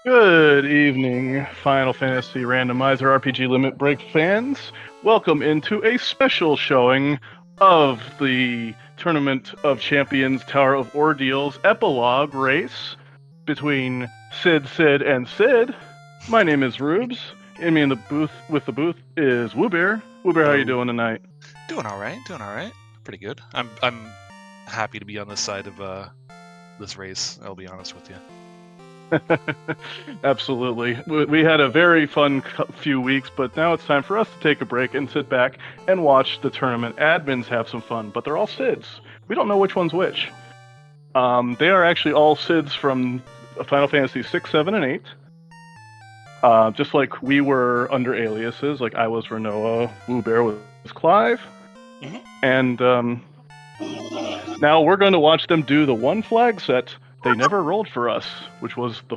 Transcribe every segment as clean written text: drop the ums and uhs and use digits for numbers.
Good evening, Final Fantasy Randomizer RPG Limit Break fans. Welcome into a special showing of the Tournament of Champions Tower of Ordeals epilogue race between Sid, and Sid. My name is Rubes. In me in the booth with the booth is Woobear. Woobear, how you Hello. doing tonight? Doing all right. Doing all right. Pretty good. I'm happy to be on this side of this race. I'll be honest with you. Absolutely. We had a very fun few weeks, but now it's time for us to take a break and sit back and watch the tournament admins have some fun. But they're all SIDS. We don't know which one's which. They are actually all SIDS from Final Fantasy 6, 7, and 8. Just like we were under aliases, like I was Renoa, Woo Bear was Clive. Mm-hmm. And now we're going to watch them do the one flag set they never rolled for us, which was the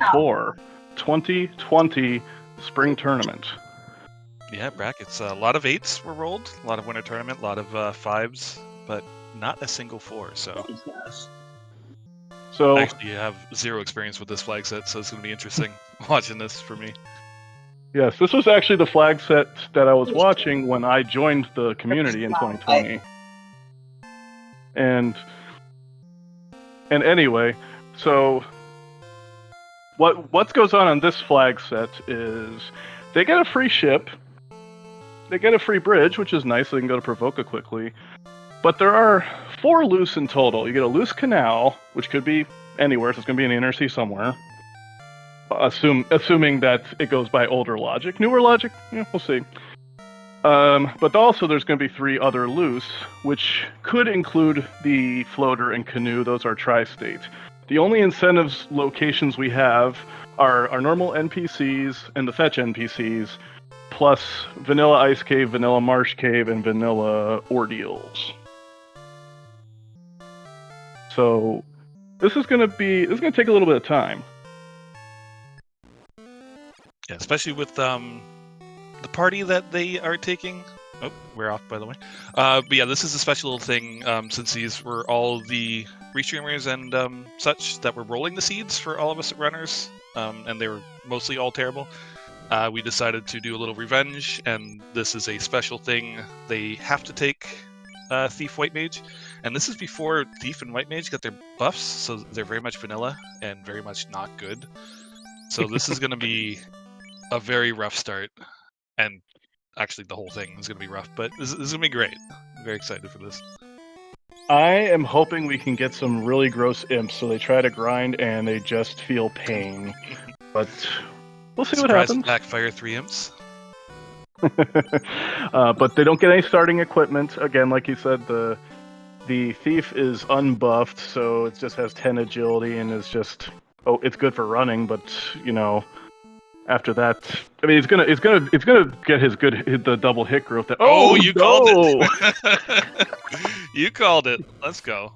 2020 spring tournament. Yeah, brackets. A lot of 8s were rolled. A lot of winter tournament. A lot of 5s, but not a single 4. So So actually, you have 0 experience with this flag set, so it's going to be interesting watching this for me. yes, this was actually the flag set that I was watching when I joined the community in 2020. And anyway, so what goes on this flag set is they get a free ship, they get a free bridge, which is nice. So they can go to Provoca quickly. But there are 4 loose in total. You get a loose canal, which could be anywhere, so it's going to be in the inner sea somewhere. Assuming that it goes by older logic. Newer logic, yeah, we'll see. But also there's going to be 3 other loose, which could include the floater and canoe. Those are tri-state. The only incentives locations we have are our normal NPCs and the fetch NPCs, plus Vanilla Ice Cave, Vanilla Marsh Cave, and Vanilla Ordeals. So this is going to take a little bit of time. Yeah, especially with the party that they are taking. Oh, we're off, by the way. But yeah, this is a special little thing since these were all the restreamers and such that were rolling the seeds for all of us runners, and they were mostly all terrible. We decided to do a little revenge, and this is a special thing. They have to take Thief White Mage, and this is before Thief and White Mage got their buffs, so they're very much vanilla and very much not good. So this is going to be a very rough start, and actually the whole thing is going to be rough, but this is going to be great. I'm very excited for this. I am hoping we can get some really gross imps so they try to grind and they just feel pain. But we'll see what happens. Backfire 3 imps. But they don't get any starting equipment. Again, like you said, the thief is unbuffed, so it just has 10 agility and is just it's good for running, but after that, I mean, it's gonna get the double hit growth. You called it. You called it. Let's go.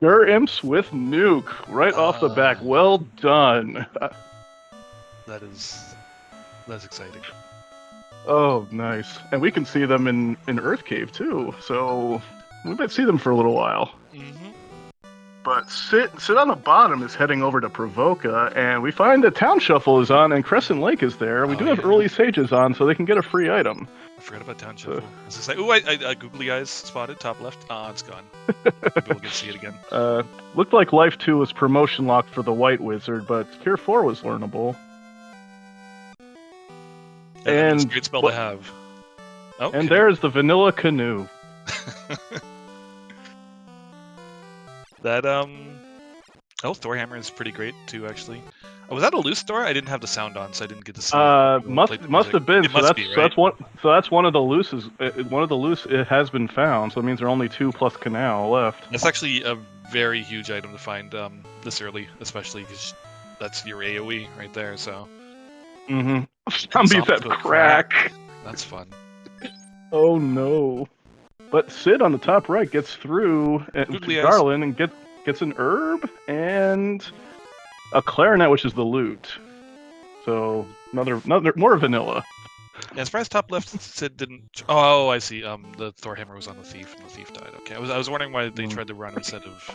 Gur imps with nuke right off the back. Well done. That's exciting. Oh, nice. And we can see them in Earth Cave too, so we might see them for a little while. Mm-hmm. But sit on the bottom is heading over to Provoca, and we find that Town Shuffle is on and Crescent Lake is there. We do have early sages on, so they can get a free item. I forgot about Town Shuffle. As I say, I googly eyes spotted top left. It's gone. People can see it again. Looked like Life 2 was promotion locked for the White Wizard, but Cure 4 was learnable. And it's a great spell to have. Okay. And there's the Vanilla Canoe. That Thorhammer is pretty great too, actually. Was that a loose door? I didn't have the sound on, so I didn't get to see. Must have been. So that's one of the looses. One of the loose it has been found. So it means there are only 2 plus canal left. That's actually a very huge item to find this early, especially because that's your AOE right there. So. Mm-hmm. Zombies that crack. That's fun. Oh no! But Sid on the top right gets through to Garland and gets an herb and a clarinet, which is the loot. So another more vanilla. Yeah, as far as top left, Sid didn't. Oh, I see. The Thorhammer was on the thief, and the thief died. Okay, I was wondering why they tried to run instead of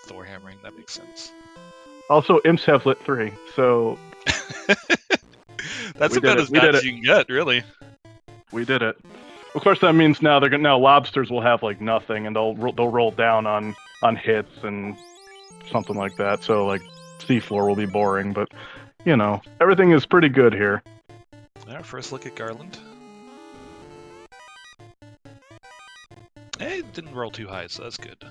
Thorhammering. That makes sense. Also, imps have lit 3, so That's We did about it. as We bad did as it. you can get, really. We did it. Of course, that means now now lobsters will have like nothing, and they'll roll down on hits and something like that. So like seafloor will be boring, but you know everything is pretty good here. Alright, first look at Garland. It didn't roll too high, so that's good.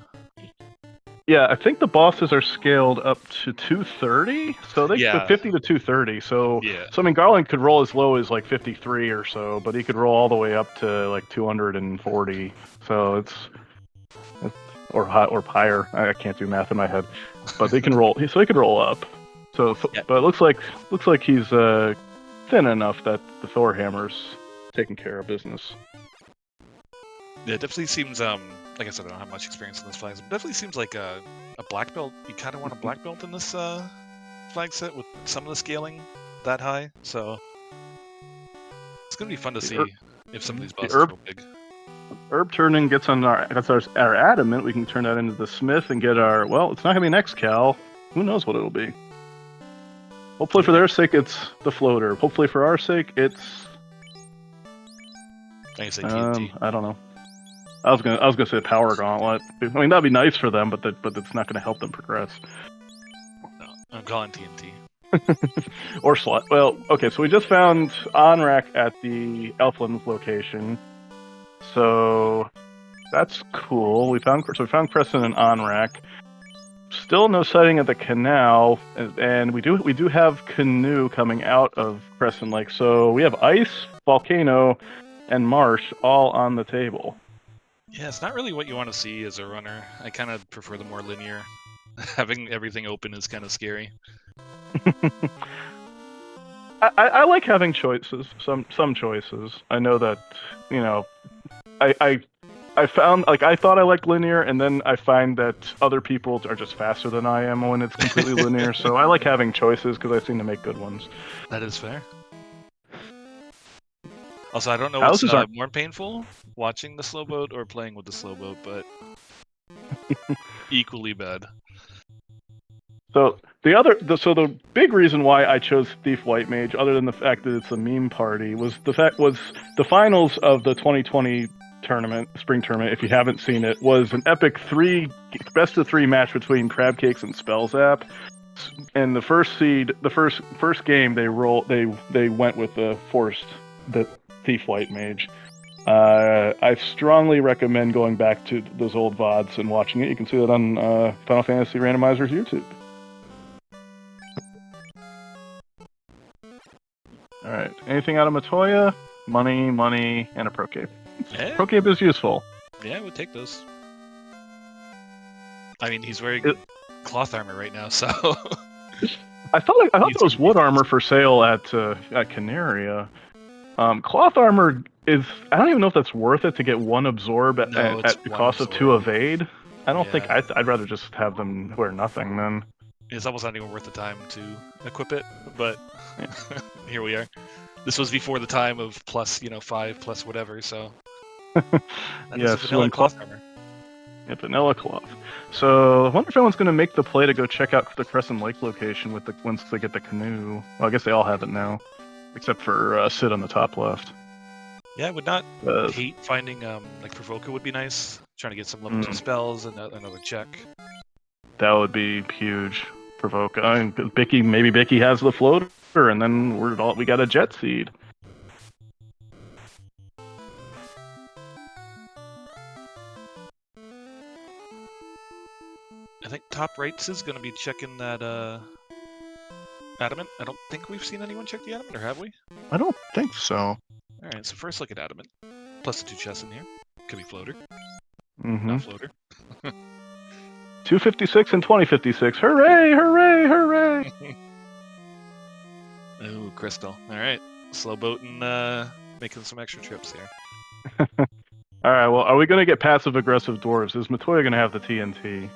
Yeah, I think the bosses are scaled up to 230, so they Yeah. 50 to 230. So Yeah. I mean Garland could roll as low as like 53 or so, but he could roll all the way up to like 240. So it's or higher. I can't do math in my head, but they can roll. So he could roll up. So, Yeah. but it looks like he's thin enough that the Thor hammer's taking care of business. Yeah, it definitely seems, like I said, I don't have much experience in this flags, but it definitely seems like a black belt. You kind of want a black belt in this flag set with some of the scaling that high, so it's going to be fun to see if some of these The bosses herb roll big. herb turning gets on our adamant. We can turn that into the smith and get our. Well, it's not gonna be an X-Cal. Who knows what it'll be? Hopefully for their sake, it's the floater. Hopefully for our sake, it's. I can say TNT. I don't know. I was gonna say power gauntlet. I mean that'd be nice for them, but it's not gonna help them progress. No, I'm calling TNT. Or slot. Well, okay. So we just found Onrak at the Elfland's location. So that's cool. We found Crescent and Onrak. Still no sighting at the canal, and we do have canoe coming out of Crescent Lake. So we have ice, volcano, and marsh all on the table. Yeah, it's not really what you want to see as a runner. I kind of prefer the more linear. Having everything open is kind of scary. I like having choices. Some choices. I know that I found I thought I liked linear, and then I find that other people are just faster than I am when it's completely linear. So I like having choices because I seem to make good ones. That is fair. Also, I don't know Houses what's aren't. more painful, watching the slow boat or playing with the slow boat, but equally bad. So the big reason why I chose Thief White Mage, other than the fact that it's a meme party, was the finals of the 2020 tournament, spring tournament. If you haven't seen it, was an epic best of three match between Crab Cakes and Spellzap. And the first seed, the first game, they went with the Thief White Mage. I strongly recommend going back to those old VODs and watching it. You can see that on Final Fantasy Randomizer's YouTube. All right. Anything out of Matoya? Money, and a Pro Cape. Yeah. Pro Cape is useful. Yeah, we'll take those. I mean, he's wearing cloth armor right now, so. I thought there was wood armor for sale at Canaria. Cloth armor is. I don't even know if that's worth it to get one absorb at the cost of two evade. I don't think. I'd rather just have them wear nothing then. It's almost not even worth the time to equip it, but here we are. This was before the time of plus, 5 plus whatever, so. Yeah, vanilla cloth armor. Yeah, vanilla cloth. So I wonder if anyone's going to make the play to go check out the Crescent Lake location once they get the canoe. Well, I guess they all have it now, except for Sid on the top left. Yeah, I would not hate finding Provoca would be nice. Trying to get some level 2 spells and another check. That would be huge. Provoca. I mean, maybe Bicky has the floater, and then we got a jet seed. I think top rates is going to be checking that adamant. I don't think we've seen anyone check the adamant, or have we? I don't think so. Alright, so first look at adamant. Plus the 2 chests in here. Could be floater. Mm-hmm. Not floater. 256 and 2056. Hooray, hooray, hooray! Ooh, crystal. Alright. Slow boating, making some extra trips here. Alright, well, are we going to get passive-aggressive dwarves? Is Matoya going to have the TNT?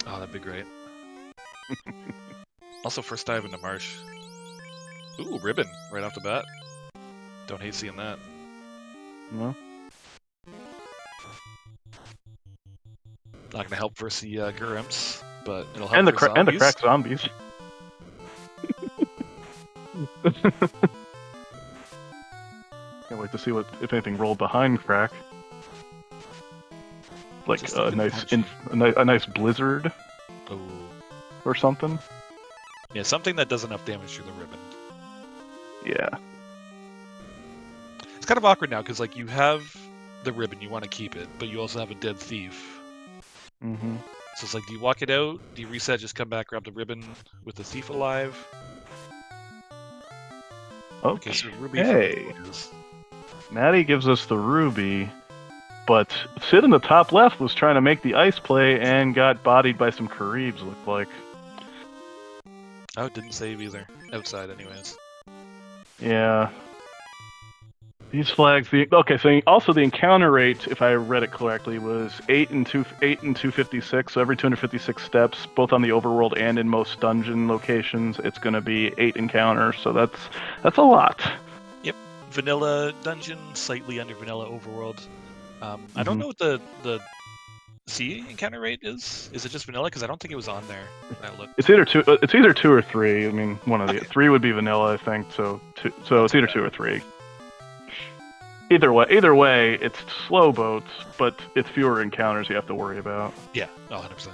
Oh, that'd be great. Also, first dive into marsh. Ooh, ribbon right off the bat. Don't hate seeing that. No. Not gonna help versus the Gurumps, but it'll help. And the crack zombies. Can't wait to see if anything rolled behind crack. Like Just a nice blizzard Oh. or something. Yeah, something that does enough damage to the ribbon. Yeah. It's kind of awkward now because like you have the ribbon, you want to keep it, but you also have a dead thief. Mm-hmm. So it's like, do you walk it out? Do you reset? Just come back, grab the ribbon with the thief alive? Okay. So ruby for both. Maddie gives us the ruby, but Sid in the top left was trying to make the ice play and got bodied by some Caribs, looked like. Oh, it didn't save either. Outside, anyways. Yeah. These flags. So also the encounter rate, if I read it correctly, was 8 and 256. So every 256 steps, both on the overworld and in most dungeon locations, it's going to be 8 encounters. So that's a lot. Yep. Vanilla dungeon, slightly under vanilla overworld. I don't know what the C encounter rate is. Is it just vanilla? Because I don't think it was on there when I looked. It's either 2 or 3. I mean, one of the 3 would be vanilla, I think. So it's either 2 or 3. Either way, it's slow boats, but it's fewer encounters you have to worry about. Yeah, 100%.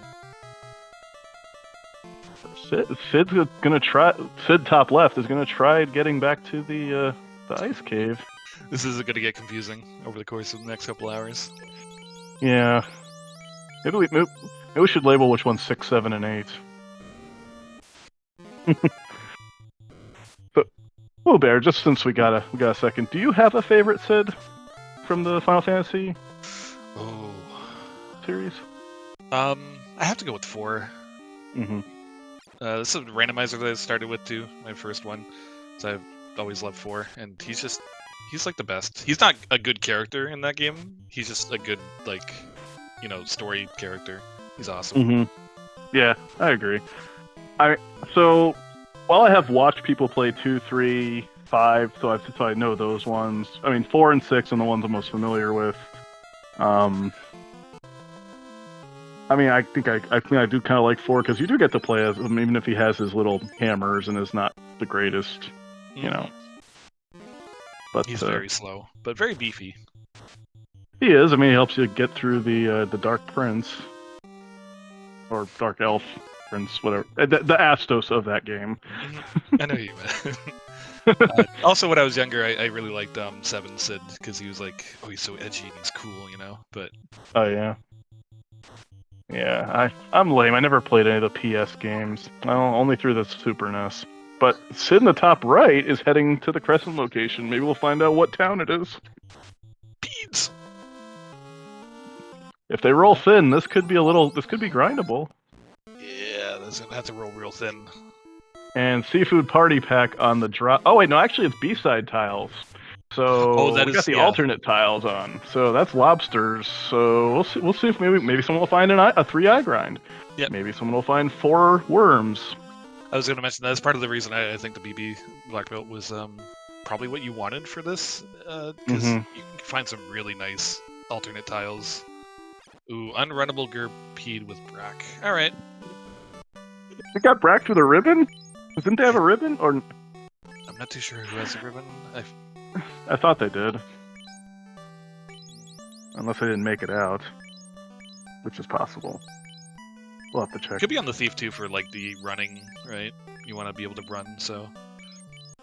Sid's gonna try. Sid top left is gonna try getting back to the ice cave. This is going to get confusing over the course of the next couple hours. Yeah. Maybe we should label which one's 6, 7, and 8. But Whoa, Bear, just since we got a second, do you have a favorite Sid from the Final Fantasy series? I have to go with 4. Mm-hmm. This is a randomizer that I started with too, my first one. So I've always loved 4, and he's like the best. He's not a good character in that game. He's just a good story character. He's awesome. Mm-hmm. Yeah, I agree. So while I have watched people play 2, 3, 5, so I know those ones. I mean, 4 and 6 are the ones I'm most familiar with. I mean, I think I do kind of like 4 because you do get to play as him, even if he has his little hammers and is not the greatest, you know. But he's very slow, but very beefy. He is. I mean, he helps you get through the Dark Prince or Dark Elf Prince, whatever. The Astos of that game. I know who you meant. Also, when I was younger, I really liked 7 Sid because he was like, oh, he's so edgy and he's cool, you know. But oh yeah. Yeah, I'm lame. I never played any of the PS games. Well, only through the Super NES. But Sid in the top right is heading to the Crescent location. Maybe we'll find out what town it is. Fiends! If they roll thin, this could be grindable. Yeah, this gonna have to roll real thin. And Seafood Party Pack on the drop. Oh wait, no, actually it's B-side tiles. So we got the alternate tiles on. So that's lobsters. So we'll see if maybe someone will find a 3-eye grind. Yep. Maybe someone will find 4 worms. I was going to mention that as part of the reason I think the BB Black Belt was probably what you wanted for this, because you can find some really nice alternate tiles. Ooh, unrunnable Gerpede with Brack. All right. It got Brack with a ribbon? Didn't they have a ribbon? Or I'm not too sure who has a ribbon. I thought they did. Unless they didn't make it out, which is possible. We'll have to check. Could be on the thief too for like the running, right? You want to be able to run, so.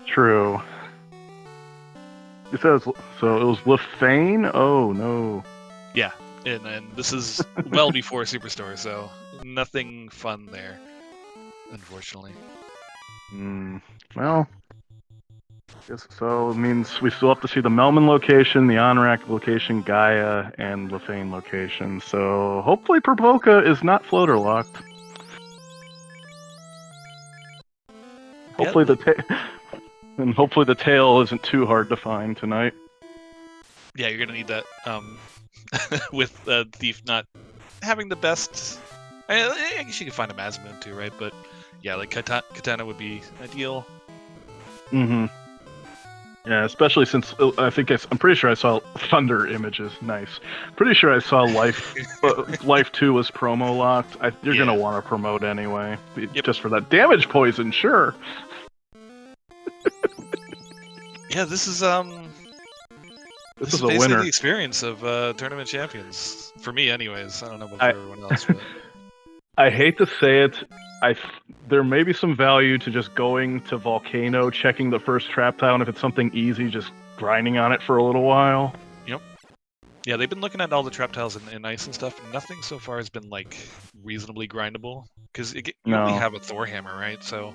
True. It says so. It was Lefane. Oh no. Yeah, and this is well before Superstore, so nothing fun there, unfortunately. Well. Guess so. It means we still have to see the Melman location, the Onrak location, Gaia, and Lefane location. So hopefully Provoca is not floater locked. Hopefully hopefully the tail isn't too hard to find tonight. Yeah, you're gonna need that. With Thief not having the best. I guess you could find a Mazmoon too, right? But yeah, like Katana would be ideal. Mm-hmm. Yeah, especially since I'm pretty sure I saw Thunder images. Nice. Pretty sure I saw Life 2 was promo locked. You're gonna want to promote anyway, just for that damage poison, sure. Yeah, this is This this is is a basically winner. the experience of tournament champions for me, anyways. I don't know about I for everyone else, but I hate to say it. There may be some value to just going to Volcano, checking the first trap tile, and if it's something easy, just grinding on it for a little while. yep. Yeah, they've been looking at all the trap tiles in ice and stuff, and nothing so far has been like reasonably grindable. Because you only No. have a Thor hammer, right? So,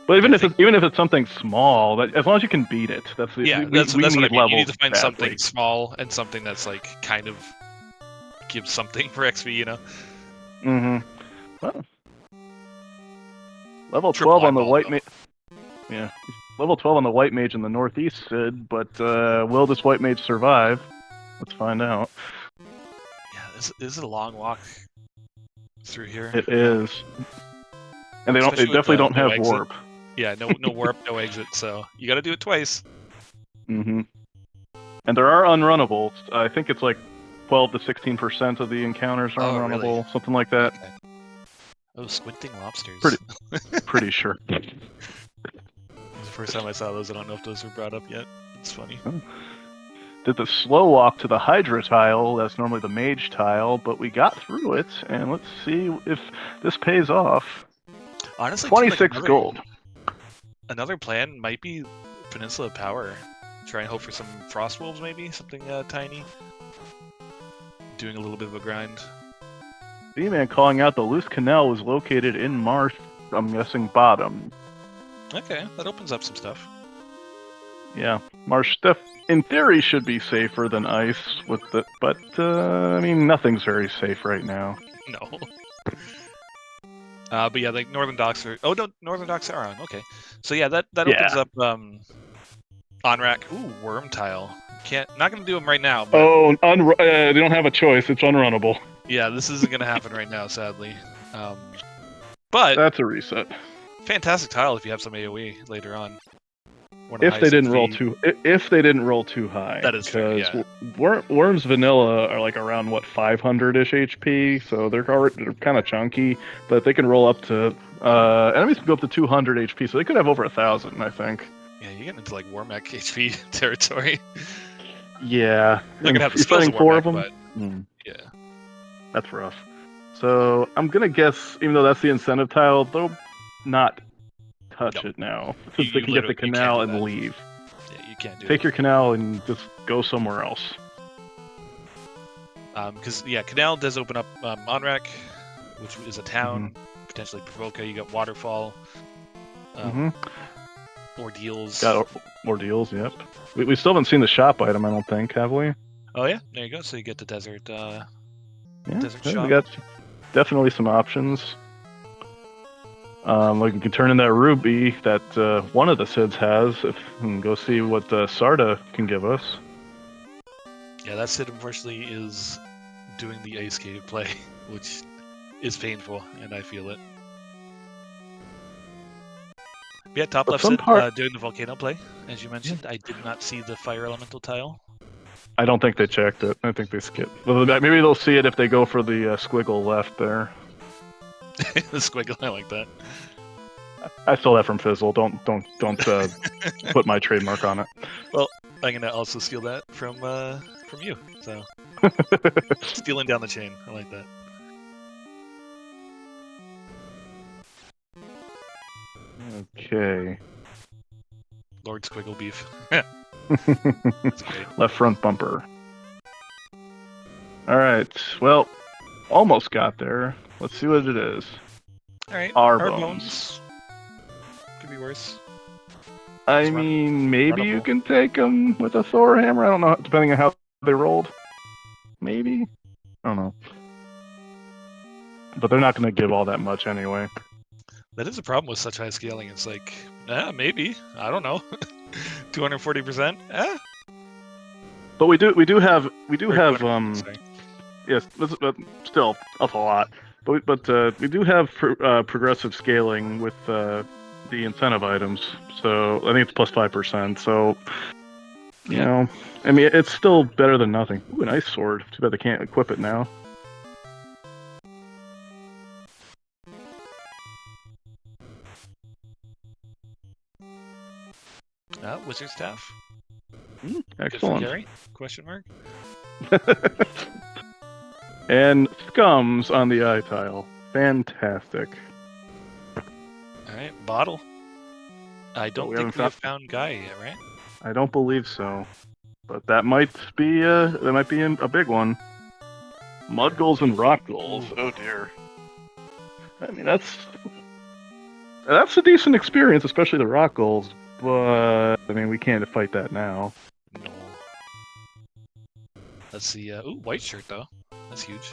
But like, I even if think it's something small, that as long as you can beat it, yeah, we that's what I need mean. You need levels to find something badly. small and something that's like kind of gives something for XP, you know. Mm-hmm. Well, level Triple 12 on the eyeball white though. mage. Yeah, level 12 on the white mage in the northeast, Sid. But will this white mage survive? Let's find out. Yeah, this is a long walk through here. It is, and they Especially with definitely don't no have exit. warp. Yeah, no warp, no exit. So you got to do it twice. Mm-hmm. And there are unrunnables. I think it's like 12 to 16% of the encounters are Oh, really? unrunnable, something like that. Okay. Oh, squinting lobsters. Pretty sure. This is the first time I saw those. I don't know if those were brought up yet. It's funny. Did the slow walk to the Hydra tile, that's normally the mage tile, but we got through it, and let's see if this pays off. Honestly, too, like 26 gold. another plan might be Peninsula of Power. Try and hope for some frost wolves, maybe something tiny. Doing a little bit of a grind. B-Man calling out the loose canal was located in Marsh, I'm guessing bottom. Okay, that opens up some stuff. Yeah, Marsh stuff in theory should be safer than ice with the, but I mean nothing's very safe right now. No. But yeah, like Northern Docks are. Oh no, Northern Docks are on. Okay, so yeah, that opens up on-rack. Ooh, worm tile. Not gonna do them right now. But Oh, they don't have a choice. It's unrunnable. yeah, this isn't gonna happen right now, sadly. But That's a reset. fantastic tile if you have some AOE later on. If they didn't roll too high, That is fair, because yeah. worms vanilla are like around what 500ish HP, so they're kind of chunky, but they can roll up to enemies can go up to 200 HP, so they could have over 1,000, I think. Yeah, you get into like Warmech HP territory. Yeah, They're gonna have the you're skills fighting of four of Warmech, them. but yeah. That's rough. So I'm gonna guess, even though that's the incentive tile, they'll not touch No. it now, You, since they you can get the literally you can't canal do and that. leave. Yeah, you can't do Take that. your canal and just go somewhere else. Because yeah, Canal does open up Onrak, which is a town, potentially Provoca. You got Waterfall, Ordeals. Got ordeals, yep. We still haven't seen the shop item, I don't think, have we? Oh yeah, there you go. So you get the desert. Yeah, Desert we shop. got definitely some options. Like we can turn in that ruby that one of the Sids has, and go see what Sarda can give us. Yeah, that Sid unfortunately is doing the ice cave play, which is painful, and I feel it. Yeah, top But left some Sid doing the volcano play, as you mentioned. I did not see the fire elemental tile. I don't think they checked it. I think they skipped. Well, maybe they'll see it if they go for the squiggle left there. The squiggle, I like that. I stole that from Fizzle. Don't put my trademark on it. Well, I'm gonna also steal that from you. So stealing down the chain, I like that. Okay. Lord Squiggle Beef. Left front bumper. All right. Well, almost got there. Let's see what it is. All right. Our bones. Could be worse. I mean, maybe you can take them with a Thor hammer. I don't know, depending on how they rolled. Maybe. I don't know. But they're not going to give all that much anyway. That is a problem with such high scaling. It's like, maybe. I don't know. 240%. But we do have yes, but still that's a lot. But we do have progressive scaling with the incentive items. So I think it's plus 5%. So you know, I mean, it's still better than nothing. Ooh, a nice sword. Too bad they can't equip it now. Wizard staff. Good for Excellent. Gary? Question mark. And scums on the eye tile. Fantastic. All right, bottle. I don't think we have found Guy yet, right? I don't believe so, but that might be a big one. Mud goals and rock goals. Ooh. Oh dear. I mean that's a decent experience, especially the rock goals. But I mean we can't fight that now. No. Let's see. Ooh, white shirt though. That's huge.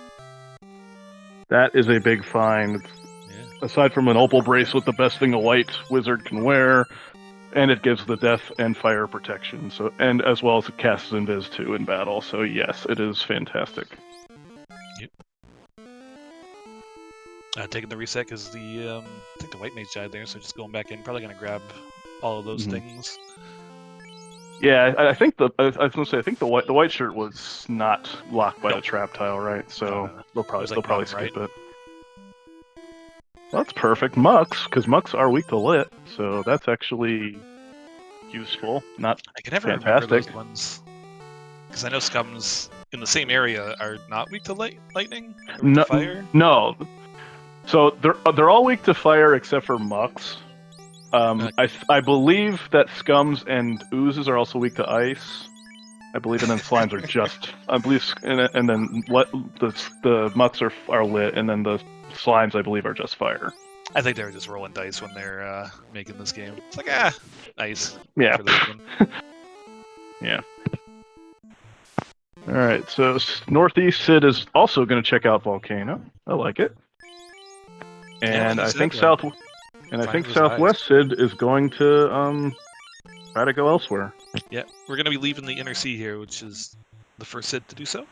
That is a big find. Yeah. Aside from an opal bracelet, the best thing a white wizard can wear, and it gives the death and fire protection. So, and as well as it casts invis too in battle. So yes, it is fantastic. Yep. Taking the reset because I think the white mage died there, so just going back in. Probably gonna grab all of those things. Yeah, I think I was gonna say I think the white shirt was not locked by the trap tile, right? So they'll probably skip it. Well, that's perfect. Mucks, because mucks are weak to lit, so that's actually useful. Not I can never fantastic. remember those ones because I know scums in the same area are not weak to lightning or to fire. No. So they're all weak to fire except for mucks. I believe that scums and oozes are also weak to ice. I believe, and then slimes are just. I believe, and then the mucks are lit, and then the slimes I believe are just fire. I think they were just rolling dice when they're making this game. It's like ice. Yeah. For this one. Yeah. All right. So Northeast Sid is also going to check out Volcano. I like it. And I think Southwest Sid is going to try to go elsewhere. Yeah, we're going to be leaving the Inner Sea here, which is the first Sid to do so.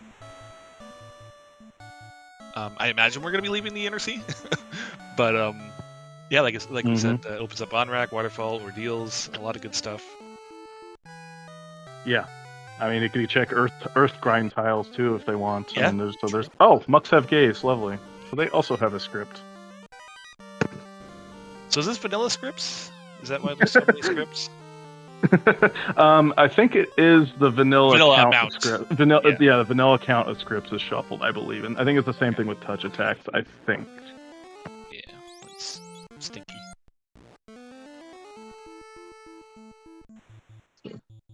I imagine we're going to be leaving the Inner Sea, but yeah, like we said, opens up on-rack, waterfall, ordeals, a lot of good stuff. Yeah, I mean, you can check Earth grind tiles too if they want. Yeah. I mean, there's oh, Mucks have gaze, lovely. So they also have a script. So is this vanilla scripts? Is that why there's so many scripts? I think it is the vanilla count amount. Of script. The vanilla count of scripts is shuffled, I believe, and I think it's the same thing with touch attacks. I think. Yeah, it's stinky.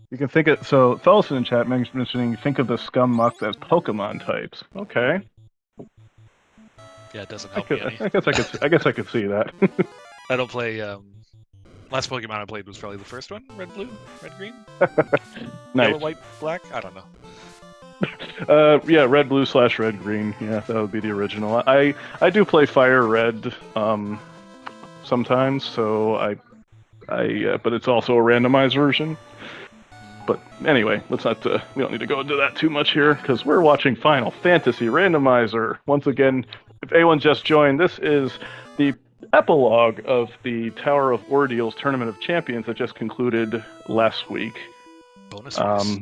You can think of Fellison in chat mentioning think of the scum mucks as Pokemon types. Okay. Yeah, it doesn't help me any. I guess I could see that. I don't play. Last Pokemon I played was probably the first one. Red, blue, red, green. Nice. Yellow, white, black. I don't know. Yeah, red, blue / red, green. Yeah, that would be the original. I do play fire red sometimes, so but it's also a randomized version. But anyway, let's not. We don't need to go into that too much here because we're watching Final Fantasy Randomizer once again. If anyone just joined, this is the epilogue of the Tower of Ordeals Tournament of Champions that just concluded last week. Bonus race.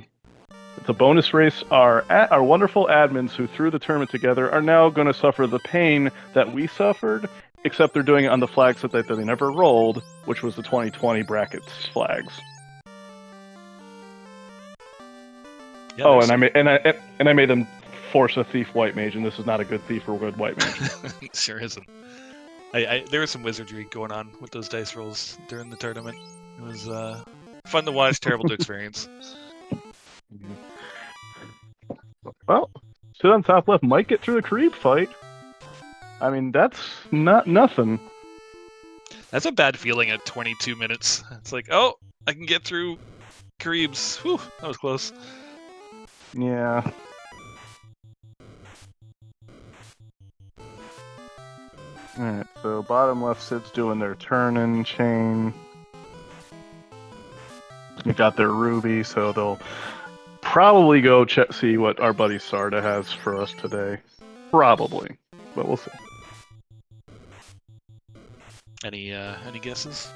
It's a bonus race. Our wonderful admins who threw the tournament together are now going to suffer the pain that we suffered, except they're doing it on the flags that they never rolled, which was the 2020 brackets flags. Yeah, oh, and I made them force a thief white mage, and this is not a good thief or good white mage. Sure isn't. There was some wizardry going on with those dice rolls during the tournament. It was fun to watch, terrible to experience. Well, Sid on top left might get through the creep fight. I mean, that's not nothing. That's a bad feeling at 22 minutes. It's like, oh, I can get through Kareebs. Whew, that was close. Yeah. Alright, so bottom left Sid's doing their turn-in chain. We got their ruby, so they'll probably go see what our buddy Sarda has for us today. Probably, but we'll see. Any guesses?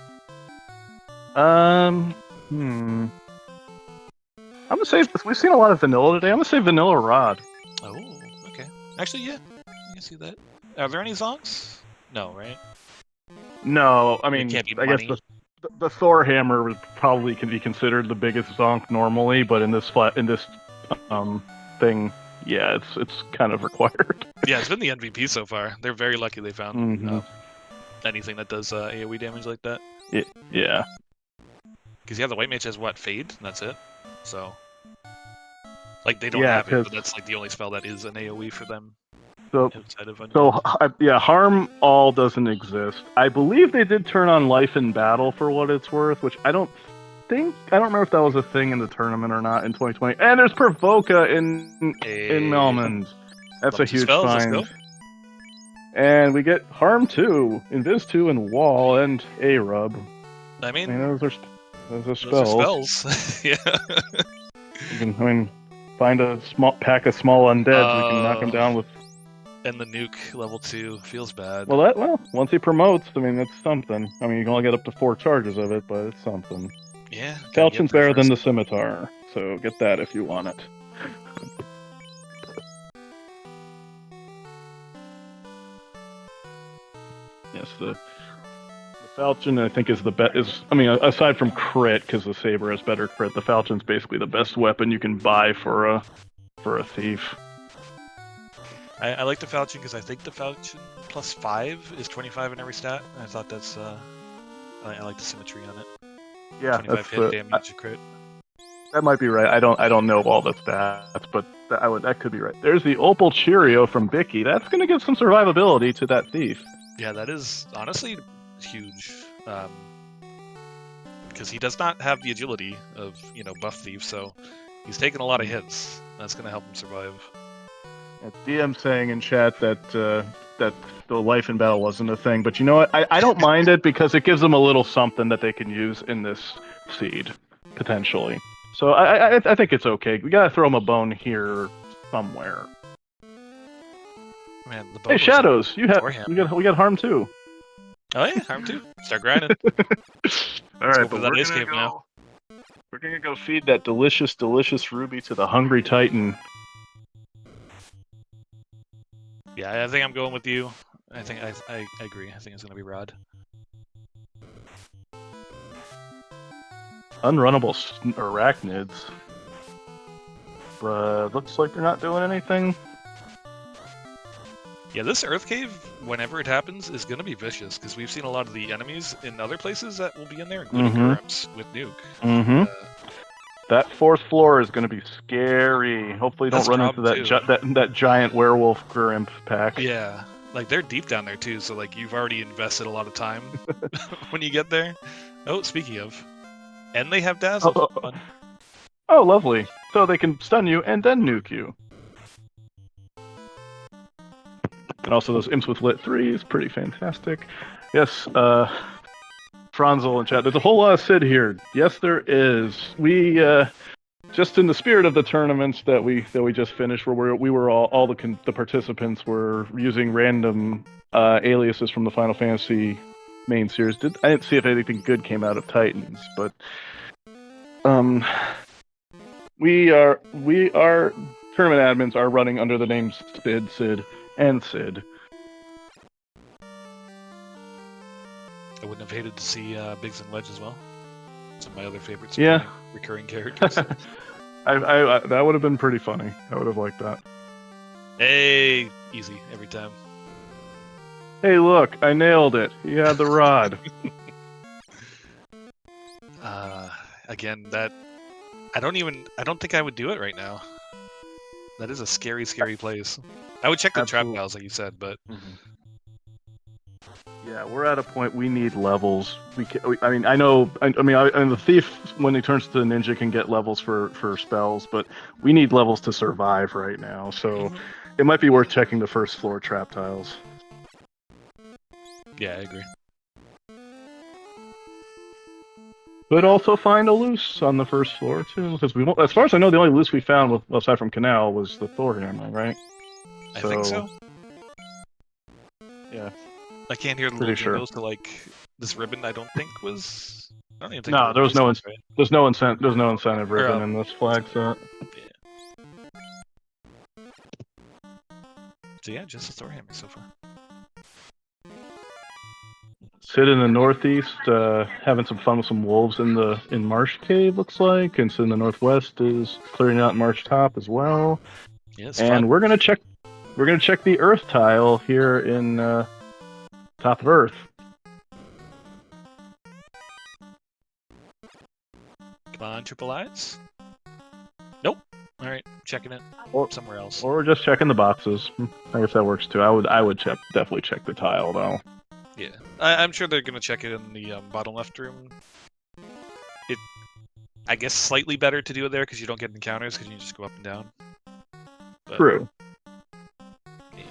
I'm gonna say we've seen a lot of vanilla today. I'm gonna say vanilla rod. Oh, okay. Actually, yeah, I can see that. Are there any zonks? No, right? No, I mean, it can't be I money. guess the Thor hammer probably can be considered the biggest zonk normally, but in this thing, yeah, it's kind of required. Yeah, it's been the MVP so far. They're very lucky they found Mm-hmm. anything that does AoE damage like that. Yeah. Because yeah, the white mage has what, fade, and that's it. So like they don't Yeah, have it, because but that's like the only spell that is an AoE for them so outside of so undead. yeah, harm all doesn't exist. I believe they did turn on life in battle for what it's worth, which I don't remember if that was a thing in the tournament or not in 2020. And there's Provoca in Melmond. That's Level a 2 huge spells, let's find. go. And we get Harm 2, Invis 2, and Wall, and A-Rub. I mean, Those are those spells. are spells. Yeah. You can, find a small pack of small undeads. We can knock them down with. And the nuke level 2 feels bad. Well, once he promotes, I mean, that's something. I mean, you can only get up to 4 charges of it, but it's something. Yeah. Falchion's better than the Scimitar, so get that if you want it. Yes, the Falchion, I think, is the best. I mean, aside from crit, because the Saber has better crit, the Falchion's basically the best weapon you can buy for a thief. I like the Falchion because I think the Falchion plus 5 is 25 in every stat. I thought that's I like the symmetry on it. Yeah, 25 hit damage crit. That might be right. I don't know all the stats, but that could be right. There's the Opal Cheerio from Bicky. That's going to give some survivability to that thief. Yeah, that is honestly huge. Because he does not have the agility of, buff thief, so he's taking a lot of hits. That's going to help him survive. DM saying in chat that that the life in battle wasn't a thing, but you know what? I don't mind it because it gives them a little something that they can use in this seed potentially. So I think it's okay. We gotta throw him a bone here somewhere. Man, the hey, Shadows, we got Harm too. Oh yeah, Harm too. Start grinding. All right, but we're gonna go feed that delicious ruby to the hungry Titan. Yeah, I think I'm going with you. I think I agree. I think it's gonna be Rod. Unrunnable arachnids. But looks like they're not doing anything. Yeah, this Earth Cave, whenever it happens, is going to be vicious, because we've seen a lot of the enemies in other places that will be in there, including Gurums with Nuke. Mm-hmm. That 4th floor is going to be scary. Hopefully you don't run into that giant werewolf Gurimp pack. Yeah, like they're deep down there too, so like you've already invested a lot of time when you get there. Oh, speaking of. And they have Dazzle. Oh, lovely. So they can stun you and then nuke you. And also those imps with lit 3s, pretty fantastic. Yes, Franzel in chat. There's a whole lot of Sid here. Yes, there is. We just in the spirit of the tournaments that we just finished, where we were all the participants were using random aliases from the Final Fantasy main series. I didn't see if anything good came out of Titans, but we are tournament admins are running under the names Sid, and Sid. I wouldn't have hated to see Biggs and Wedge as well. Some of my other favorites. Yeah. Recurring characters. I that would have been pretty funny. I would have liked that. Hey, easy every time. Hey, look, I nailed it. He had the rod. Again, that I don't think I would do it right now. That is a scary, scary place. I would check the trap tiles, like you said, but yeah, we're at a point we need levels. I mean, the thief when he turns to the ninja can get levels for spells, but we need levels to survive right now. So it might be worth checking the 1st floor trap tiles. Yeah, I agree. Could also find a loose on the 1st floor too, because as far as I know, the only loose we found, aside from Canal, was the Thor hammer, right? I think so. Yeah. I can't hear the little jingles to like this ribbon. I don't think was. I don't even think. No, there's no incentive ribbon in this flag set. Yeah. So yeah, just a Thor hammer so far. Let's Sid in the northeast, having some fun with some wolves in Marsh Cave, looks like, and Sid in the northwest is clearing out Marsh Top as well. Yeah, it's And fun. we're gonna check the Earth tile here in Top of Earth. Come on, triple eyes. Nope. All right, checking it Or- somewhere else. Or we're just checking the boxes. I guess that works too. I would definitely check the tile though. Yeah, I'm sure they're gonna check it in the bottom left room. I guess slightly better to do it there because you don't get encounters because you just go up and down. But, True. yeah.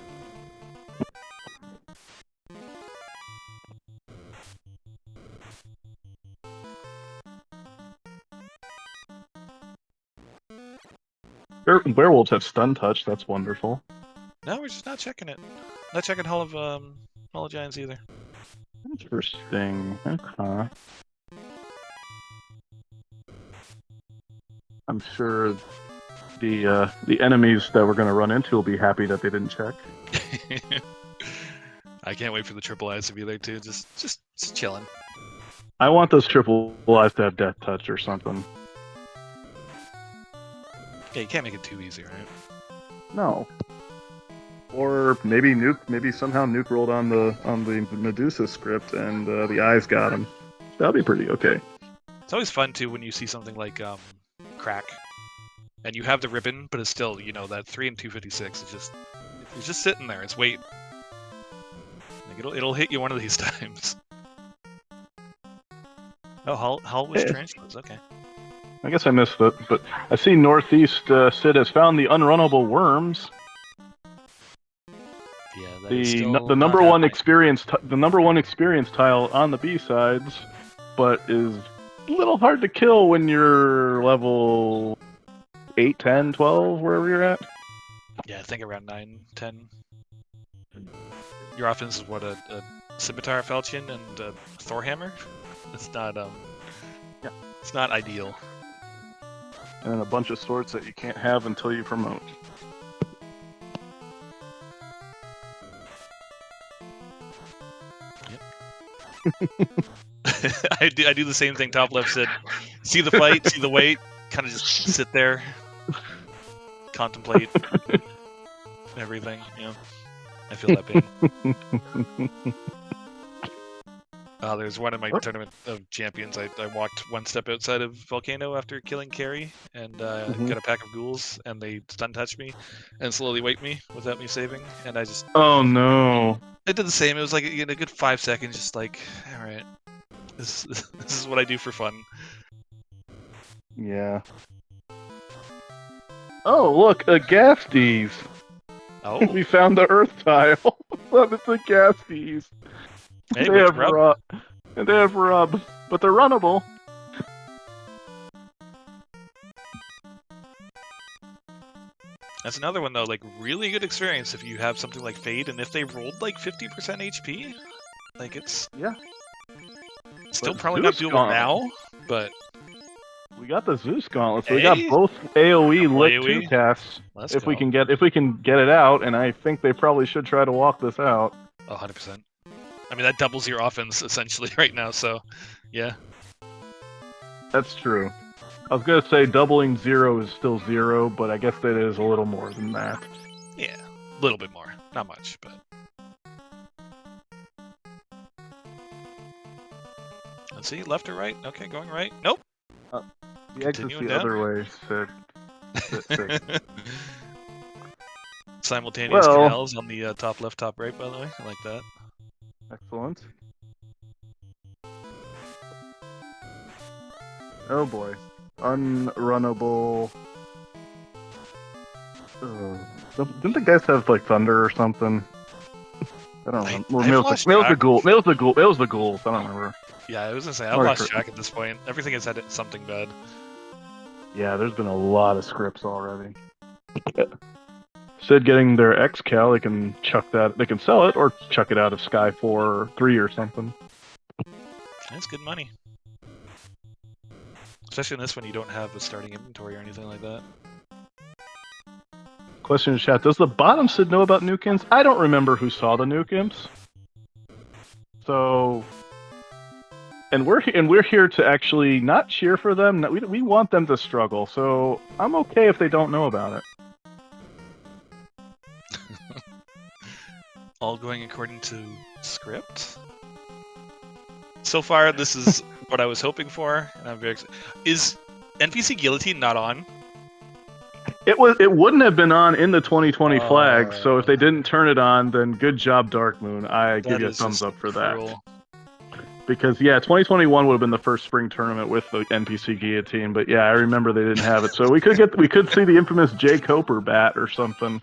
Werewolves have stun touch. That's wonderful. No, we're just not checking it. Not checking Hall of Giants either. Interesting. Okay. I'm sure the enemies that we're going to run into will be happy that they didn't check. I can't wait for the triple eyes to be there too. Just chilling. I want those triple eyes to have death touch or something. Yeah, you can't make it too easy, right? No. Or maybe somehow Nuke rolled on the Medusa script and the eyes got him. That'll be pretty okay. It's always fun too when you see something like crack, and you have the ribbon, but it's still that 3 and 256. It's just sitting there. It's waiting. Like it'll hit you one of these times. Oh, Hull was tarantulas. Okay. I guess I missed it, but I see Northeast Sid has found the unrunnable worms. Yeah, that The is still the number one experience tile on the B sides, but is a little hard to kill when you're level 8, 10, 12, wherever you're at. Yeah, I think around 9, 10. Your offense is what, a Scimitar Falchion and a Thorhammer? It's not Yeah. It's not ideal. And a bunch of swords that you can't have until you promote. I do the same thing top left said. See the fight, see the weight, kind of just sit there, contemplate everything, I feel that pain. There's one in my tournament of champions. I walked one step outside of Volcano after killing Carrie and got a pack of ghouls, and they stun touched me and slowly wiped me without me saving. And I just Oh no! I did the same. It was like a good 5 seconds, just like, all right, this is what I do for fun. Yeah. Oh look, a Gasties. Oh, We found the Earth tile. Look, it's a Gasties. hey, They have rub, but they're runnable. That's another one though. Like really good experience if you have something like Fade, and if they rolled like 50% HP, like it's still But probably not Zeus doable Gauntlet. now, but We got the Zeus Gauntlet, so we Hey. got both AOE Double Lick AoE. 2 casts. Let's If go. we can get it out, and I think they probably should try to walk this out. 100%. I mean that doubles your offense essentially right now. So, yeah. That's true. I was gonna say doubling 0 is still 0, but I guess that is a little more than that. Yeah, a little bit more, not much, but. Let's see, left or right? Okay, going right. Nope. The exit's Continuing the down. other way, Sid. Simultaneous Well- canals on the top left, top right. By the way, I like that. Excellent. Oh boy. Unrunnable. Didn't the guys have like thunder or something? I don't know. Well, I've Mail's lost the track. ghouls. Mail's the ghouls. I don't remember. Yeah, I was gonna say I've Sorry lost for- track at this point. Everything has had something bad. Yeah, there's been a lot of scripts already. Sid getting their X-Cal, they can chuck that. They can sell it or chuck it out of Sky 4 or 3 or something. That's good money. Especially in this one, you don't have a starting inventory or anything like that. Question in chat: does the bottom Sid know about nuke imps? I don't remember who saw the nuke imps. So and we're here to actually not cheer for them. No, we want them to struggle. So I'm okay if they don't know about it. All going according to script. So far, this is what I was hoping for, and I'm very excited. Is NPC Guillotine not on? It wouldn't have been on in the 2020 flag. So if they didn't turn it on, then good job, Dark Moon. I give you a thumbs up for that. Because 2021 would have been the first spring tournament with the NPC Guillotine, but yeah, I remember they didn't have it. So we could see the infamous Jay Coper bat or something,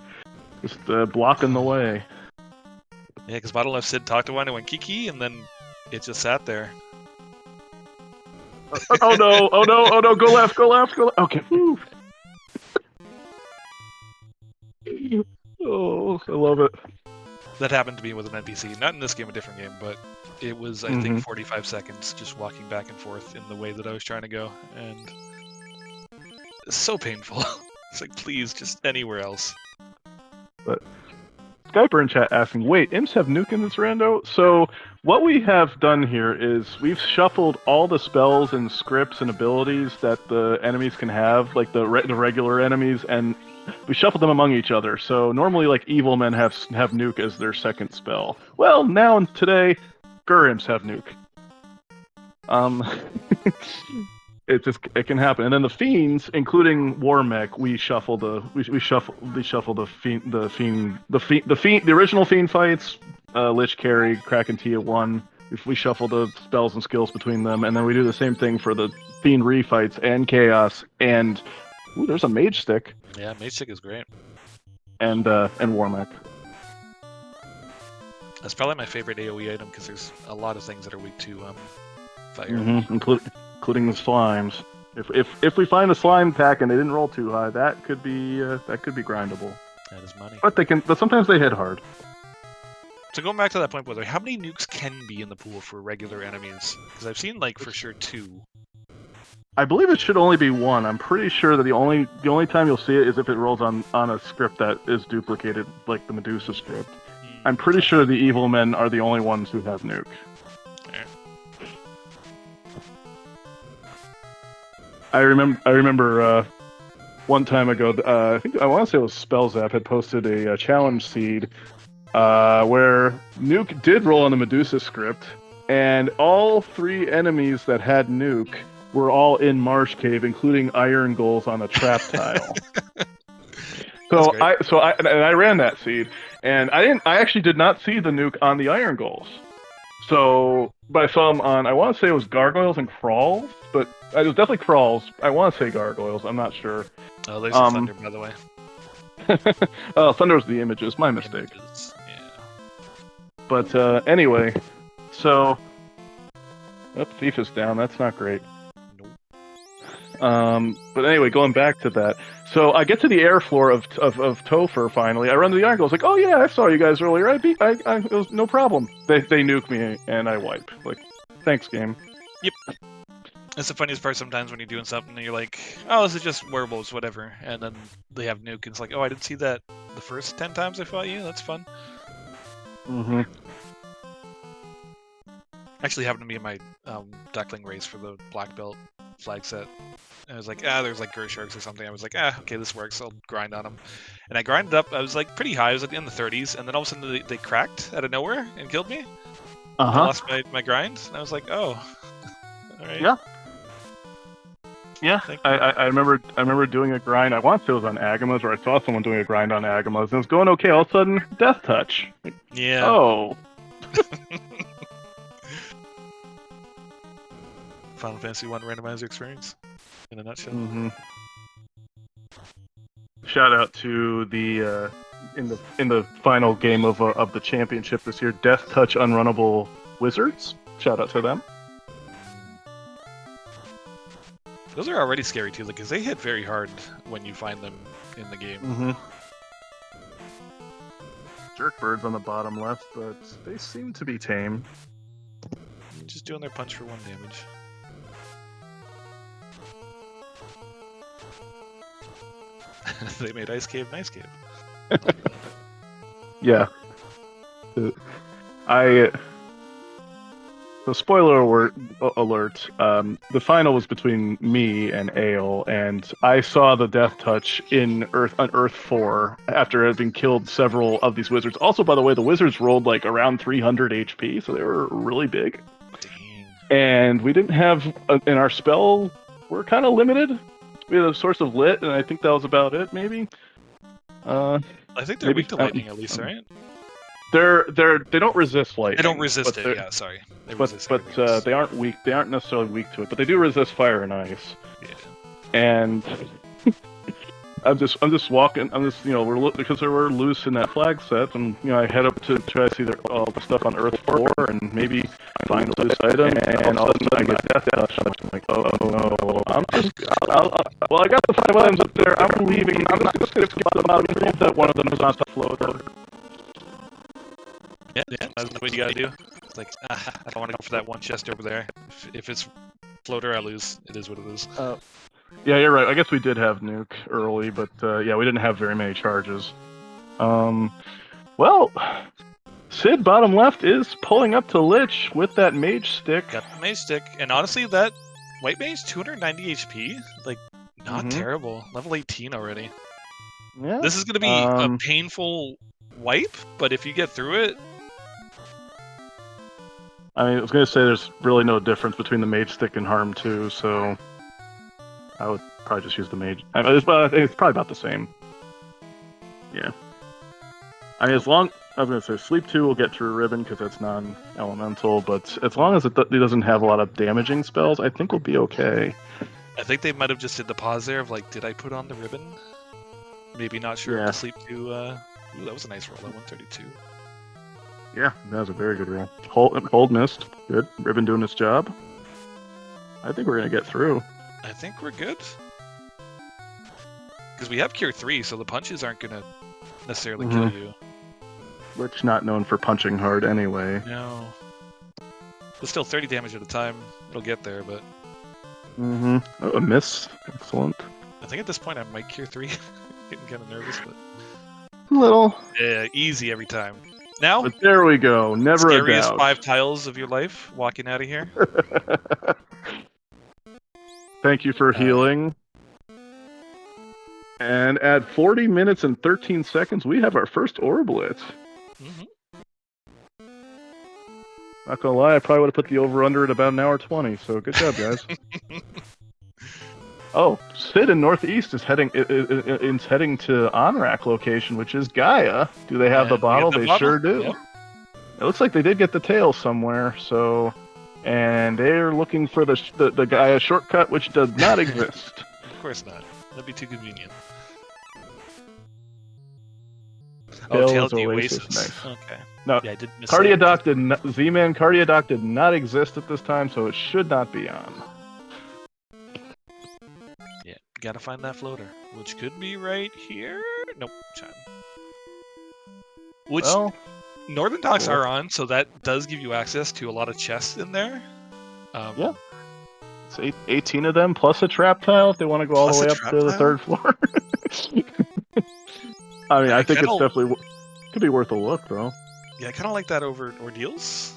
just blocking the way. Yeah, because Bottle Left Sid talked to one and went Kiki, and then it just sat there. Oh no! Go left! Okay. Whew. Oh, I love it. That happened to me with an NPC, not in this game, a different game, but it was, I think, 45 seconds just walking back and forth in the way that I was trying to go, and it's so painful. It's like, please, just anywhere else. But Skyper in chat asking, wait, imps have nuke in this rando? So what we have done here is we've shuffled all the spells and scripts and abilities that the enemies can have, like the regular enemies, and we shuffled them among each other. So normally, like, evil men have nuke as their second spell. Well, now today, Gur-imps have nuke. It can happen. And then the fiends, including War Mech, we shuffle the original fiend fights, Lich Carry, Kraken Tia 1. We shuffle the spells and skills between them, and then we do the same thing for the fiend refights and chaos and there's a mage stick. Yeah, mage stick is great. And War Mech. That's probably my favorite AoE item because there's a lot of things that are weak to fire. Including the slimes. If we find a slime pack and they didn't roll too high, that could be grindable. That is money. But sometimes they hit hard. So going back to that point, brother, how many nukes can be in the pool for regular enemies? Because I've seen for sure 2. I believe it should only be 1. I'm pretty sure that the only time you'll see it is if it rolls on a script that is duplicated, like the Medusa script. I'm pretty sure the evil men are the only ones who have nuke. Yeah. I remember one time ago, I want to say it was Spellzap had posted a challenge seed where nuke did roll on the Medusa script, and all 3 enemies that had nuke were all in Marsh Cave, including Iron Goals on a trap tile. So I ran that seed, and I actually did not see the nuke on the Iron Goals. So, but I saw them on, I want to say it was Gargoyles and Crawls, but it was definitely Crawls. I want to say Gargoyles, I'm not sure. Oh, there's a Thunder, by the way. Oh, Thunder was the images, my mistake. Yeah. But anyway, so... Oh, Thief is down, that's not great. But anyway, going back to that. So I get to the air floor of Topher finally. I run to the Iron Goal. I was like, oh yeah, I saw you guys earlier. It was no problem. They nuke me and I wipe. Like, thanks, game. Yep. That's the funniest part sometimes when you're doing something and you're like, oh, this is just werewolves, whatever. And then they have nuke and it's like, oh, I didn't see that the first 10 times I fought you. That's fun. Mm-hmm. Actually happened to me in my duckling race for the black belt flag set. I was like, there's like Gersharks or something. I was like, okay, this works. I'll grind on them. And I grinded up. I was like pretty high. I was like in the 30s. And then all of a sudden they cracked out of nowhere and killed me. I lost my grind. And I was like, oh. All right. Yeah. Yeah. I remember doing a grind. I want to say it was on Agamas, or I saw someone doing a grind on Agamas. And it was going okay. All of a sudden, Death Touch. Like, yeah. Oh. Final Fantasy 1 randomizer experience in a nutshell. Mm-hmm. Shout out to the in the final game of the championship this year, Death Touch Unrunnable Wizards. Shout out to them. Those are already scary too, because they hit very hard when you find them in the game. Mm-hmm. Jerkbirds on the bottom left, but they seem to be tame. Just doing their punch for 1 damage. They made Ice Cave Nice Cave. Yeah. So spoiler alert. The final was between me and Ale, and I saw the death touch on Earth 4 after having killed several of these wizards. Also, by the way, the wizards rolled like around 300 HP, so they were really big. Dang. And we didn't have in our spell. We're kind of limited. We had a source of lit, and I think that was about it. Maybe. I think they're maybe, weak to lightning at least, right? They don't resist lightning. They don't resist but it. Yeah, sorry. They But resist but everything else. they aren't weak. They aren't necessarily weak to it, but they do resist fire and ice. Yeah. And I'm just walking. Because we're loose in that flag set, and I head up to try to see all the stuff on Earth 4, and maybe find a loose item, and all of a sudden I get death touch. I'm like, oh no! Well, I got the 5 items up there. I'm leaving. I'm not just gonna skip them out and prove that one of them is on the floater. Yeah, that's what you gotta do. It's like, I don't want to go for that one chest over there. If it's floater, I lose. It is what it is. Yeah, you're right. I guess we did have nuke early, but yeah, we didn't have very many charges. Well, Sid, bottom left, is pulling up to Lich with that mage stick. Got the mage stick, and honestly, that white mage 290 HP, like not terrible. Level 18 already. Yeah. This is gonna be a painful wipe, but if you get through it, I mean, I was gonna say there's really no difference between the mage stick and harm 2, so I would probably just use the mage. I mean, it's probably about the same. Yeah. I mean, I was gonna say sleep 2 will get through ribbon because that's non-elemental, but as long as it doesn't have a lot of damaging spells, I think we'll be okay. I think they might have just did the pause there of like, did I put on the ribbon? Maybe not sure if the sleep 2. Ooh, that was a nice roll at 132. Yeah, that was a very good roll. Hold missed. Good. Ribbon doing its job. I think we're gonna get through. I think we're good. Because we have Cure 3, so the punches aren't gonna necessarily kill you. Lich not known for punching hard anyway. No. But still, 30 damage at a time. It'll get there, but... Oh, a miss. Excellent. I think at this point I might Cure 3. Getting kind of nervous, but... Little. Yeah, easy every time. Now, but there we go. Never a doubt. Scariest 5 tiles of your life, walking out of here. Thank you for healing. And at 40 minutes and 13 seconds, we have our first Orb Blitz. Not gonna lie, I probably would have put the over-under at about an hour 20, so good job, guys. Oh, Sid in Northeast is heading to Onrak location, which is Gaia. Do they have the bottle? They sure do. Yep. It looks like they did get the tail somewhere, so... And they're looking for the Gaia shortcut, which does not exist. Of course not. That'd be too convenient. Tail the Oasis. Nice. Okay. No, yeah, I did miss Z-Man Cardiadoc did not exist at this time, so it should not be on. Yeah, gotta find that floater, which could be right here. Nope, chime. Which Northern Docks are on, so that does give you access to a lot of chests in there. Yeah. It's 18 of them, plus a trap tile if they want to go all the way up to the 3rd floor. I mean, I think it's definitely... Could be worth a look, though. Yeah, I kind of like that over Ordeals.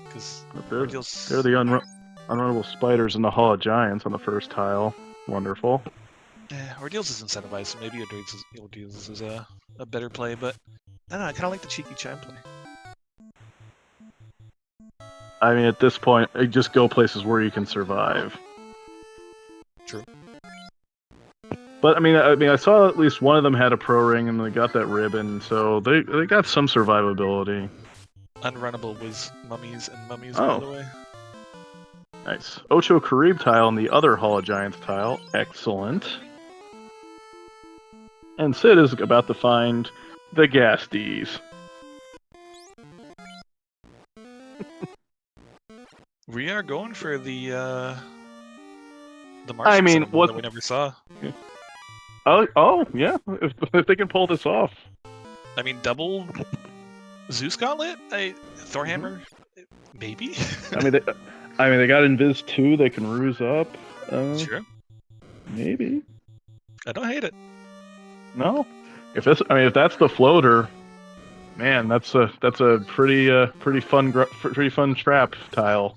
Because Ordeals... They're the unrunnable spiders in the Hall of Giants on the first tile. Wonderful. Yeah, Ordeals is incentivized, so maybe Ordeals is a better play, but... I don't know, I kind of like the cheeky chime play. I mean, at this point, just go places where you can survive. True. But I mean, I saw at least one of them had a pro ring, and they got that ribbon, so they got some survivability. Unrunnable was mummies and mummies, by the way. Nice. Ocho Carib tile and the other Hall of Giants tile. Excellent. And Sid is about to find the Gasties. We are going for the Martian that we never saw. Yeah. Oh, yeah. If they can pull this off. I mean, double Zeus Gauntlet? Thorhammer? Maybe? I mean, they got Invis 2, they can ruse up. Sure. Maybe. I don't hate it. No. If that's the floater, man, that's a pretty fun trap tile.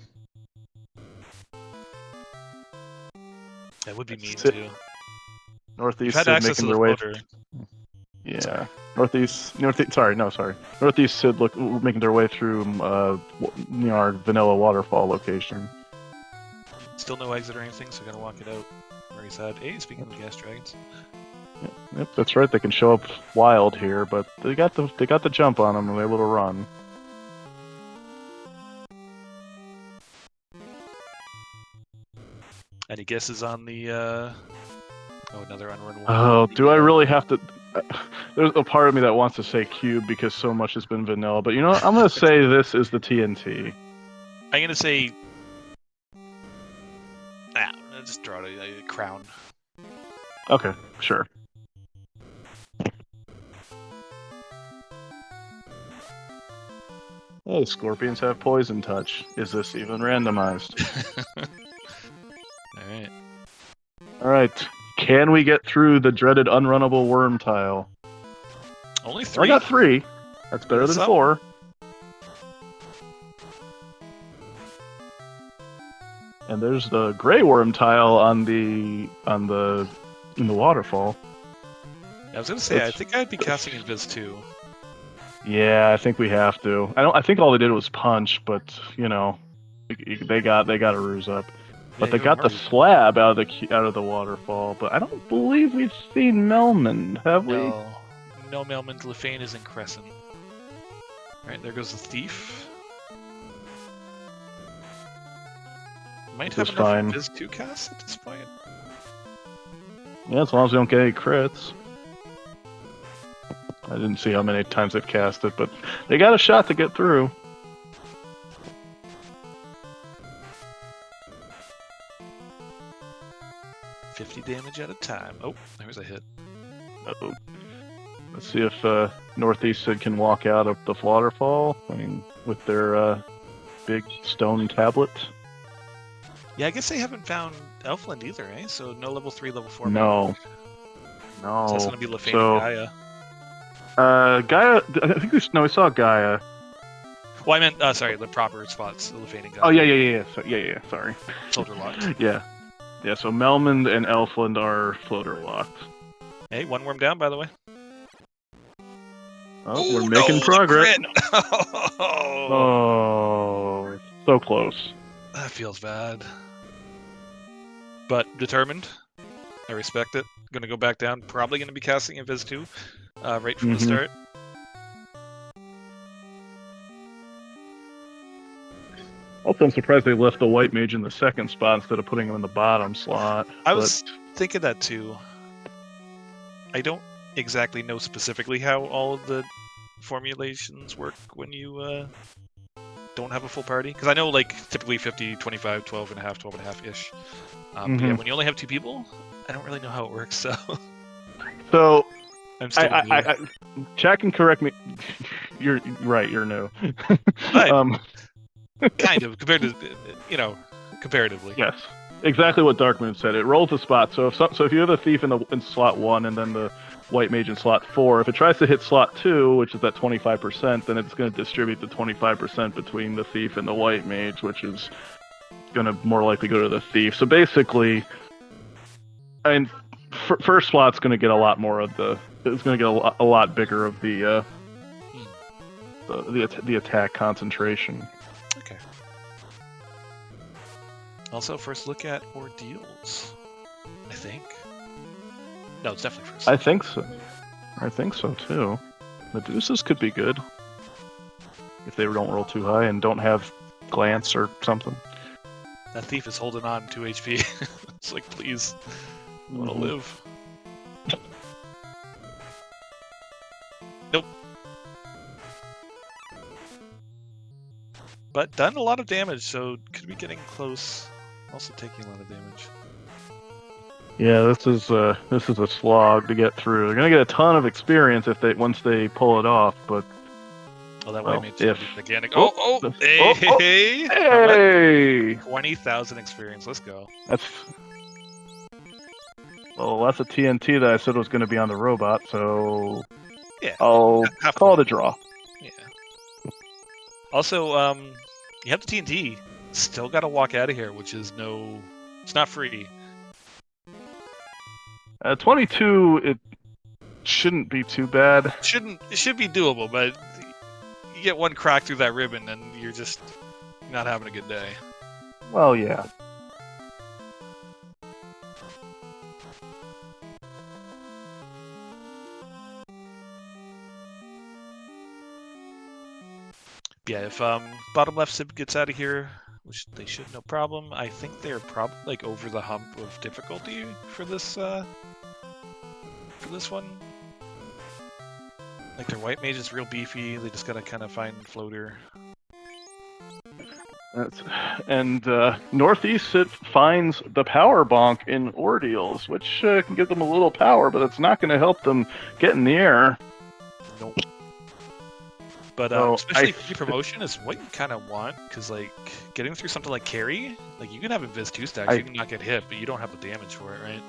That would be mean Sid- too. You've Northeast had Sid access to making the their way. floater. Yeah, northeast. Northeast Sid making their way through our vanilla waterfall location. Still no exit or anything, so gotta walk it out. Very sad. Hey, speaking of gas dragons. Yep, that's right. They can show up wild here, but they got the jump on them and they're able to run. Any guesses on the oh, another unrun one. Oh, do I really have to? There's a part of me that wants to say cube because so much has been vanilla, but you know what? I'm gonna say this is the TNT. I'm gonna say I'll just draw a crown. Okay, sure. Hey, scorpions have poison touch. Is this even randomized? Alright. Alright. Can we get through the dreaded unrunnable worm tile? Only 3? I got 3. That's better than 4. And there's the gray worm tile in the waterfall. I was gonna say, I think I'd be casting Invis too. Yeah, I think we have to. I think all they did was punch, but you know, they got a ruse up. But Yeah, they you got the remember- slab out of the waterfall. But I don't believe we've seen Melman, have we? No Melman. Lefane is in Crescent. Alright, there goes the thief. Might have Just enough fine. Invis to cast at this point. Yeah, as long as we don't get any crits. I didn't see how many times they've cast it, but they got a shot to get through. $50 damage at a time. Oh, there's a hit. Uh-oh. Let's see if Northeast Sid can walk out of the waterfall. I mean, with their big stone tablet. Yeah, I guess they haven't found Elfland either, eh? So no level 3, level 4. No. So that's gonna be Lefane So, and Gaia. Gaia. I think we saw Gaia. Well, I meant, sorry, the proper spots, Lefane and Gaia. Oh yeah. Sorry. Shoulder locked. Yeah. So Melmond and Elfland are floater locked. Hey, one worm down, by the way. Oh, Ooh, we're making no, progress. Oh, Oh, so close. that feels bad. But determined. I respect it. Gonna go back down. Probably gonna be casting Invis too, right from the start. Also, I'm surprised they left the white mage in the second spot instead of putting him in the bottom slot. I was thinking that too. I don't exactly know specifically how all of the formulations work when you don't have a full party. Because I know, like, typically 50, 25, 12 and a half, 12 and a half-ish. But yeah, when you only have 2 people, I don't really know how it works, so... So, I'm still Jack can correct me. You're right, you're new. Kind of, compared to, comparatively. Yes, exactly what Darkmoon said. It rolls the spot. So if you have a thief in slot 1 and then the white mage in slot 4, if it tries to hit slot 2, which is at 25%, then it's going to distribute the 25% between the thief and the white mage, which is going to more likely go to the thief. So basically, first slot's going to get a lot more of the. It's going to get a lot bigger of the attack concentration. Okay. Also, first look at ordeals, I think. No, it's definitely first. I think so. I think so too. Medusa's could be good if they don't roll too high and don't have glance or something. That thief is holding on 2 HP. It's like, please, I want to live. Nope. But done a lot of damage, so could be getting close. Also taking a lot of damage. Yeah, this is a slog to get through. They're gonna get a ton of experience once they pull it off, but that white mage is gigantic. Hey! 20,000 experience. Let's go. That's a TNT that I said was gonna be on the robot, so yeah, I'll call it a draw. Yeah. Also, you have the TNT. Still got to walk out of here, which is it's not free. 22, it shouldn't be too bad. It should be doable, but you get one crack through that ribbon and you're just not having a good day. Well, yeah. Yeah, if bottom left sib gets out of here, which they should no problem, I think they're probably like over the hump of difficulty for this one. Like their white mage is real beefy, they just gotta kind of find floater. And Northeast it finds the power bonk in ordeals, which can give them a little power, but it's not going to help them get in the air. Nope. But So especially promotion is what you kind of want, because like getting through something like carry, like you can have invis 2 stacks, you can not get hit, but you don't have the damage for it, right?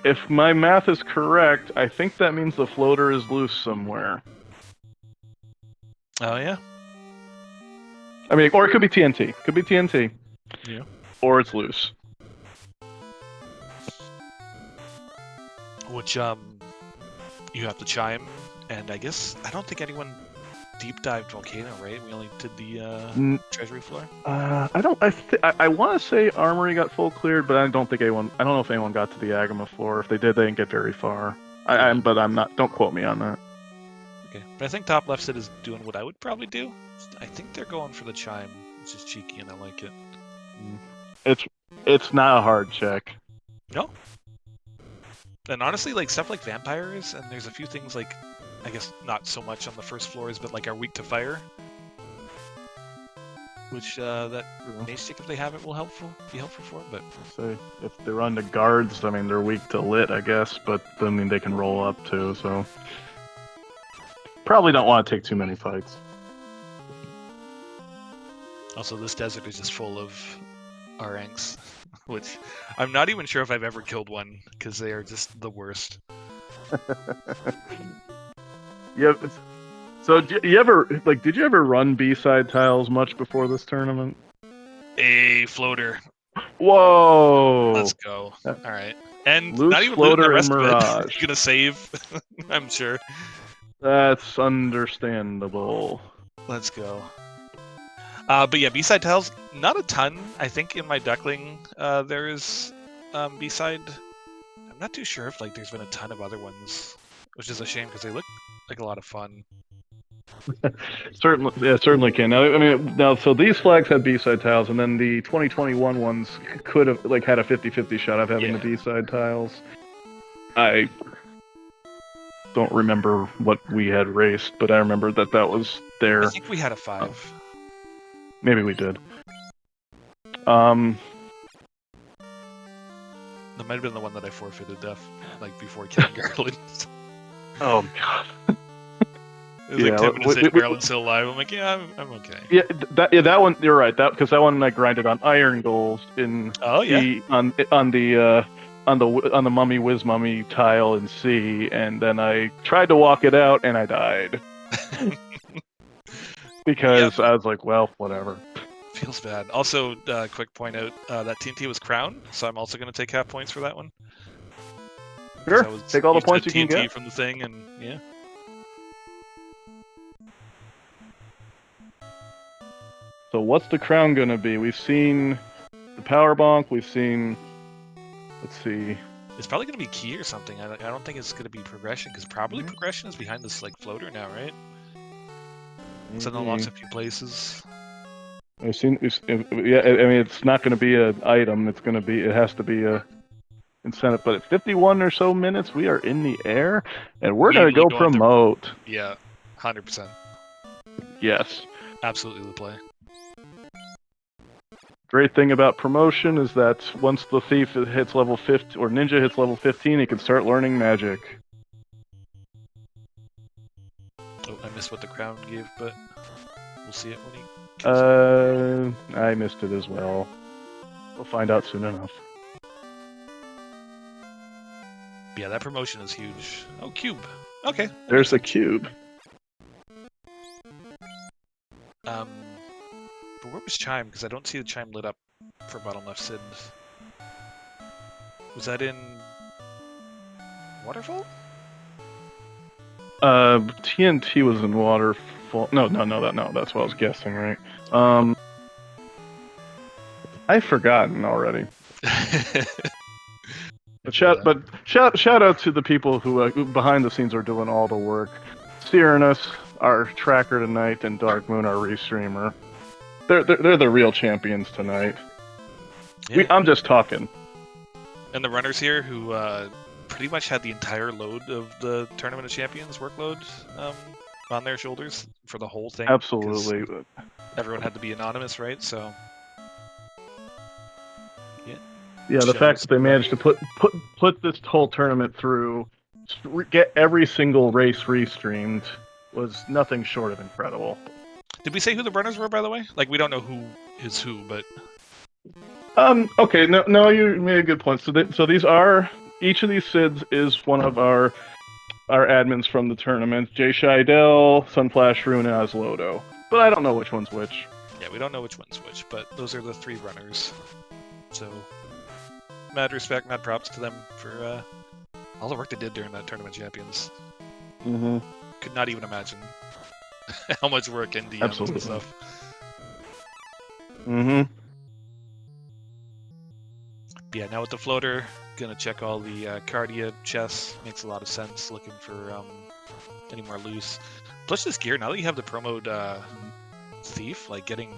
If my math is correct, I think that means the floater is loose somewhere. Oh yeah. I mean, or it could be TNT. Could be TNT. Yeah. Or it's loose. Which you have to chime, and I guess I don't think anyone deep dived volcano, right? We only did the treasury floor. I want to say armory got full cleared, but I don't know if anyone got to the agama floor. If they did, they didn't get very far. But I'm not. Don't quote me on that. Okay, but I think top left side is doing what I would probably do. I think they're going for the chime, which is cheeky, and I like it. It's not a hard check. No. And honestly, like stuff like vampires, and there's a few things like, I guess not so much on the first floors, but like are weak to fire. Which that mage stick, if they have it, will be helpful for. But so if they're on the guards, I mean they're weak to lit, I guess, but I mean they can roll up too, so probably don't want to take too many fights. Also, this desert is just full of Arangs, which I'm not even sure if I've ever killed one, because they are just the worst. Yep. So did you ever run B-side tiles much before this tournament? A floater. Whoa! Let's go. All right. And loose not even floater the rest and of mirage. it. You're gonna save, I'm sure. That's understandable. Let's go. But yeah, B-side tiles, not a ton. I think in my duckling there is B-side. I'm not too sure if like there's been a ton of other ones, which is a shame because they look like a lot of fun. Certainly can. Now, so these flags had B-side tiles, and then the 2021 ones could have had a 50-50 shot of having the B-side tiles. I don't remember what we had raced, but I remember that was there. I think we had a 5. Maybe we did. That might have been the one that I forfeited like before killing Garland. Oh god. It was like 10 minutes in, Garland's still alive. I'm like, yeah, I'm okay. Yeah, that one. You're right. Because that one I grinded on iron goals in. Oh yeah. On the mummy whiz mummy tile in C, and then I tried to walk it out and I died. Because I was like, well, whatever. Feels bad. Also, quick point out, that TNT was crown, so I'm also going to take half points for that one. Sure, take all the points you can get. From the thing, and yeah. So what's the crown going to be? We've seen the power bonk, we've seen... Let's see. It's probably going to be key or something. I don't think it's going to be progression, because probably progression is behind this like floater now, right? So it unlocks a few places. I've seen, yeah. I mean, it's not going to be an item. It has to be a incentive. But at 51 or so minutes, we are in the air, and we're going to go promote. Yeah, 100%. Yes. Absolutely the play. Great thing about promotion is that once the thief hits level 15 or ninja hits level 15, he can start learning magic. Oh, I missed what the crown gave, but we'll see it when he. I missed it as well. We'll find out soon enough. Yeah, that promotion is huge. Oh, cube. Okay. There's a cube. But where was chime? Because I don't see the chime lit up for bottom left Sid. Was that in Waterfall? TNT was in Waterfall. No, that's what I was guessing, right? I've forgotten already. But shout out to the people who behind the scenes are doing all the work. Cyrenus, our tracker tonight, and Dark Moon, our restreamer. They're the real champions tonight. Yeah. I'm just talking. And the runners here who pretty much had the entire load of the Tournament of Champions workload on their shoulders for the whole thing. Absolutely. Everyone had to be anonymous, right? So. Yeah, the fact that they managed to put this whole tournament through, get every single race restreamed, was nothing short of incredible. Did we say who the runners were, by the way? Like, we don't know who is who, but... Okay, no, you made a good point. So these are... Each of these SIDs is one of our admins from the tournament. Jay Scheidel, Sunflash, Rune, and Oslodo. But I don't know which one's which. Yeah, we don't know which one's which, but those are the 3 runners. So... Mad respect, mad props to them for all the work they did during that Tournament Champions. Mm-hmm. Could not even imagine how much work in DMs and stuff. Mm-hmm. Yeah, now with the floater, gonna check all the Cardia chests. Makes a lot of sense, looking for any more loose. Plus this gear, now that you have the promoed Thief, like getting...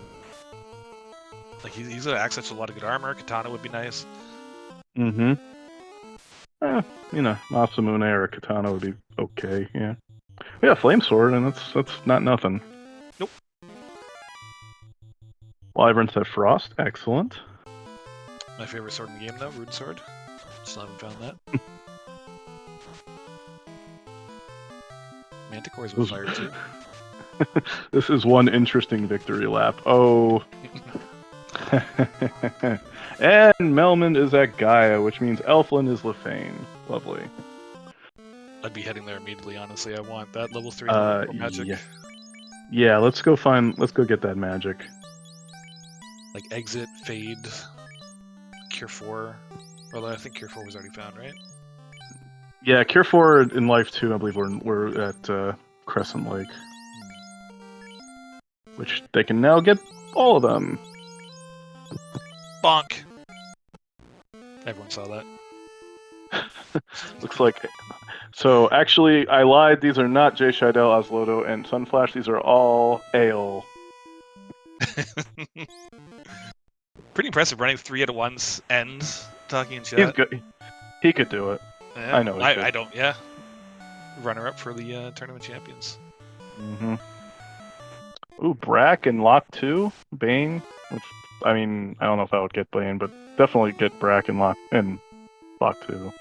Like he's gonna access to a lot of good armor. Katana would be nice. Mm-hmm. Masamune or a Katana would be okay, yeah. Yeah, Flame Sword, and that's not nothing. Nope. Wyvern said Frost, excellent. My favorite sword in the game, though, Rune Sword. Still haven't found that. Manticore's with fire, too. This is one interesting victory lap. Oh... And Melman is at Gaia, which means Elflin is Lefane. Lovely. I'd be heading there immediately, honestly. I want that level 3 magic. Yeah, let's go get that magic. Like Exit, Fade, Cure 4. Although I think Cure 4 was already found, right? Yeah, Cure 4 in Life 2, I believe we're at Crescent Lake. Which they can now get all of them. Bonk! Everyone saw that. Looks like... So, actually, I lied. These are not Jay Scheidel, Oslodo, and Sunflash. These are all Ale. Pretty impressive running 3 at once and talking in chat. He's good. He could do it. Yeah, I know. I don't. Yeah. Runner-up for the Tournament Champions. Mm-hmm. Ooh, Brack and Lock 2? Bane? Which, I mean, I don't know if I would get Bane, but definitely get Brack and Lock 2.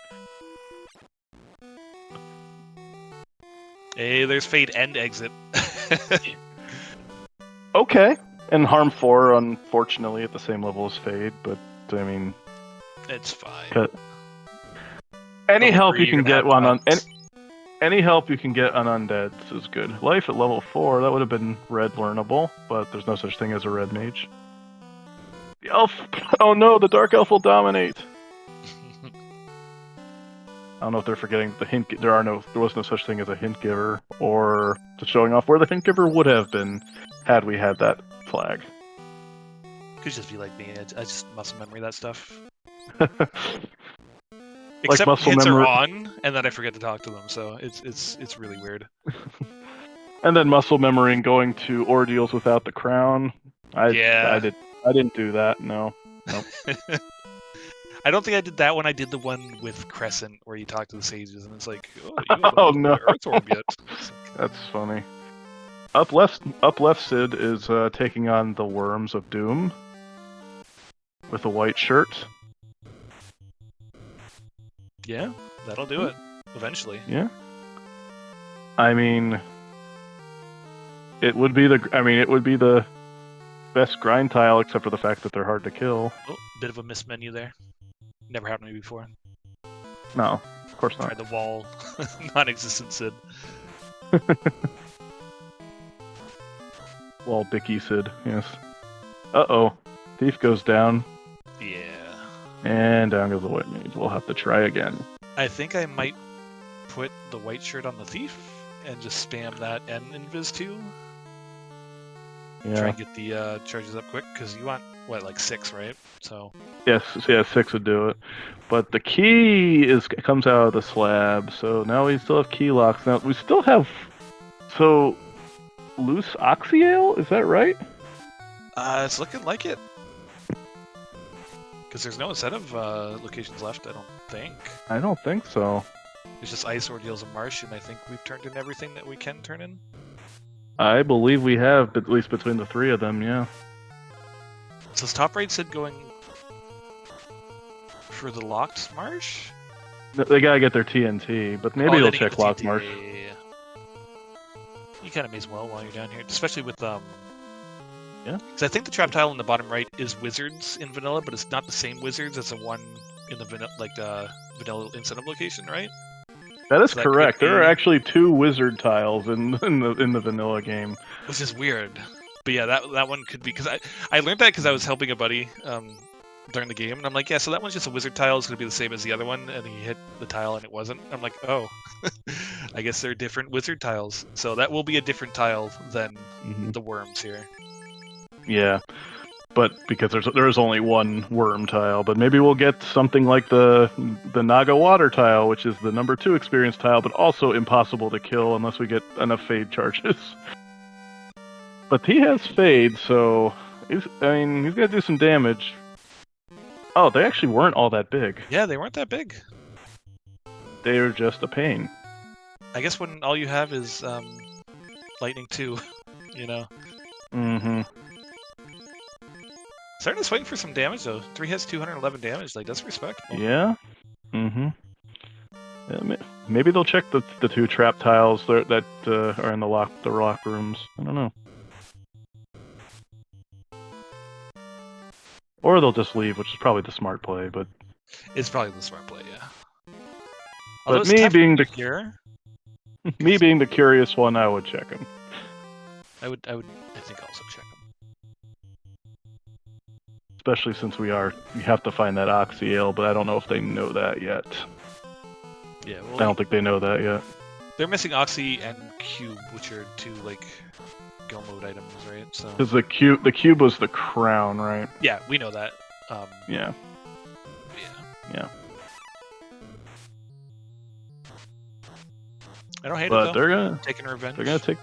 Hey, there's Fade and Exit. Okay. And Harm 4, unfortunately, at the same level as Fade, but, I mean... It's fine. Any help you can get any help you can get on Undeads is good. Life at level 4, that would have been red learnable, but there's no such thing as a red mage. The elf... Oh no, the Dark Elf will dominate! I don't know if they're forgetting the hint... There was no such thing as a hint giver, or just showing off where the hint giver would have been had we had that flag. Could just be like me, I just muscle memory that stuff. Like Except muscle hits memory... are on, and then I forget to talk to them, so it's really weird. And then muscle memorying going to ordeals without the crown. I didn't do that. No. Nope. I don't think I did that one. I did the one with Crescent where you talk to the sages, and it's like, oh no, Earth Orb yet. That's funny. Up left, Sid is taking on the Worms of Doom with a white shirt. Yeah, that'll do it eventually. Yeah. I mean, it would be the best grind tile, except for the fact that they're hard to kill. Oh, bit of a miss menu there. Never happened to me before. No, of course not. Try the wall, non-existent Sid. Wall Bicky Sid, yes. Uh-oh. Thief goes down. Yeah. And down goes the white mage. We'll have to try again. I think I might put the white shirt on the thief and just spam that and invis 2. Try Yeah. and get the charges up quick, because you want, what, like 6, right? So Yes, yeah, 6 would do it. But the key comes out of the slab, so now we still have key locks. Now we still have loose oxyale, is that right? it's looking like it. Because there's no incentive locations left, I don't think. I don't think so. It's just ice, ordeals, and marsh, and I think we've turned in everything that we can turn in. I believe we have, at least between the 3 of them, yeah. So this top right said going for the locked marsh? They gotta get their TNT, but maybe they'll check locked marsh. You kind of may as well while you're down here, especially with Yeah. Because I think the trap tile in the bottom right is wizards in vanilla, but it's not the same wizards as the one in the vanilla incentive location, right? That is So that correct. could There are be- actually 2 wizard tiles in the vanilla game. Which is weird. But yeah, that one could be, because I learned that because I was helping a buddy during the game, and I'm like, yeah, so that one's just a wizard tile. It's going to be the same as the other one, and he hit the tile and it wasn't. I'm like, oh, I guess they're different wizard tiles. So that will be a different tile than the worms here. Yeah, but because there is only 1 worm tile, but maybe we'll get something like the Naga water tile, which is the number 2 experience tile, but also impossible to kill unless we get enough fade charges. But he has fade, so he's gonna do some damage. Oh, they actually weren't all that big. Yeah, they weren't that big. They were just a pain. I guess when all you have is lightning 2, you know. Mm-hmm. Starting fighting for some damage though. 3 hits, 211 damage. Like, that's respectable. Yeah. Mm-hmm. Yeah, maybe they'll check the 2 trap tiles that are in the lock rooms. I don't know. Or they'll just leave, which is probably the smart play. But It's probably the smart play, yeah. But it's me tough being to hear. me being the curious one, I would check them. I think also check them. Especially since we have to find that oxyale, but I don't know if they know that yet. Yeah, well, I don't think they know that yet. they're missing Oxy and Cube, which are 2 like go mode items, right? So Because the cube was the crown, right? yeah, we know that. Yeah. Yeah. I don't hate But it though. they're Taking revenge. take.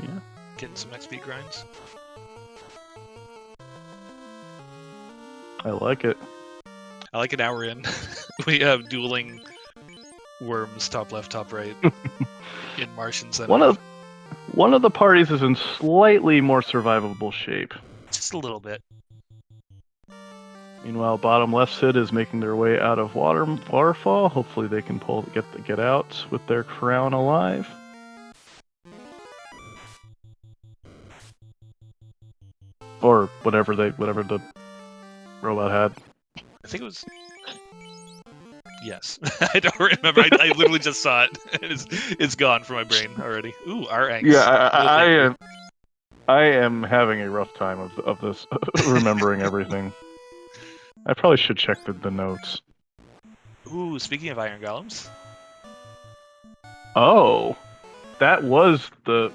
Yeah. Getting some XP grinds. I like it. I like an hour in. We have dueling worms, top left, top right, in Martian Center. One of the parties is in slightly more survivable shape. Just a little bit. Meanwhile, bottom left Sid is making their way out of waterfall. Hopefully, they can get out with their crown alive. Or whatever the robot had. I think it was. Yes, I don't remember. I literally just saw it. It's gone from my brain already. Ooh, our angst. Yeah, I am having a rough time of this remembering everything. I probably should check the notes. Ooh, speaking of iron golems. Oh, that was the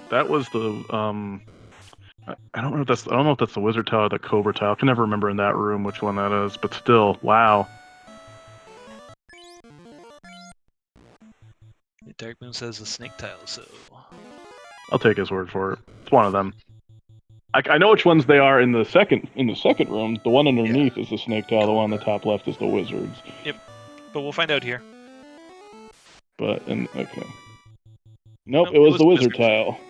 I don't know if that's the wizard tile or the cobra tile. I can never remember in that room which one that is, but still, wow. Dark Moon says the snake tile, so I'll take his word for it. It's one of them. I know which ones they are in the second room. The one underneath is the snake tile. The one on the top left is the wizards. Yep, but we'll find out here. Okay. Nope, Nope, it was the wizard tile.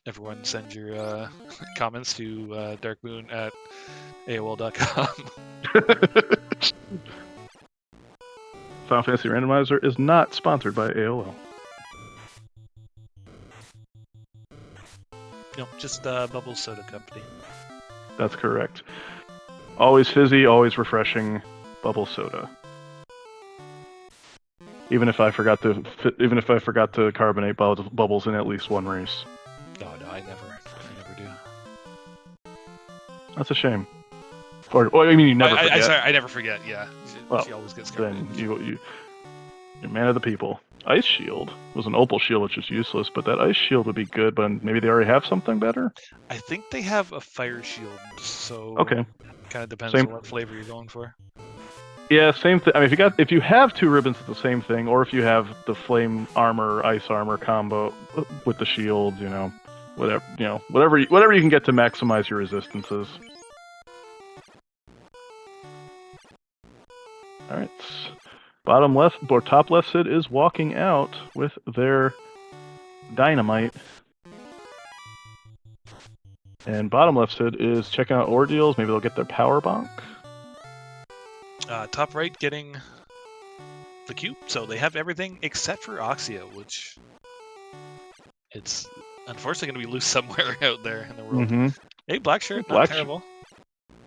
Everyone send your comments to darkmoon at AOL.com. Final Fantasy Randomizer is not sponsored by AOL. No, just Bubble Soda Company. That's correct. Always fizzy, always refreshing bubble soda. Even if I forgot to carbonate bubbles in at least one race. No, I never do. That's a shame. Or I mean, you never forget. Sorry, I never forget. Yeah, Well, she always gets scared. then you're man of the people. Ice Shield was an opal shield, which is useless, but that ice shield would be good. But maybe they already have something better. I think they have a fire shield, so Okay, kind of depends same. on what flavor you're going for. Yeah, same thing. I mean, if you have two ribbons, it's the same thing. Or if you have the flame armor, ice armor combo with the shields, whatever you can get to maximize your resistances. All right, bottom left or top left Sid is walking out with their dynamite, and bottom left Sid is checking out ordeals. Maybe they'll get their power bonk. Top right getting the cube, so they have everything except for Oxia, which it's unfortunately going to be loose somewhere out there in the world. Mm-hmm. Hey, black shirt, not terrible.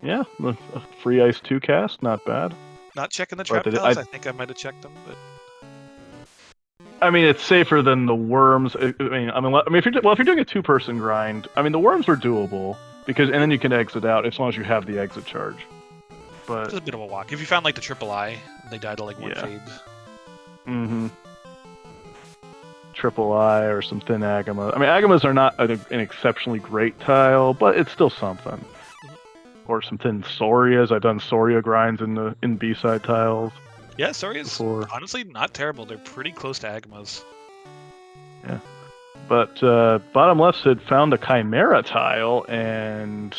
Yeah, a free ice 2 cast, not bad. Not checking the trap tiles. I think I might have checked them, but I mean, it's safer than the worms. I mean, if you're doing a 2-person grind, I mean, the worms are doable and then you can exit out as long as you have the exit charge. But it's a bit of a walk. If you found like the triple I, they died to like one fade. Mm-hmm. Triple I or some thin Agama. I mean, Agamas are not an exceptionally great tile, but it's still something. Mm-hmm. Or some thin Sorias. I've done Soria grinds in B-side tiles. Yeah, Sorias honestly not terrible. They're pretty close to Agamas. Yeah. But bottom left Sid found a Chimera tile and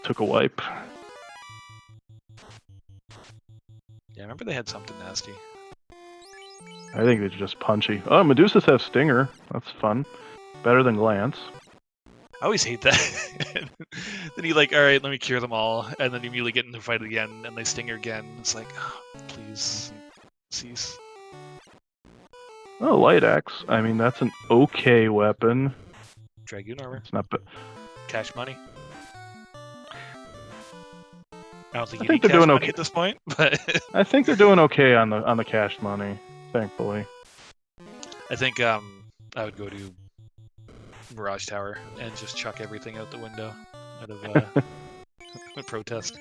took a wipe. Yeah, I remember they had something nasty. I think it's just punchy. Oh, Medusas have Stinger. That's fun. Better than Glance. I always hate that. Then you like, all right, let me cure them all, and then you immediately get into the fight again, and they Stinger again. It's like, oh, please cease. Oh, Light Axe. I mean, that's an okay weapon. Dragoon armor. It's not bad. Cash money. I don't think I you think need they're cash doing money okay at this point, but I think they're doing okay on the cash money, thankfully. I think I would go to Mirage Tower and just chuck everything out the window out of a protest.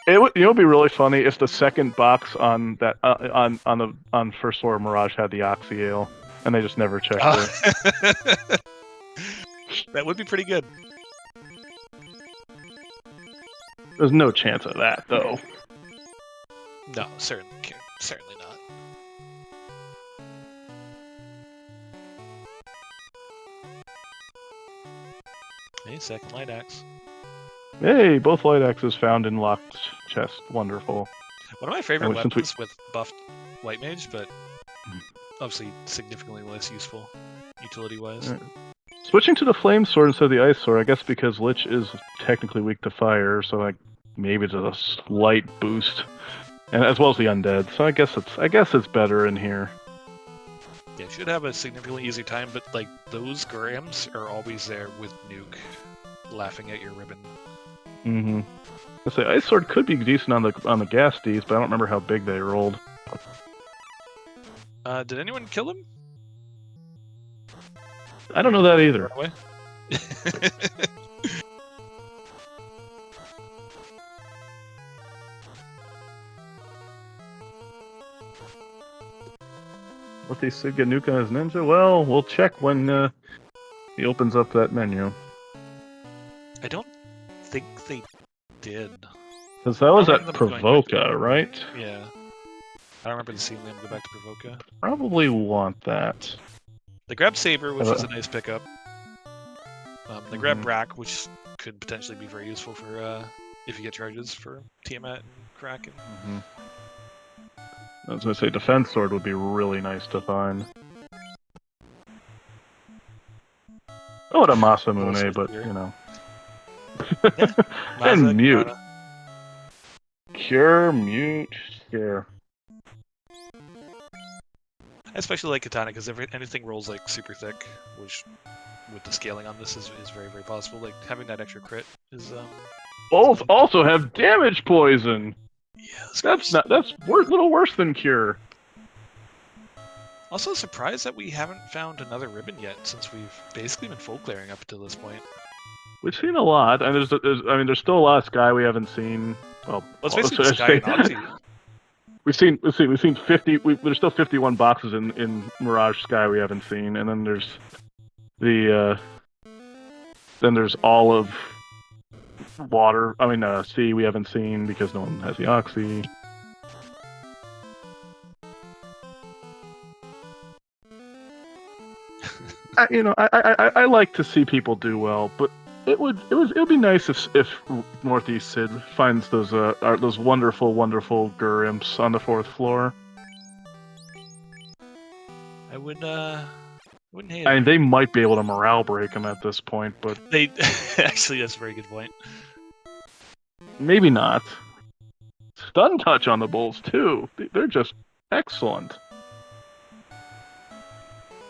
It would be really funny if the second box on that on first floor of Mirage had the Oxyale, and they just never checked it. That would be pretty good. There's no chance of that, though. No, certainly not. Hey, second light axe. Hey, both light axes found in locked chest. Wonderful. One of my favorite weapons with buffed white mage, but obviously significantly less useful utility-wise. Right. Switching to the flame sword instead of the ice sword, I guess because Lich is technically weak to fire, so like maybe it's a slight boost, and as well as the undead. So I guess it's better in here. Yeah, should have a significantly easier time, but like those grams are always there with Nuke laughing at your ribbon. Mm-hmm. I say ice sword could be decent on the gas Ds, but I don't remember how big they rolled. Did anyone kill him? I don't know that either. What they say, get Nuke on his ninja? Well, we'll check when he opens up that menu. I don't think they did. Because that was at Provoca, right? Yeah. I don't remember seeing them go back to Provoca. Probably want that. They grab Saber, which is a nice pickup. They grab Brack, which could potentially be very useful for if you get charges for Tiamat and Kraken. I was going to say, Defense Sword would be really nice to find. Oh, what a Masamune, but, you know. Yeah. And Mute. Cure, Mute, Scare. I especially like Katana because anything rolls like super thick, which with the scaling on this is very, very possible. Like having that extra crit is Both also have damage poison. Yeah, that's a little worse than Cure. Also surprised that we haven't found another ribbon yet, since we've basically been full clearing up until this point. We've seen a lot, and there's still a lot of Sky we haven't seen. Well, Let's well, basically so I Sky and say- Oxy. we've seen 50. There's still 51 boxes in Mirage Sky we haven't seen, and then there's there's all of water. Sea we haven't seen because no one has the Oxy. I like to see people do well, but it would be nice if Northeast Sid finds those wonderful Gur imps on the 4th floor. I wouldn't hate I it. mean, they might be able to morale break him at this point, but They actually, that's a very good point. maybe not. Stun touch on the Bulls too. They're just excellent.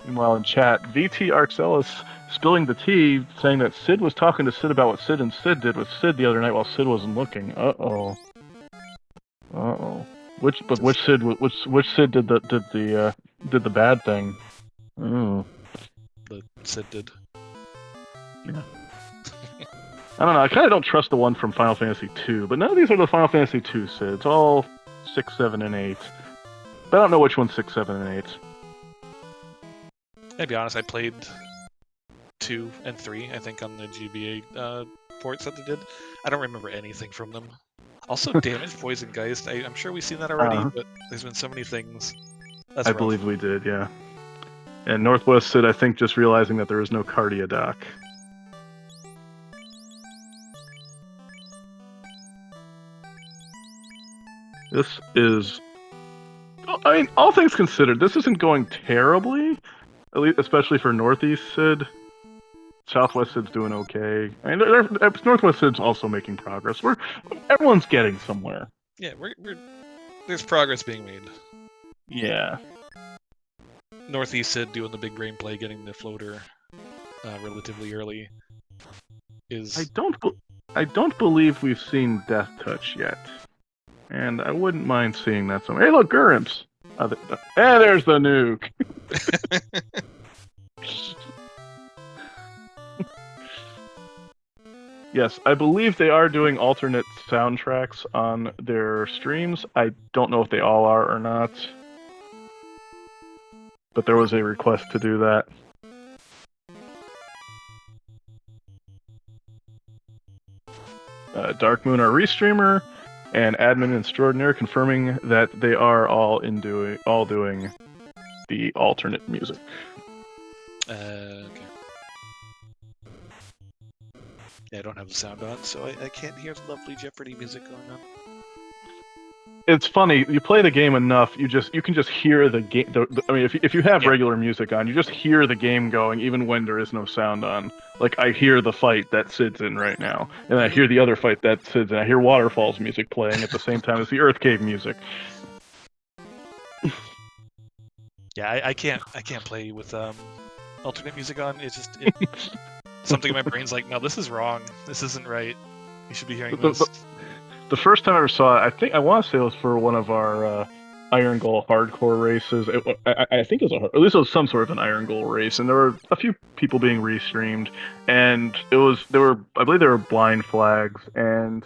Meanwhile, in chat, VT Arxelis spilling the tea, saying that Sid was talking to Sid about what Sid and Sid did with Sid the other night while Sid wasn't looking. Uh oh. Which Sid did the bad thing? Oh. The Sid did. Yeah. I don't know. I kind of don't trust the one from Final Fantasy II, but none of these are the Final Fantasy II Sids. All 6, 7, and 8. But I don't know which one's 6, 7, and 8. To be honest, I played 2 and 3, I think, on the GBA ports that they did. I don't remember anything from them. Also, Damage, Poison, Geist. I'm sure we've seen that already, but there's been so many things. That's I rough. believe we did, yeah. And Northwest Sid, I think, just realizing that there is no Cardia doc. This is... I mean, all things considered, this isn't going terribly, at least, especially for Northeast Sid. Southwest Sid's doing okay. I mean, Northwest Sid's also making progress. Everyone's getting somewhere. Yeah, there's progress being made. Yeah. Northeast Sid doing the big brain play, getting the floater relatively early. I don't believe we've seen Death Touch yet. And I wouldn't mind seeing that somewhere. Hey, look, Gurrimps! There's the nuke! Yes, I believe they are doing alternate soundtracks on their streams. I don't know if they all are or not. But there was a request to do that. Dark Moon, our restreamer, and Admin Extraordinaire confirming that they are all doing the alternate music. Okay. Yeah, I don't have the sound on, so I can't hear the lovely Jeopardy music going on. It's funny. You play the game enough, you can just hear the game. I mean, if you have regular music on, you just hear the game going, even when there is no sound on. Like I hear the fight that Sid's in right now, and I hear the other fight that Sid's in. I hear Waterfall's music playing at the same time as the Earth Cave music. Yeah, I can't play with alternate music on. It's just something in my brain's like, no, this is wrong. This isn't right. You should be hearing this. The first time I ever saw it, I want to say it was for one of our Iron Goal hardcore races. I think it was at least it was some sort of an Iron Goal race, and there were a few people being restreamed, and I believe there were blind flags, and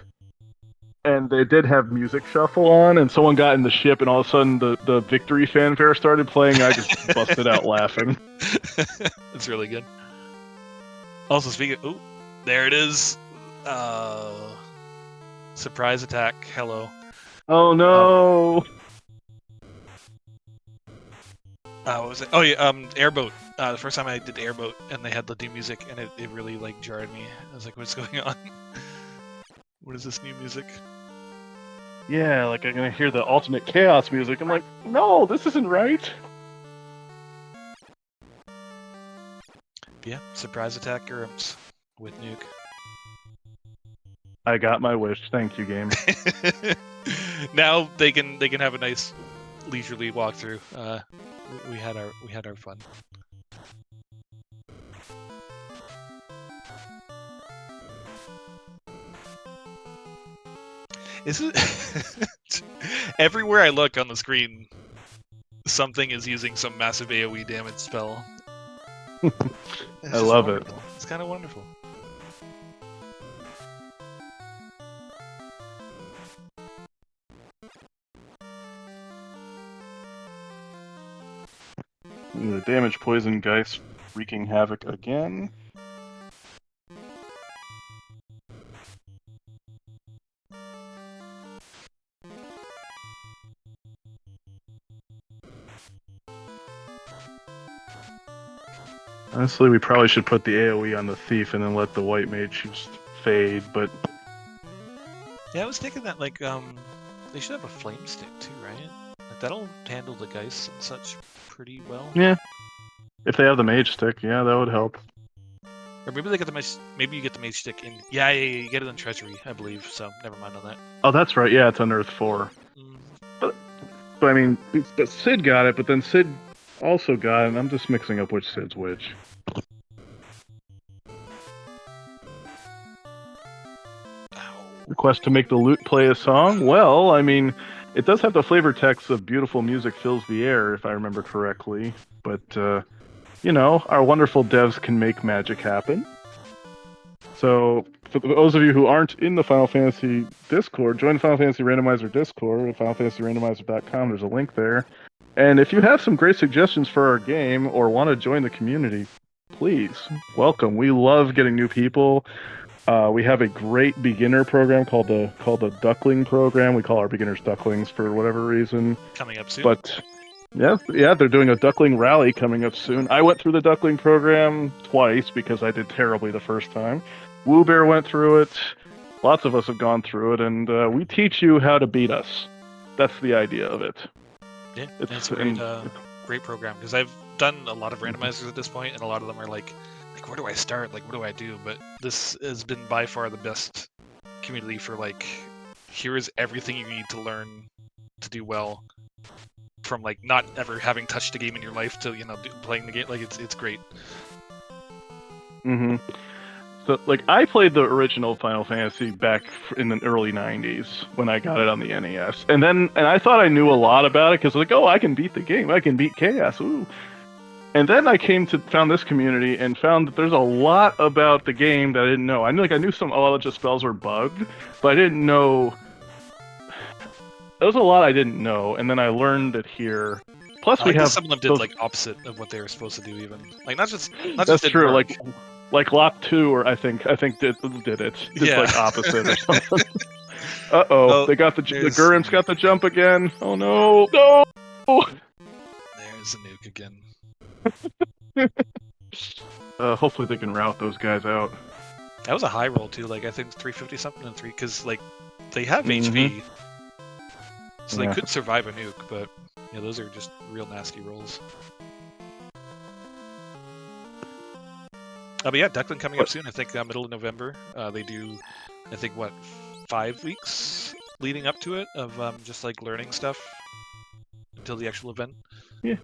they did have music shuffle on, and someone got in the ship, and all of a sudden the victory fanfare started playing, and I just busted out laughing. It's really good. Also, speaking, there it is. Surprise attack. Hello. Oh no! What was it? Oh yeah, Airboat. The first time I did Airboat, and they had the new music, and it really like jarred me. I was like, what's going on? What is this new music? Yeah, like I'm gonna hear the alternate chaos music. I'm like, no, this isn't right. Yeah, surprise attack Gurums with nuke. I got my wish. Thank you, game. Now they can have a nice leisurely walkthrough. We had our fun. Is it everywhere I look on the screen, something is using some massive AoE damage spell. I love wonderful. It's kind of wonderful. The damage poison Geist wreaking havoc again. Honestly, we probably should put the AoE on the thief and then let the white mage just fade, but Yeah, I was thinking that like they should have a flame stick too, right? Like that'll handle the Geist and such pretty well. yeah. If they have the mage stick, yeah, that would help. Or maybe they get the mage. Maybe you get the mage stick in. Yeah, you get it in treasury, I believe. So never mind on that. Oh, that's right. Yeah, it's on Earth 4. But I mean, but Sid got it, but then Sid also got it, and I'm just mixing up which Sid's which. Request to make the lute play a song? Well, I mean, it does have the flavor text of beautiful music fills the air, if I remember correctly. But, you know, our wonderful devs can make magic happen. So, for those of you who aren't in the Final Fantasy Discord, join the Final Fantasy Randomizer Discord at FinalFantasyRandomizer.com. There's a link there. And if you have some great suggestions for our game or want to join the community, please, welcome. We love getting new people. We have a great beginner program called the Duckling program. We call our beginners Ducklings for whatever reason. Coming up soon. But yeah, they're doing a Duckling rally coming up soon. I went through the Duckling program twice because I did terribly the first time. Woo Bear went through it. Lots of us have gone through it, and we teach you how to beat us. That's the idea of it. Yeah, it's a great program because I've done a lot of randomizers at this point, and a lot of them are like where do I start? Like, what do I do? But this has been by far the best community for like, here is everything you need to learn to do well. From like not ever having touched a game in your life to playing the game, like it's great. Mm-hmm. So like I played the original Final Fantasy back in the early '90s when I got it on the NES, and I thought I knew a lot about it because like, oh, I can beat the game, I can beat Chaos, ooh. And then I found this community and found that there's a lot about the game that I didn't know. I knew a lot of the spells were bugged, but I didn't know. There was a lot I didn't know, and then I learned it here. Plus, we have some of them did like opposite of what they were supposed to do, even like not just. That's true. Like Lock 2, or I think did it. Did like opposite or something. Uh-oh, they got the Gurrim's got the jump again. Oh no, no! There's a nuke again. Hopefully they can route those guys out. That was a high roll too. Like I think 350 something and 3 because like they have HP, so they could survive a nuke. But yeah, those are just real nasty rolls. But yeah, Duckling coming up soon. I think middle of November. They do, I think 5 weeks leading up to it of just like learning stuff until the actual event. Yeah,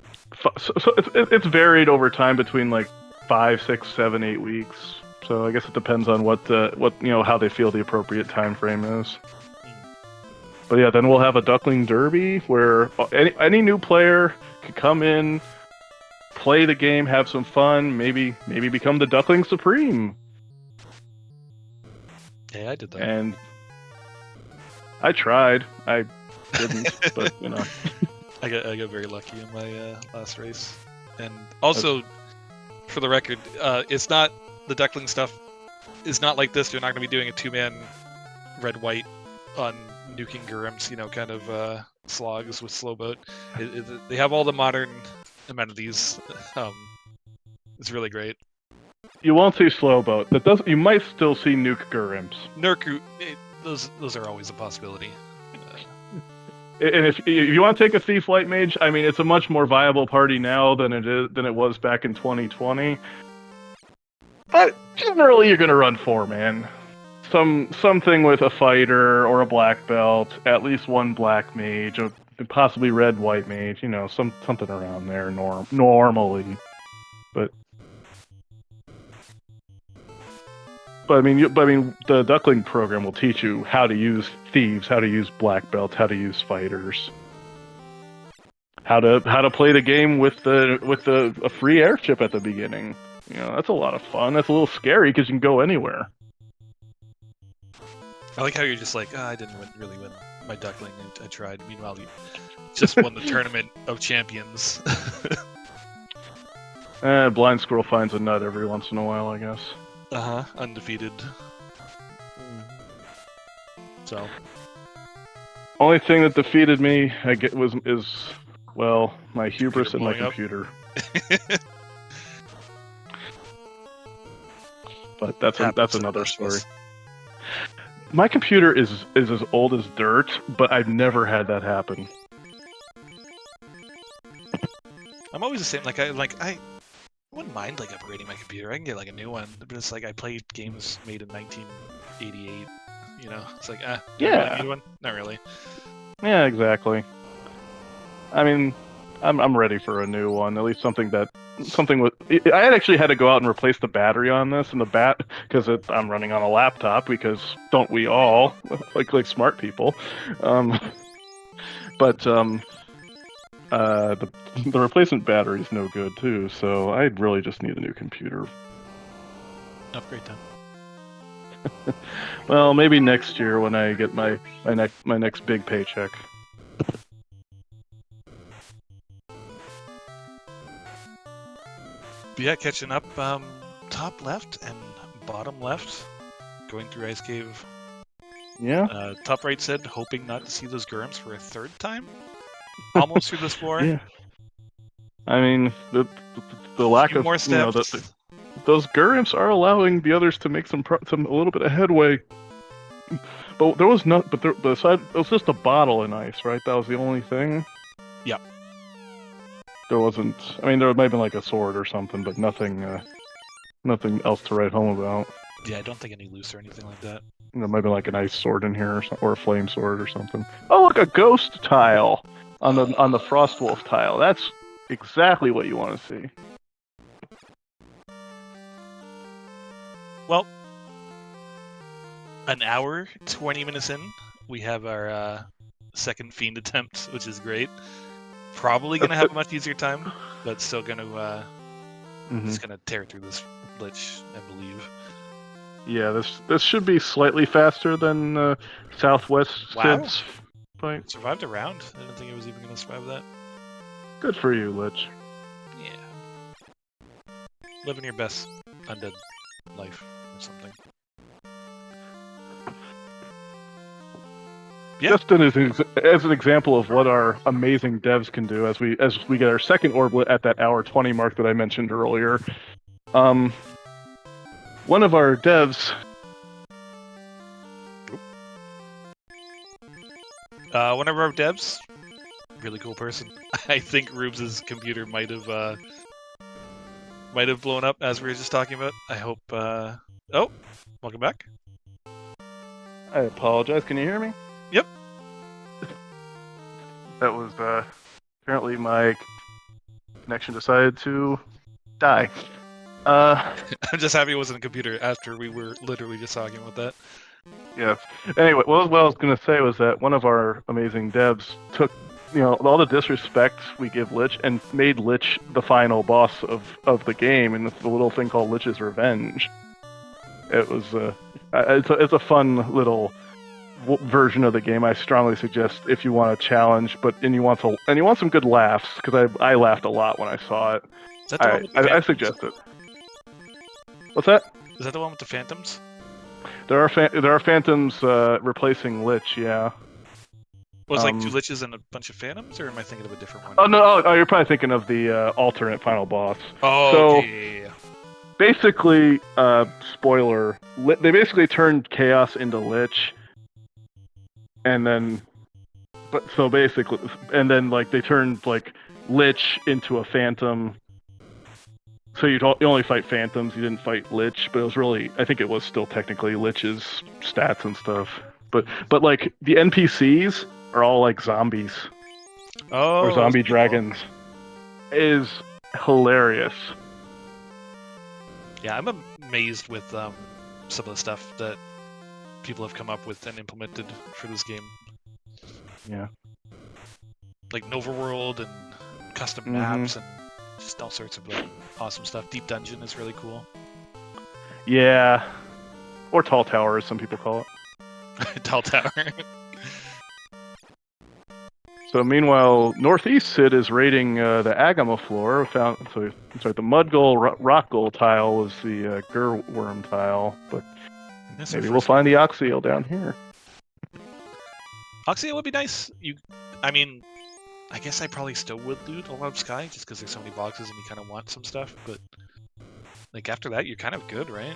so it's varied over time between like 5, 6, 7, 8 weeks. So I guess it depends on what how they feel the appropriate time frame is. But yeah, then we'll have a Duckling Derby where any new player can come in, play the game, have some fun, maybe become the Duckling Supreme. Yeah, I did that. And I tried. I didn't, but you know. I got very lucky in my last race. And also, for the record, it's not the Duckling stuff is not like this. You're not going to be doing a 2-man red-white on nuking Gurrims, kind of slogs with Slowboat. They have all the modern amenities. It's really great. You won't see Slowboat. You might still see nuke Gurrims. Those are always a possibility. And if you want to take a Thief Light Mage, I mean, it's a much more viable party now than it was back in 2020. But generally, you're gonna run 4-man. Something with a fighter or a black belt, at least one black mage, possibly red-white mage. Something around there normally. But I mean, the Duckling program will teach you how to use thieves, how to use black belts, how to use fighters, how to play the game with a free airship at the beginning. That's a lot of fun. That's a little scary because you can go anywhere. I like how you're just like, I didn't really win my Duckling. I tried. Meanwhile, you just won the Tournament of Champions. Blind squirrel finds a nut every once in a while, I guess. Undefeated. So. Only thing that defeated me, my hubris and my blowing up. computer. But that's another story. My computer is as old as dirt, but I've never had that happen. I'm always the same. I wouldn't mind like upgrading my computer. I can get like a new one, but it's like I played games made in 1988. You know, it's like do I really need one? Not really. Yeah, exactly. I mean, I'm ready for a new one. At least something with. I actually had to go out and replace the battery on this, and because I'm running on a laptop. Because don't we all like smart people? But the replacement battery is no good too. So I really just need a new computer. Upgrade time. Well, maybe next year when I get my next big paycheck. But yeah, catching up. Top left and bottom left, going through Ice Cave. Yeah. Top right said, hoping not to see those Gurms for a third time. Almost through this floor. Yeah. I mean, the lack of more steps. Those Gurms are allowing the others to make some a little bit of headway. But there was no. But it was just a bottle in ice, right? That was the only thing. Yep. There wasn't. I mean, there might have been like a sword or something, but nothing else to write home about. Yeah, I don't think any loose or anything like that. There might be like an ice sword in here, or a flame sword or something. Oh, look, a ghost tile on the Frostwolf tile. That's exactly what you want to see. Well, an hour, 20 minutes in, we have our second fiend attempt, which is great. Probably gonna have a much easier time, but still gonna just gonna tear through this lich, I believe. Yeah, this should be slightly faster than Southwest Sid's fight. It survived a round. I didn't think it was even gonna survive that. Good for you, Lich. Yeah. Living your best undead life or something. Yeah. Just as an example of what our amazing devs can do, as we get our second orblet at that hour 20 mark that I mentioned earlier, one of our devs. One of our devs, really cool person. I think Rubes' computer might have blown up as we were just talking about. I hope. Oh, welcome back. I apologize. Can you hear me? Yep. That was apparently my connection decided to die. I'm just happy it wasn't a computer after we were literally just talking about that. Yes. Anyway, what I was going to say was that one of our amazing devs took, all the disrespect we give Lich and made Lich the final boss of the game, and it's the little thing called Lich's Revenge. It was it's a fun little version of the game. I strongly suggest if you want a challenge, and you want some good laughs, because I laughed a lot when I saw it. Is that the one with the I suggest it. What's that? Is that the one with the phantoms? There are phantoms replacing Lich, yeah. Was like 2 liches and a bunch of phantoms, or am I thinking of a different one? Oh no! Oh, you're probably thinking of the alternate final boss. Oh, so, okay. Yeah. Basically, spoiler: they basically turned Chaos into Lich, and then, they turned like Lich into a Phantom. So you only fight Phantoms. You didn't fight Lich, but it was really, I think it was still technically Lich's stats and stuff. But like the NPCs are all like zombies. Or zombie dragons. Cool. Is hilarious. Yeah, I'm amazed with some of the stuff that people have come up with and implemented for this game. Yeah. Like Nova World and custom maps and just all sorts of like awesome stuff. Deep Dungeon is really cool. Yeah. Or Tall Tower, as some people call it. Tall Tower. So meanwhile, Northeast Sid is raiding the Agama floor. The Mudgull Rockgull tile was the Gurworm tile, but maybe we'll find the Oxyel down here. Oxyel would be nice. I mean, I guess I probably still would loot a lot of Sky just because there's so many boxes and you kind of want some stuff. But like after that, you're kind of good, right?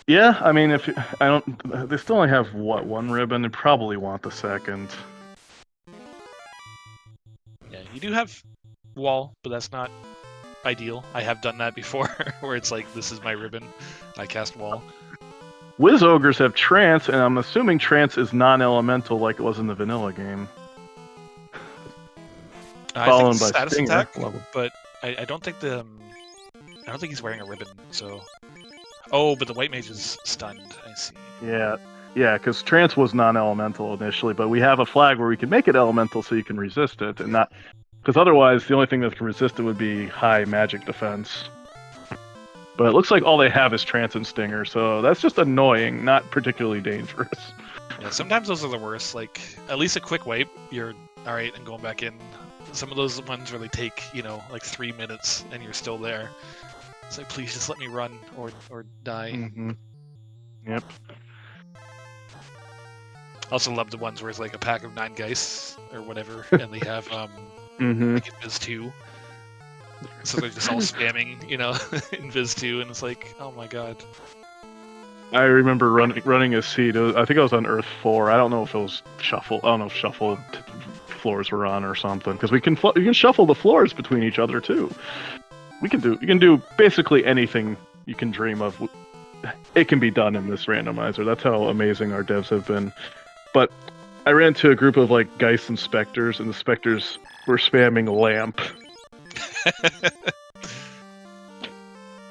Yeah, I mean, they still only have one ribbon. They probably want the second. Yeah, you do have wall, but that's not ideal. I have done that before, where it's like, this is my ribbon. I cast wall. Wiz Ogres have Trance, and I'm assuming Trance is non-elemental like it was in the vanilla game. I think it's by status Stinger. attack, but I don't think I don't think he's wearing a ribbon. So, oh, but the white mage is stunned. I see. Yeah, because Trance was non-elemental initially, but we have a flag where we can make it elemental so you can resist it, and not because otherwise the only thing that can resist it would be high magic defense. But it looks like all they have is Trance and Stinger, so that's just annoying, not particularly dangerous. Yeah, sometimes those are the worst. Like, at least a quick wipe, you're alright and going back in. Some of those ones really take, like 3 minutes and you're still there. It's like, please just let me run or die. Mm-hmm. Yep. Also love the ones where it's like a pack of 9 Geists or whatever, and they have like Invis 2. So they're just all spamming, Invis 2, and it's like, oh my god. I remember running a seed. I think I was on Earth 4. I don't know if it was Shuffle. I don't know if Shuffle floors were on or something, because you can shuffle the floors between each other too. You can do basically anything you can dream of. It can be done in this randomizer. That's how amazing our devs have been. But I ran into a group of like Geist and Spectres, and the Spectres were spamming Lamp.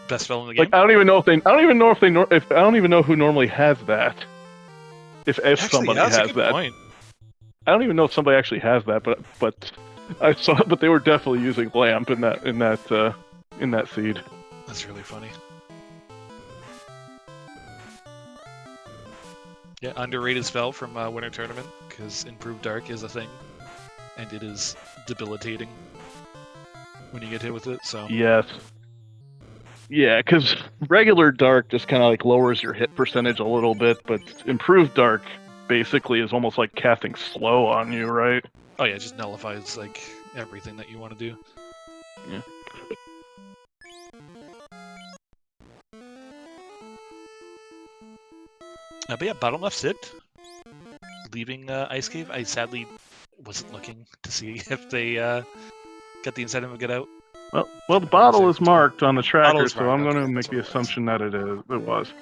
Best spell in the game. Like I don't even know who normally has that. If somebody has that. Point. I don't even know if somebody actually has that, but I saw. But they were definitely using Lamp in that seed. That's really funny. Yeah, underrated spell from Winter Tournament, because Improved Dark is a thing, and it is debilitating when you get hit with it, so... Yes. Yeah, because regular Dark just kind of like lowers your hit percentage a little bit, but Improved Dark basically is almost like casting slow on you, right? Oh yeah, it just nullifies like everything that you want to do. Yeah. But yeah, bottom left sit. Leaving Ice Cave. I sadly wasn't looking to see if they got the incentive to get out. Well, the bottle is marked on the tracker, so I'm going to make the assumption that it was.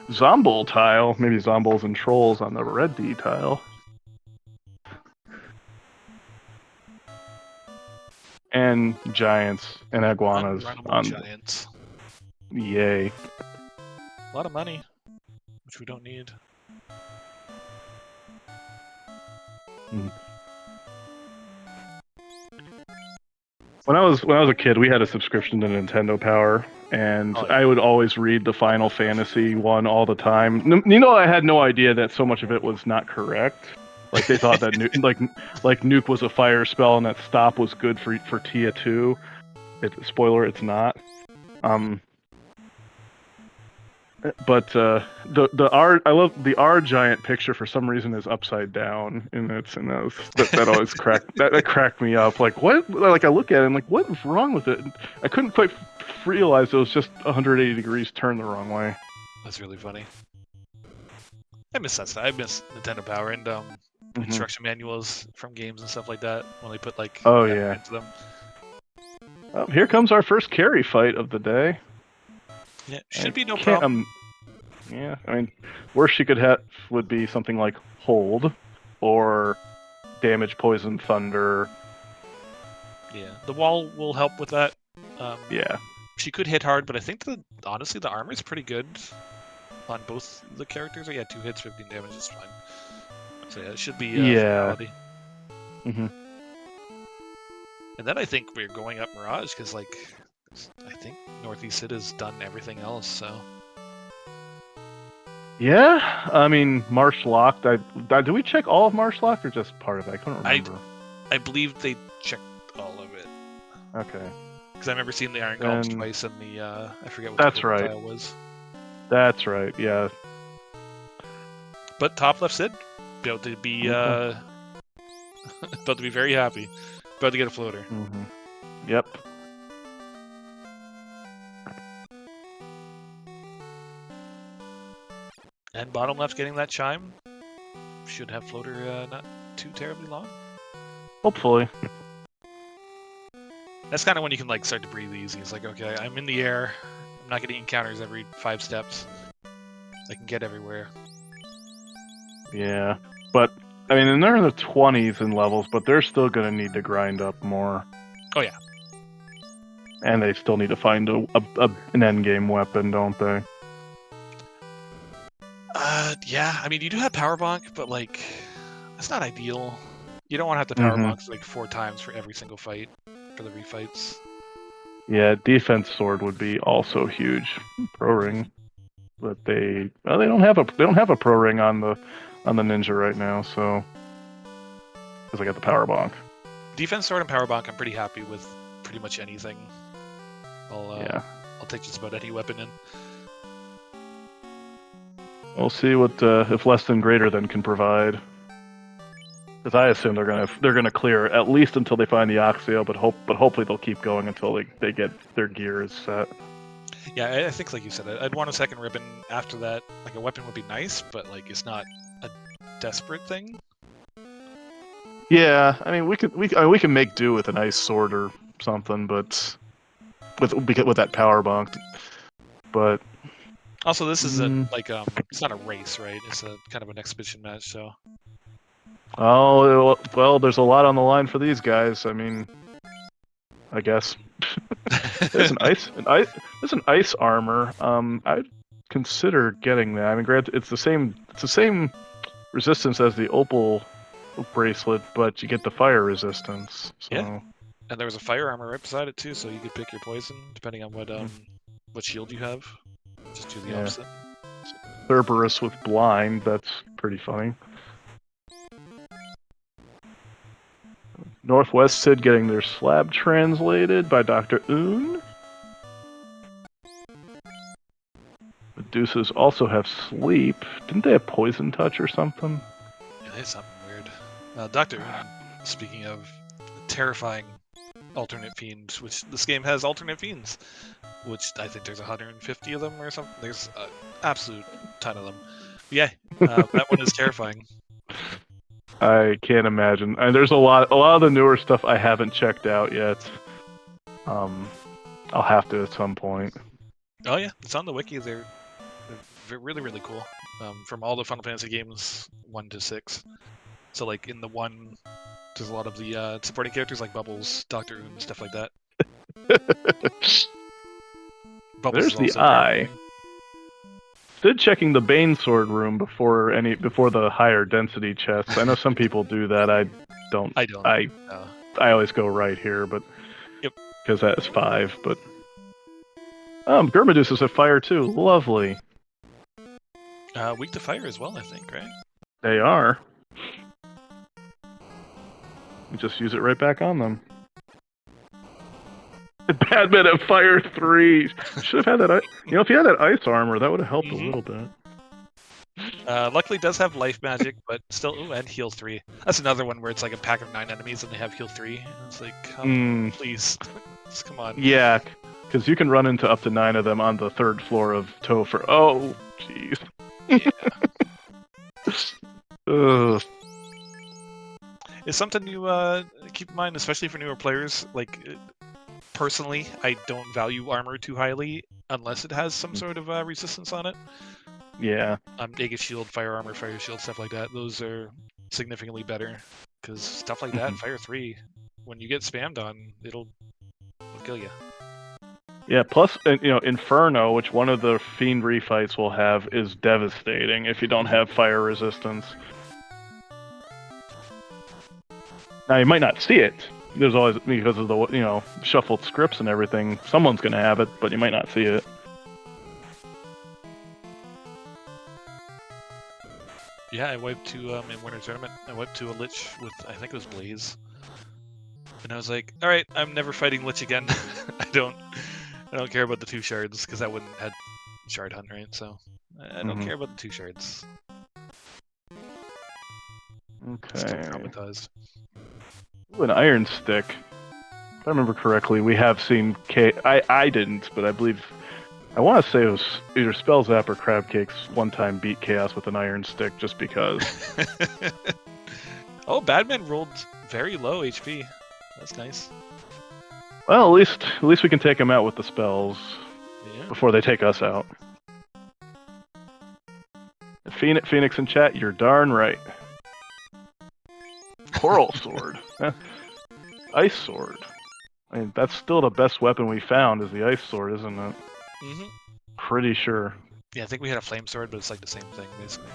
Zombol tile, maybe Zombols and Trolls on the red D tile. And Giants and Iguanas on Giants. Yay. A lot of money, which we don't need. When I was a kid, we had a subscription to Nintendo Power, and I would always read the Final Fantasy one all the time. I had no idea that so much of it was not correct. Like they thought that Nuke was a fire spell and that Stop was good for Tia 2. Spoiler, it's not. But I love the R giant picture for some reason is upside down, and that always cracked me up. Like what? Like I look at it, and like what is wrong with it? I couldn't quite realize it was just 180 degrees turned the wrong way. That's really funny. I miss that stuff. I miss Nintendo Power and instruction manuals from games and stuff like that when they put like into them. Oh, here comes our first carry fight of the day. Yeah, should be no problem. Yeah, I mean, worst she could have would be something like Hold, or Damage, Poison, Thunder. Yeah, the wall will help with that. Yeah. She could hit hard, but I think honestly the armor is pretty good on both the characters. 2 hits, 15 damage is fine. So yeah, it should be quality. Mm-hmm. And then I think we're going up Mirage, because like... I think Northeast Sid has done everything else, so... Yeah, I mean, Marsh Locked. Do we check all of Marsh Locked or just part of it? I couldn't remember. I believe they checked all of it. Okay. Because I remember seeing the Iron Golems twice and the, I forget what the That's purple right. tile was. That's right, yeah. But top left Sid, about to be, about to be very happy. About to get a floater. Mm-hmm. Yep. And bottom left getting that chime. Should have floater not too terribly long. Hopefully. That's kind of when you can like start to breathe easy. It's like, okay, I'm in the air. I'm not getting encounters every 5 steps. I can get everywhere. Yeah, but I mean, and they're in the 20s in levels, but they're still gonna need to grind up more. Oh yeah. And they still need to find an endgame weapon, don't they? Yeah. I mean, you do have power bonk, but like, that's not ideal. You don't want to have to power bonk like 4 times for every single fight for the refights. Yeah, defense sword would be also huge. Pro ring, but they don't have a pro ring on the ninja right now, so because I got the power bonk. Defense sword and power bonk, I'm pretty happy with pretty much anything. Yeah. I'll take just about any weapon in. We'll see what if less than greater than can provide. Because I assume they're gonna clear at least until they find the Oxio, but hopefully they'll keep going until they get their gears set. Yeah, I think like you said, I'd want a second ribbon after that. Like a weapon would be nice, but like it's not a desperate thing. Yeah, I mean we can make do with a nice sword or something, but with that power bonk. But also, this isn't like it's not a race, right? It's a kind of an exhibition match, so. Oh well, there's a lot on the line for these guys. I mean, I guess there's an ice armor. I'd consider getting that. I mean, granted, it's the same resistance as the opal bracelet, but you get the fire resistance. So. Yeah, and there was a fire armor right beside it too, so you could pick your poison depending on what shield you have. Just do the opposite. Cerberus with blind. That's pretty funny. Northwest Sid getting their slab translated by Dr. Un. Medusa's also have sleep. Didn't they have poison touch or something? Yeah, they have something weird. Dr. Un, speaking of terrifying alternate fiends, which this game has alternate fiends, which I think there's 150 of them or something. There's an absolute ton of them. But yeah, that one is terrifying. I can't imagine. And there's a lot of the newer stuff I haven't checked out yet. I'll have to at some point. Oh yeah, it's on the wiki. They're really, really cool. From all the Final Fantasy games 1 to 6. So like in the 1, there's a lot of the supporting characters like Bubbles, Doctor Un, stuff like that. There's the eye. Did checking the Bane Sword room before the higher density chests. I know some people do that. I don't. I always go right here, but because that's 5. But Gurmadus is a fire too. Lovely. Weak to fire as well, I think, right? They are. You just use it right back on them. Badman at fire 3. Should have had that. If you had that ice armor, that would have helped a little bit. Luckily, it does have life magic, but still, and heal 3. That's another one where it's like a pack of 9 enemies and they have heal 3. And it's like, please, just come on. Yeah, because you can run into up to 9 of them on the 3rd floor of Topher. Oh, jeez. Yeah. It's something you keep in mind, especially for newer players. Like, personally, I don't value armor too highly unless it has some sort of resistance on it. Yeah. Aegis Shield, Fire Armor, Fire Shield, stuff like that. Those are significantly better. Because stuff like that, Fire 3, when you get spammed on, it'll kill you. Yeah, plus, Inferno, which one of the Fiend refights will have, is devastating if you don't have fire resistance. Now, you might not see it. There's always, because of the, shuffled scripts and everything, someone's going to have it, but you might not see it. Yeah, I wiped to in Winter Tournament. I wiped to a Lich with I think it was Blaze, and I was like, all right, I'm never fighting Lich again. I don't care about the 2 shards because that wouldn't had shard hunt, right? So I don't care about the 2 shards. Still Okay. traumatized. Ooh, an iron stick. If I remember correctly, we have seen I didn't, but I believe I want to say it was either Spell Zap or Crab Cakes one time beat Chaos with an iron stick just because. Oh, Badman rolled very low HP. That's nice. Well, at least we can take them out with the spells Yeah. before they take us out. Phoenix in chat, you're darn right. Coral Sword. Ice Sword. I mean, that's still the best weapon we found is the Ice Sword, isn't it? Mm-hmm. Pretty sure. Yeah, I think we had a flame sword, but it's like the same thing, basically.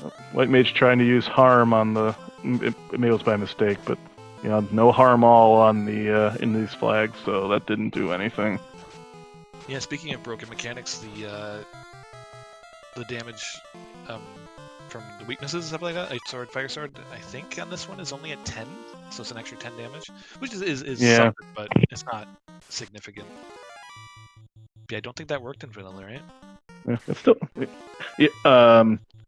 Yeah. White Mage trying to use harm on the... Maybe it was by mistake, but no harm all on the in these flags, so that didn't do anything. Yeah, speaking of broken mechanics, the damage from the weaknesses, stuff like that, Ice Sword, Fire Sword, I think on this one is only at 10, so it's an extra 10 damage, which is Yeah. something, but it's not significant. Yeah, I don't think that worked in vanilla, right? Yeah, it's still...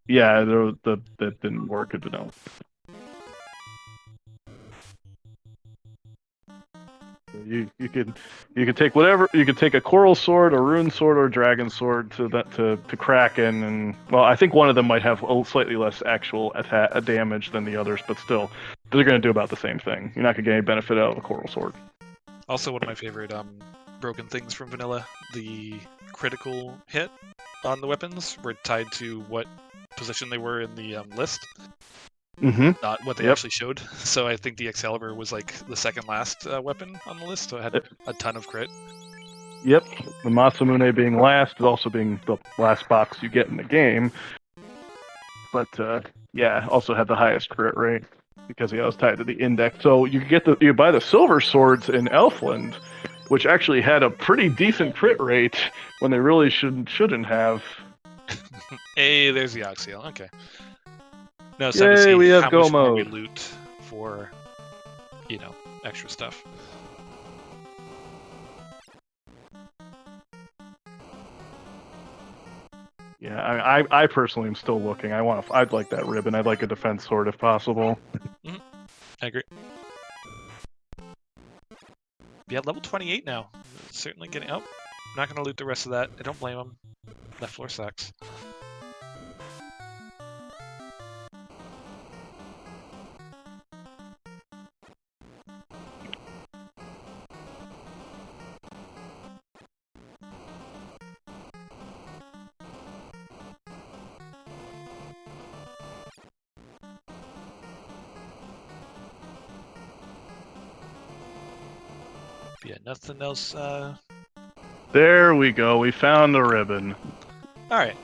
Yeah, that didn't work in vanilla. You could take whatever you could take a coral sword, a rune sword, or a dragon sword to Kraken, and well, I think one of them might have a slightly less actual damage than the others, but still, they're going to do about the same thing. You're not going to get any benefit out of a coral sword. Also, one of my favorite broken things from vanilla, the critical hit on the weapons were tied to what position they were in the list. Mm-hmm. Not what they actually showed. So I think the Excalibur was like the second last weapon on the list, so it had a ton of crit. Yep, the Masamune being last is also being the last box you get in the game. But yeah, also had the highest crit rate because it was tied to the index. So you buy the silver swords in Elfland, which actually had a pretty decent crit rate when they really shouldn't have. Hey, there's the Oxyel. Okay. Now it's Yay, time to see we have how go much more we mode. loot for, extra stuff. Yeah, I personally am still looking. I'd like that ribbon. I'd like a defense sword if possible. Mm-hmm. I agree. Yeah, level 28 now. Certainly getting. Oh, I'm not gonna loot the rest of that. I don't blame him. That floor sucks. Yeah, nothing else. There we go. We found the ribbon. All right.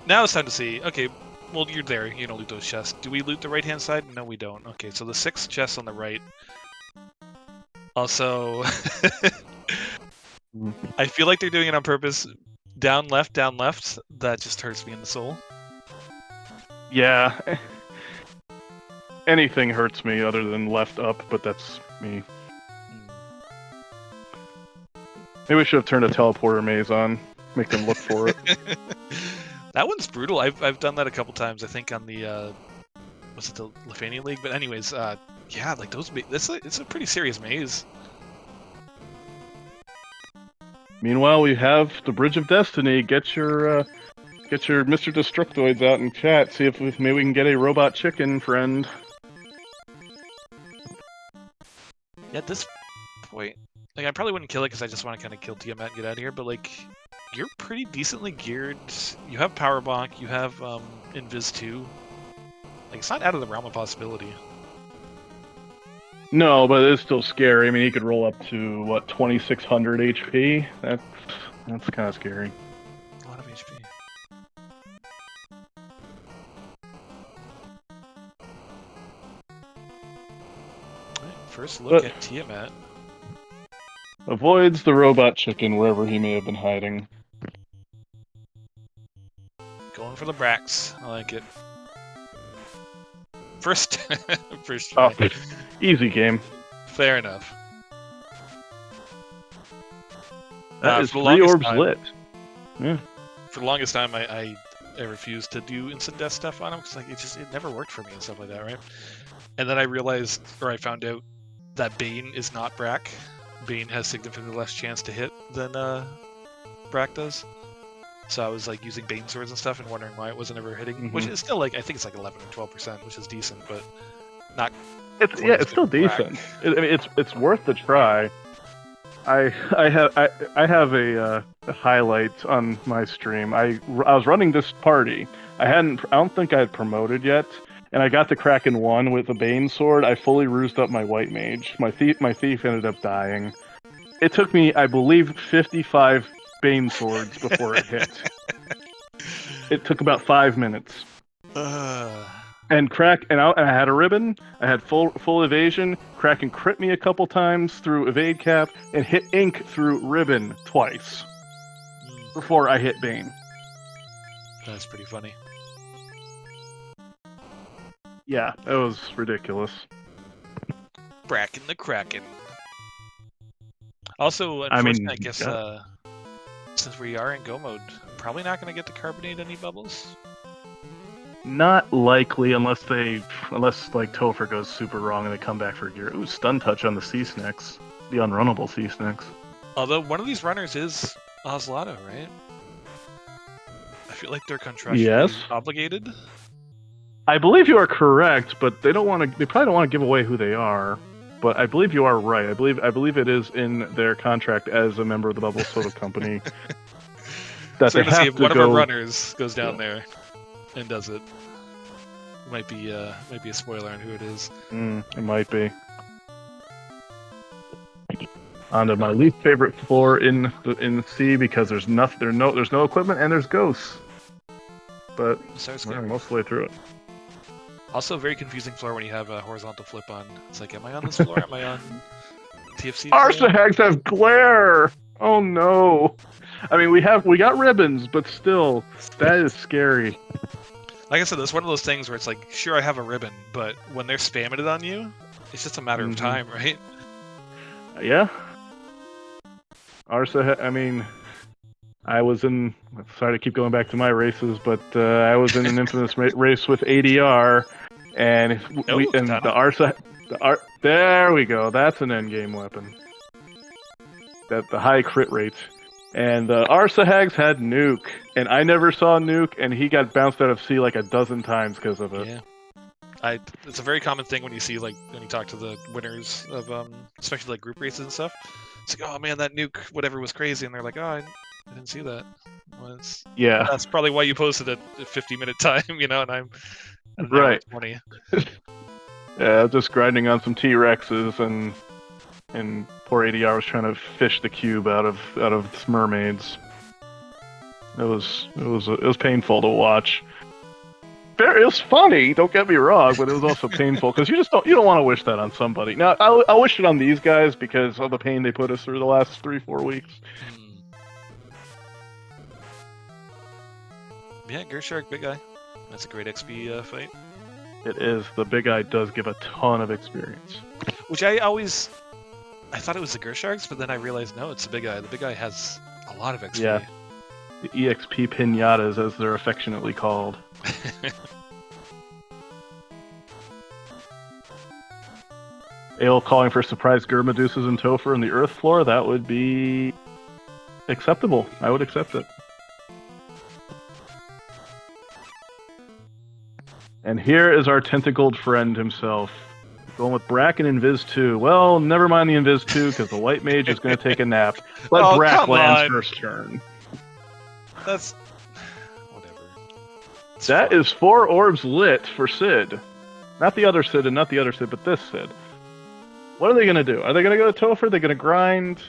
Now it's time to see. Okay, well, you're there. You don't loot those chests. Do we loot the right-hand side? No, we don't. Okay, so the 6 chests on the right. Also, I feel like they're doing it on purpose. Down, left, down, left. That just hurts me in the soul. Yeah. Anything hurts me other than left up, but that's me. Maybe we should have turned a teleporter maze on. Make them look for it. That one's brutal. I've done that a couple times. I think on the was it the Lefania League? But anyways, yeah, like those. It's a pretty serious maze. Meanwhile, we have the Bridge of Destiny. Get your Mr. Destructoids out in chat. See if maybe we can get a robot chicken friend. Yeah, at this point, like I probably wouldn't kill it because I just want to kind of kill Tiamat and get out of here. But like, you're pretty decently geared. You have Power Bonk. You have Invis 2. Like it's not out of the realm of possibility. No, but it's still scary. I mean, he could roll up to what 2,600 HP. That's kind of scary. A lot of HP. Right, first look at Tiamat. Avoids the robot chicken wherever he may have been hiding. Going for the Brax. I like it. First, first try. Oh, easy game. Fair enough. That is for the 3 longest orbs time- lit. Yeah. For the longest time, I refused to do instant death stuff on him because like it never worked for me and stuff like that, right? And then I realized, or I found out, that Bane is not Brack. Bane has significantly less chance to hit than Brack does. So I was like using Bane swords and stuff and wondering why it wasn't ever hitting. Which is still like, I think it's like 11 or 12%, which is decent, but not. It's still decent. I mean, it's worth the try. I have a highlight on my stream. I was running this party. I don't think I had promoted yet, and I got to Kraken 1 with a Bane sword. I fully rused up my white mage. My thief ended up dying. It took me, I believe, 55 Bane swords before it hit. It took about 5 minutes. And I had a ribbon. I had full evasion. Kraken crit me a couple times through evade cap and hit ink through ribbon twice before I hit Bane. That's pretty funny. Yeah, that was ridiculous. Bracken the Kraken. Also, unfortunately, I guess since we are in Go mode, I'm probably not going to get to carbonate any bubbles. Not likely unless like Topher goes super wrong and they come back for gear. Ooh, stun touch on the sea snakes. The unrunnable sea snakes. Although one of these runners is Oslato, right? I feel like they're contractually obligated. I believe you are correct, but they probably don't want to give away who they are. But I believe you are right. I believe it is in their contract as a member of the Bubble Soda Company that so they have if to one go. of our runners goes down there and does it. Might be a spoiler on who it is. It might be. Onto my least favorite floor in the sea because there's no equipment and there's ghosts. But we're most of the way through it. Also, a very confusing floor when you have a horizontal flip on. It's like, am I on this floor? Am I on TFC? Arsahags have glare. Oh no! I mean, we got ribbons, but still, that is scary. Like I said, it's one of those things where it's like, sure, I have a ribbon, but when they're spamming it on you, it's just a matter of time, right? Yeah. I mean, I was in. Sorry to keep going back to my races, but I was in an infamous race with ADR, and the Arsa. There we go. That's an endgame weapon. That the high crit rate. And the Arsahags had Nuke, and I never saw Nuke, and he got bounced out of sea like a dozen times because of it. Yeah, it's a very common thing when you see when you talk to the winners of especially like group races and stuff. It's like, oh man, that Nuke whatever was crazy, and they're like, oh, I didn't see that. Well, that's probably why you posted at a 50-minute time, and I'm right 20. Yeah, just grinding on some T-Rexes and poor ADR was trying to fish the cube out of its mermaids. It was painful to watch. It was funny, don't get me wrong, but it was also painful because you don't want to wish that on somebody. Now I wish it on these guys because of the pain they put us through the last 3-4 weeks. Yeah, Gershark, big guy. That's a great XP fight. It is. The big guy does give a ton of experience. Which I thought it was the Gersharks, but then I realized no, it's the big guy. The big guy has a lot of XP. Yeah. The EXP pinatas, as they're affectionately called. Ale calling for surprise Gurmedusas and Topher in the Earth floor, that would be acceptable. I would accept it. And here is our tentacled friend himself. Going with Bracken and Invis 2. Well, never mind the Invis 2, because the White Mage is going to take a nap. Let Brack land first turn. That's... whatever. That is 4 orbs lit for Sid. Not the other Sid and not the other Sid, but this Sid. What are they going to do? Are they going to go to Topher? Are they going to grind?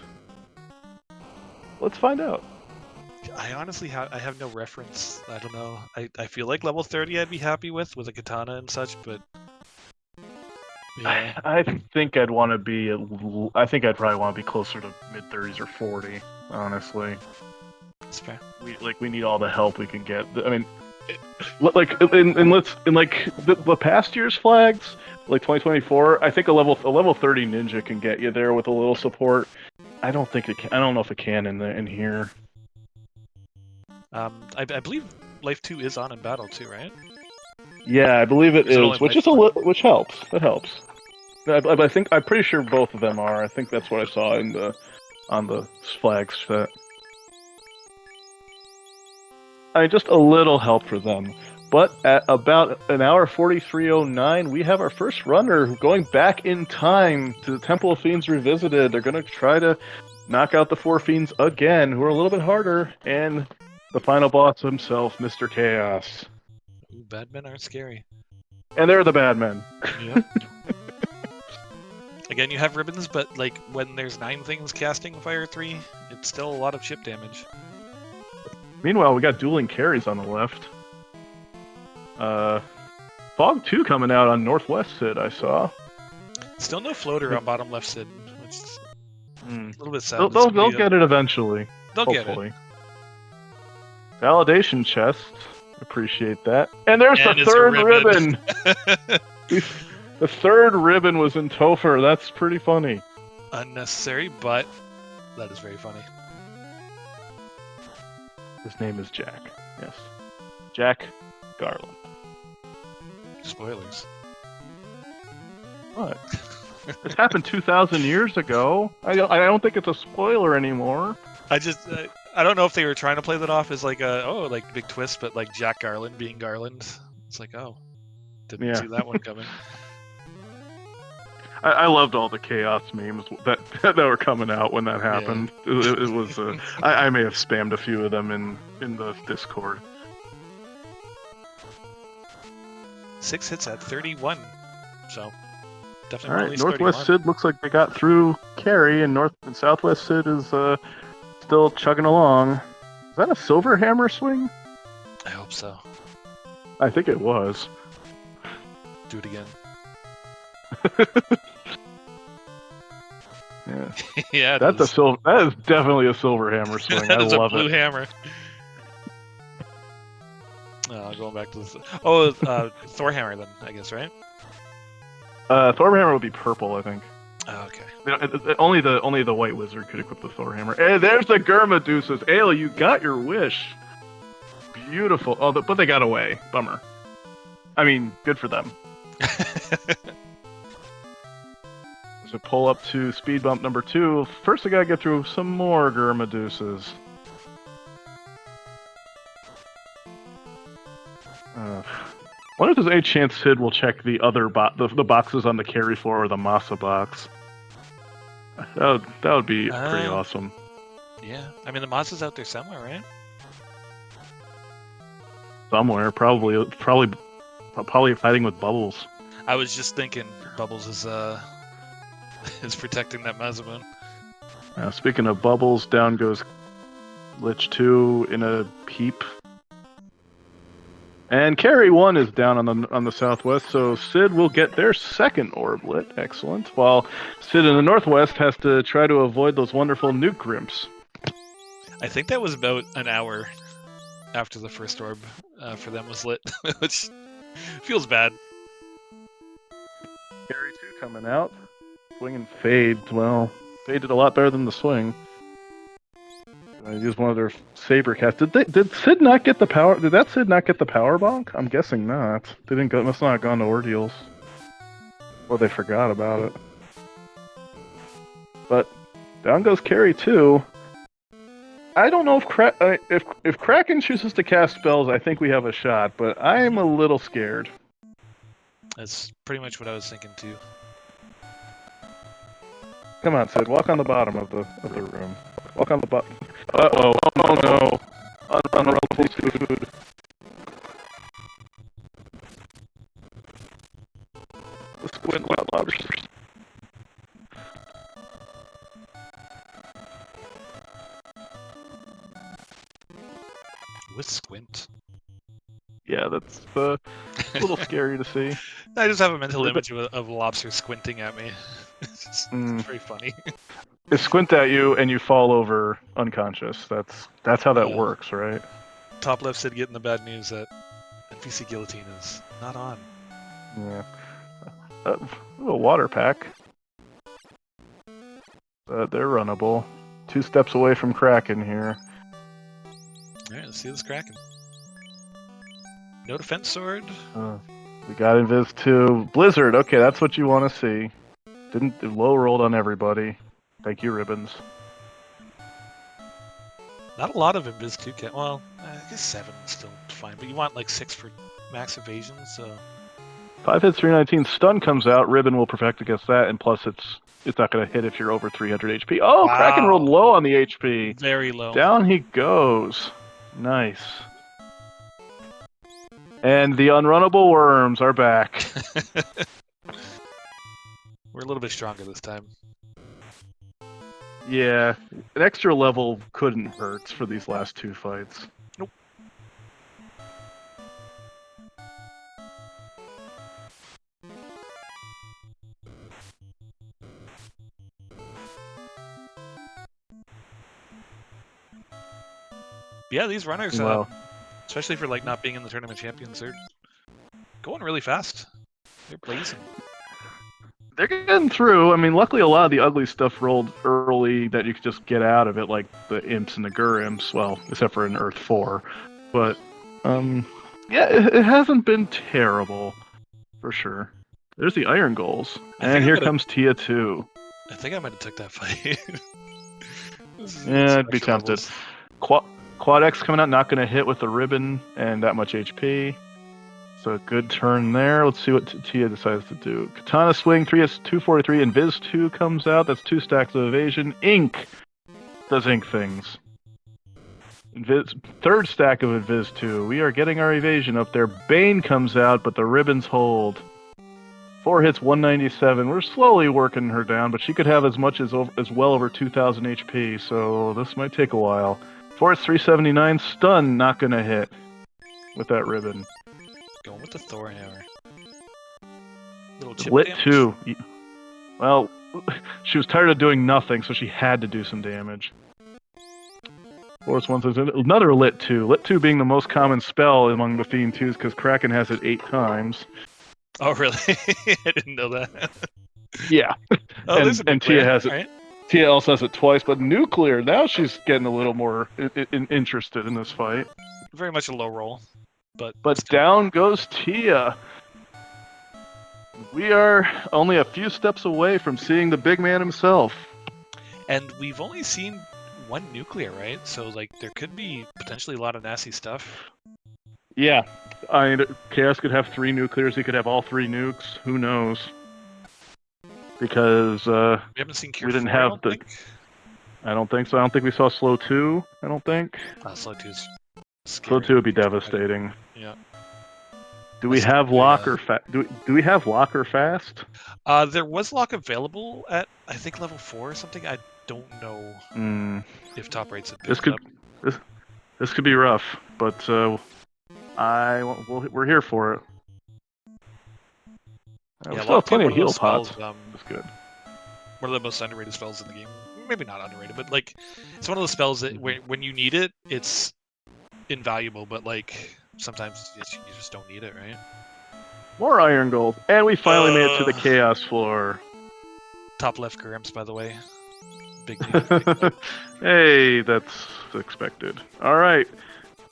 Let's find out. I honestly I have no reference. I don't know. I feel like level 30 I'd be happy with a katana and such, but... yeah. I think I'd want to be... I think I'd probably want to be closer to mid-30s or 40, honestly. That's fair. We need all the help we can get. I mean, Like in like the past year's flags, like 2024, I think a level 30 ninja can get you there with a little support. I don't think it can. I don't know if it can in here. I believe Life 2 is on in battle too, right? Yeah, I believe it Is it only is, which Life is a 1? which helps. That helps. I think I'm pretty sure both of them are. I think that's what I saw in the on the flags set. I mean, just a little help for them. But at about an hour 43:09, we have our first runner going back in time to the Temple of Fiends Revisited. They're going to try to knock out the four fiends again, who are a little bit harder, and the final boss himself, Mr. Chaos. Ooh, bad men aren't scary. And they're the bad men. Yep. Again, you have ribbons, but like when there's 9 things casting Fire 3, it's still a lot of chip damage. Meanwhile, we got dueling carries on the left. Fog 2 coming out on Northwest Sid, I saw. Still no floater on bottom left Sid, which is a little bit sad. They'll get it eventually. They'll hopefully. Get it. Validation chest. Appreciate that. And there's and the third ribbon. ribbon. The third ribbon was in Topher. That's pretty funny. Unnecessary, but that is very funny. His name is Jack. Yes. Jack Garland. Spoilers. What? This happened 2,000 years ago. I don't think it's a spoiler anymore. I don't know if they were trying to play that off as like a big twist, but like Jack Garland being Garland. It's like, didn't see that one coming. I loved all the chaos memes that were coming out when that happened. Yeah. It was I may have spammed a few of them in the Discord. 6 hits at 31, so definitely. All right, Northwest 31. Sid looks like they got through carry, and Southwest Sid is still chugging along. Is that a silver hammer swing? I hope so. I think it was. Do it again. Yeah. Yeah. That is definitely a silver hammer swing. That is I love a blue hammer. Going back to this. Thor hammer then, I guess, right? Thor hammer would be purple, I think. Oh, okay. Only the white wizard could equip the Thor hammer. Hey, there's the Gurmadeuces. Ale, you got your wish. Beautiful. Oh, but they got away. Bummer. I mean, good for them. So pull up to speed bump number 2. First, I gotta get through some more Gurmadeuces. Wonder if there's any chance Sid will check the other the boxes on the carry floor or the Masa box. That would be pretty awesome. Yeah, I mean the Masa's out there somewhere, right? Somewhere, probably fighting with Bubbles. I was just thinking Bubbles is protecting that Mazabun. Speaking of Bubbles, down goes Lich 2 in a heap. And carry 1 is down on the southwest, so Sid will get their second orb lit. Excellent. While Sid in the northwest has to try to avoid those wonderful nuke grimps. I think that was about an hour after the first orb for them was lit, which feels bad. Carry 2 coming out. Swing and fade. Well, Fade did a lot better than the swing. I used one of their saber casts. Did Sid not get the power? Did that Sid not get the power bonk? I'm guessing not. They didn't go. Must not have gone to ordeals, or they forgot about it. But down goes carry 2. I don't know if Kraken chooses to cast spells. I think we have a shot, but I'm a little scared. That's pretty much what I was thinking too. Come on, Sid. Walk on the bottom of the room. Walk on the bottom. Uh-oh. Oh, no. Unrelated food. The squid wild lobsters. With squint. Yeah, that's a little scary to see. I just have a mental image of a lobster squinting at me. It's very funny. They squint at you and you fall over unconscious. That's how that works, right? Top left Sid getting the bad news that NPC Guillotine is not on. Yeah. A water pack. They're runnable. 2 steps away from Kraken here. Alright, let's see this Kraken. No defense sword. We got Invis 2. Blizzard, okay, that's what you want to see. Didn't low rolled on everybody. Thank you, Ribbons. Not a lot of Invis 2 can. Well, I guess 7 is still fine, but you want like 6 for max evasion, so. 5 hits, 319. Stun comes out. Ribbon will perfect against that, and plus it's not going to hit if you're over 300 HP. Oh, wow. Kraken rolled low on the HP. Very low. Down he goes. Nice. And the unrunnable worms are back. We're a little bit stronger this time. Yeah, an extra level couldn't hurt for these last 2 fights. Nope. Yeah, these runners, especially for like not being in the tournament champions, they're going really fast. They're blazing. They're getting through. I mean, luckily a lot of the ugly stuff rolled early that you could just get out of it, like the imps and the gur imps. Well, except for in Earth 4. But, yeah, it hasn't been terrible, for sure. There's the iron goals. And here comes Tia 2. I think I might have took that fight. Yeah, I'd be tempted. Quad X coming out, not going to hit with the ribbon and that much HP. So a good turn there. Let's see what Tia decides to do. Katana swing, 3 is 243, and Viz 2 comes out. That's 2 stacks of evasion. Ink does ink things. Third stack of Invis 2. We are getting our evasion up there. Bane comes out, but the ribbons hold. 4 hits, 197. We're slowly working her down, but she could have as much as well over 2,000 HP, so this might take a while. 4 hits, 379. Stun, not going to hit with that ribbon. Going with the Thor hammer. Little chip Lit damage. 2. Well, she was tired of doing nothing, so she had to do some damage. Force 1 says another Lit 2. Lit 2 being the most common spell among the Fiend 2s because Kraken has it 8 times. Oh, really? I didn't know that. Yeah. Oh, and Tia has it. Right? Tia also has it twice, but nuclear, now she's getting a little more interested in this fight. Very much a low roll. But down goes Tia. We are only a few steps away from seeing the big man himself. And we've only seen 1 nuclear, right? So, like, there could be potentially a lot of nasty stuff. Yeah. I mean, Chaos could have 3 nuclears. He could have all 3 nukes. Who knows? Because we haven't seen Cure we didn't 4, have the. I don't think so. I don't think we saw Slow 2. I don't think. Slow 2 is scary. Slow 2 would be devastating. Yeah. Do we have lock or fast? Do we have lock or fast? There was lock available at I think level 4 or something. I don't know if top rates had picked up. This could be rough, but we're here for it. We still have plenty of heal pots. That's good. One of the most underrated spells in the game. Maybe not underrated, but like it's one of those spells that when you need it, it's invaluable. But like sometimes you just don't need it, right? More iron gold, and we finally made it to the chaos floor. Top left Grimps, by the way. Big. Hey, that's expected. All right,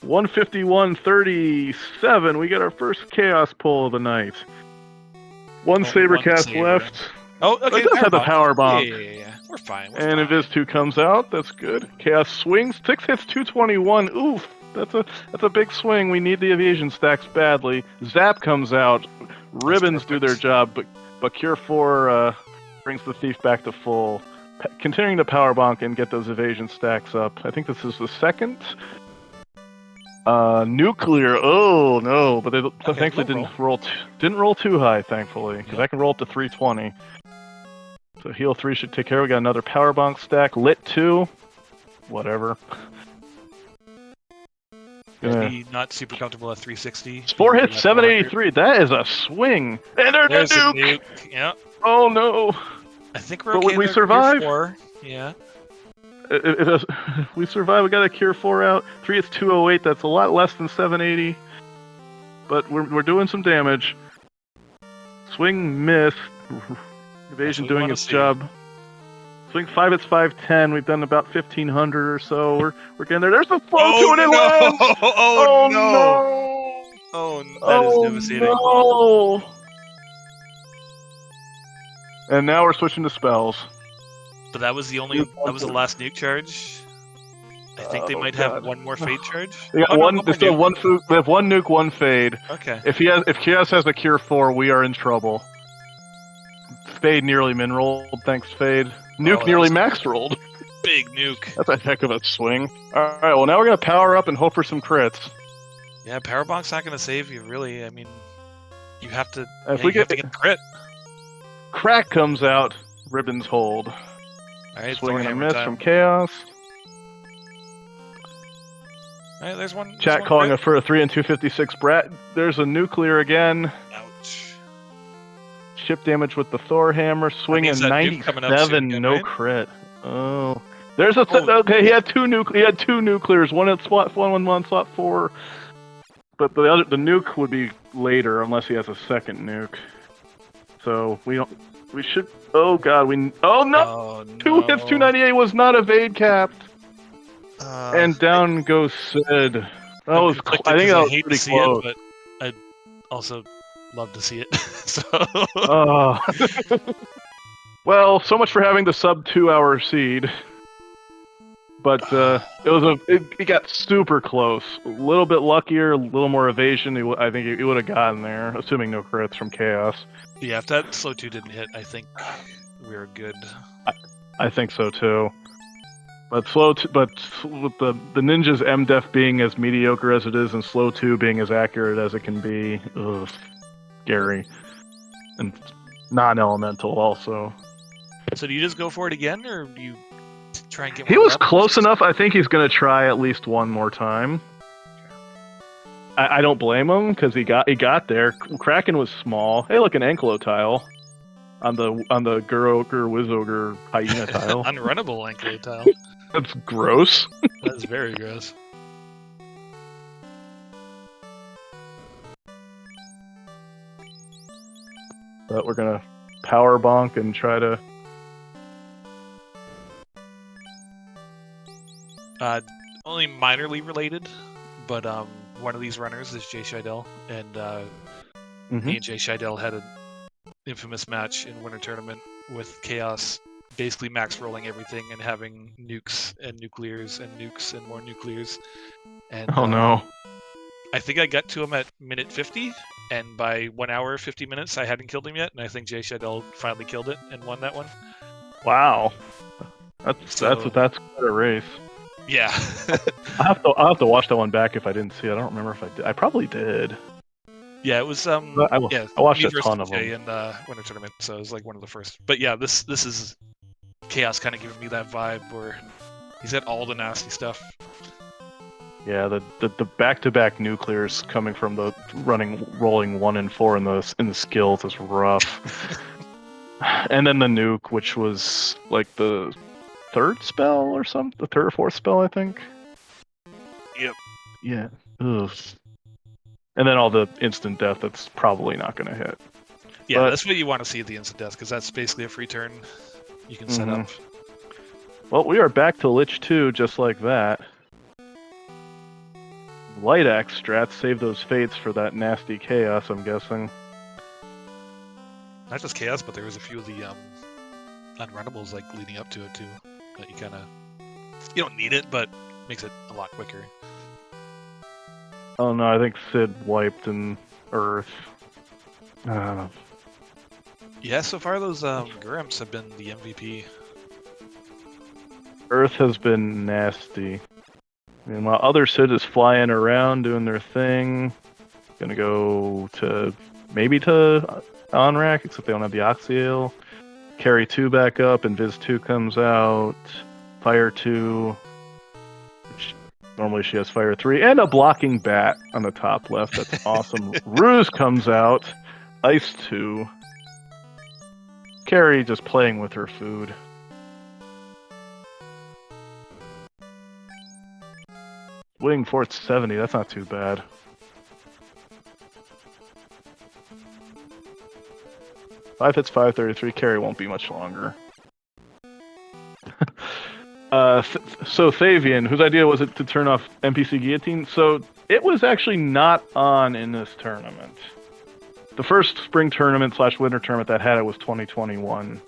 151.37. We get our first chaos pull of the night. One saber cast left. Oh, okay. It does have the power bomb. Yeah. We're fine. And Invis 2 comes out. That's good. Chaos swings. 6 hits, 221. Oof. That's a big swing. We need the evasion stacks badly. Zap comes out. Ribbons do their job, but Cure 4 brings the thief back to full. Continuing to power bonk and get those evasion stacks up. I think this is the second. Nuclear. Oh no! But they thankfully didn't roll too high. Thankfully, because I can roll up to 320. So heal 3 should take care. We got another power bonk stack. Lit 2. Whatever. Maybe not super comfortable at 360. 4 hits, 783. That is a swing. And there's a nuke. Yeah. Oh no. I think we're okay. But we survive. Yeah. We survive. We got a Cure 4 out. 3 hits, 208. That's a lot less than 780. but we're doing some damage. Swing miss. Evasion doing its job. Swing 5, it's 510. We've done about 1500 or so. We're getting there. There's the flow to it. It lands. Oh no! Oh, that is devastating. No! And now we're switching to spells. But that was the last nuke charge. I think they might have one more fade charge. They got one. They still have one. They have one nuke, one fade. Okay. If Chaos has a cure 4, we are in trouble. Fade nearly min rolled. Thanks, Fade. Nuke nearly max rolled. Big nuke. That's a heck of a swing. All right. Well, now we're gonna power up and hope for some crits. Yeah, power bonk's not gonna save you really. I mean, you have to. If you have to get crit. Crack comes out. Ribbons hold. All right. Swing and a miss from Chaos. All right, there's one. Chat calling for a 3 and 256 Brat. There's a nuclear again. Ouch. Ship damage with the Thor hammer. Swing and 97. No right? crit. Oh. There's a okay. He had two nuclears. One at slot 1, one slot 4. But the nuke would be later unless he has a second nuke. So we should. Oh god. Oh no. Oh, no. 2 hits. 298 was not evade capped. And down goes Sid. That was. I think that was pretty close. But I'd also love to see it. So. Well, so much for having the sub 2-hour seed. But it got super close. A little bit luckier, a little more evasion. I think he would have gotten there, assuming no crits from Chaos. Yeah, if that slow 2 didn't hit, I think we were good. I think so too. But but with the ninja's MDef being as mediocre as it is, and slow 2 being as accurate as it can be, scary. And non-elemental also. So do you just go for it again, or do you try and get? He was close enough. I think he's going to try at least one more time. I don't blame him because he got there. Kraken was small. Hey, look, an Anklo tile on the Gur-Ogre, Wiz-Ogre, Hyena tile. Unrunnable Anklo tile. That's gross. That's very gross. But we're gonna power bonk and try to. Only minorly related, but one of these runners is Jay Scheidel, and me and Jay Scheidel had an infamous match in Winter Tournament with Chaos basically max rolling everything and having nukes and nuclears and nukes and more nuclears. And oh no. I think I got to him at minute 50, and by 1 hour 50 minutes I hadn't killed him yet, and I think Jay Scheidel finally killed it and won that one. Wow. That's quite a race. Yeah. I'll have to watch that one back if I didn't see it. I don't remember if I did. I probably did. Yeah, it was I watched a ton of them in Winter Tournament, so it was like one of the first. But yeah, this is Chaos kind of giving me that vibe where he's got all the nasty stuff. Yeah, the back-to-back nuclears coming from the rolling 1 and 4 in the skills is rough. And then the nuke, which was like the third spell or something, the third or fourth spell, I think. Yep. Yeah. Ugh. And then all the instant death that's probably not going to hit. Yeah, that's what you want to see at the instant death, because that's basically a free turn you can set up. Well, we are back to Lich 2 just like that. Light Axe strats save those fates for that nasty Chaos, I'm guessing. Not just Chaos, but there was a few of the unrunnables like leading up to it too. That you don't need it, but makes it a lot quicker. Oh no, I think Sid wiped in Earth. Yeah, so far those Grimps have been the MVP. Earth has been nasty. And while other Sid is flying around doing their thing, gonna go to Onrak, except they don't have the Oxyale. Carry 2 back up, and Viz 2 comes out. Fire 2. Normally she has Fire 3. And a blocking bat on the top left. That's awesome. Ruse comes out. Ice 2. Carrie just playing with her food. Wing Fort 70. That's not too bad. 5 hits, 533. Carry won't be much longer. So Thavian, whose idea was it to turn off NPC Guillotine? So it was actually not on in this tournament. The first spring tournament / winter tournament that had it was 2021.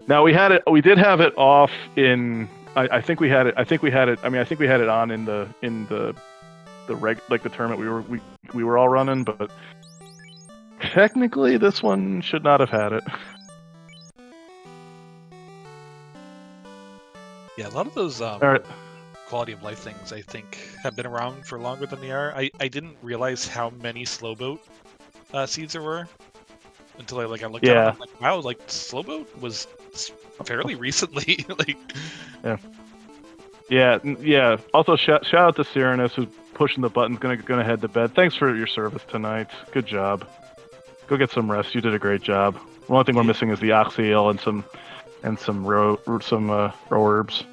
Now we did have it off in. I think we had it. I think we had it. I mean, I think we had it on in the the tournament we were all running, but technically this one should not have had it. Yeah, a lot of those Right. quality of life things I think have been around for longer than they are. I didn't realize how many slow boat seeds there were until I looked at them. I'm like, wow, like slow boat was fairly recently. Like, yeah. Also, shout out to Cyrenus, who's pushing the buttons, gonna head to bed. Thanks for your service tonight. Good job. Go get some rest. You did a great job. The only thing we're missing is the oxyale and some row herbs.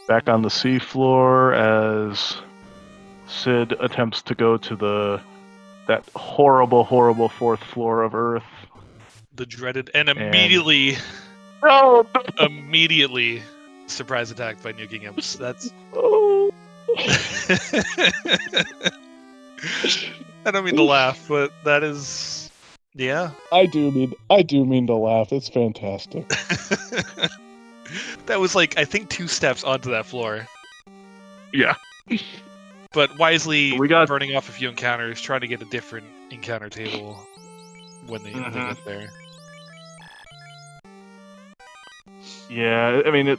Back on the seafloor as Sid attempts to go to that horrible 4th floor of Earth. The dreaded and immediately surprise attacked by nuking imps. That's I don't mean to laugh, but that is I do mean to laugh. It's fantastic. That was like I think 2 steps onto that floor. Yeah. But wisely burning off a few encounters, trying to get a different encounter table when they get there. Yeah, I mean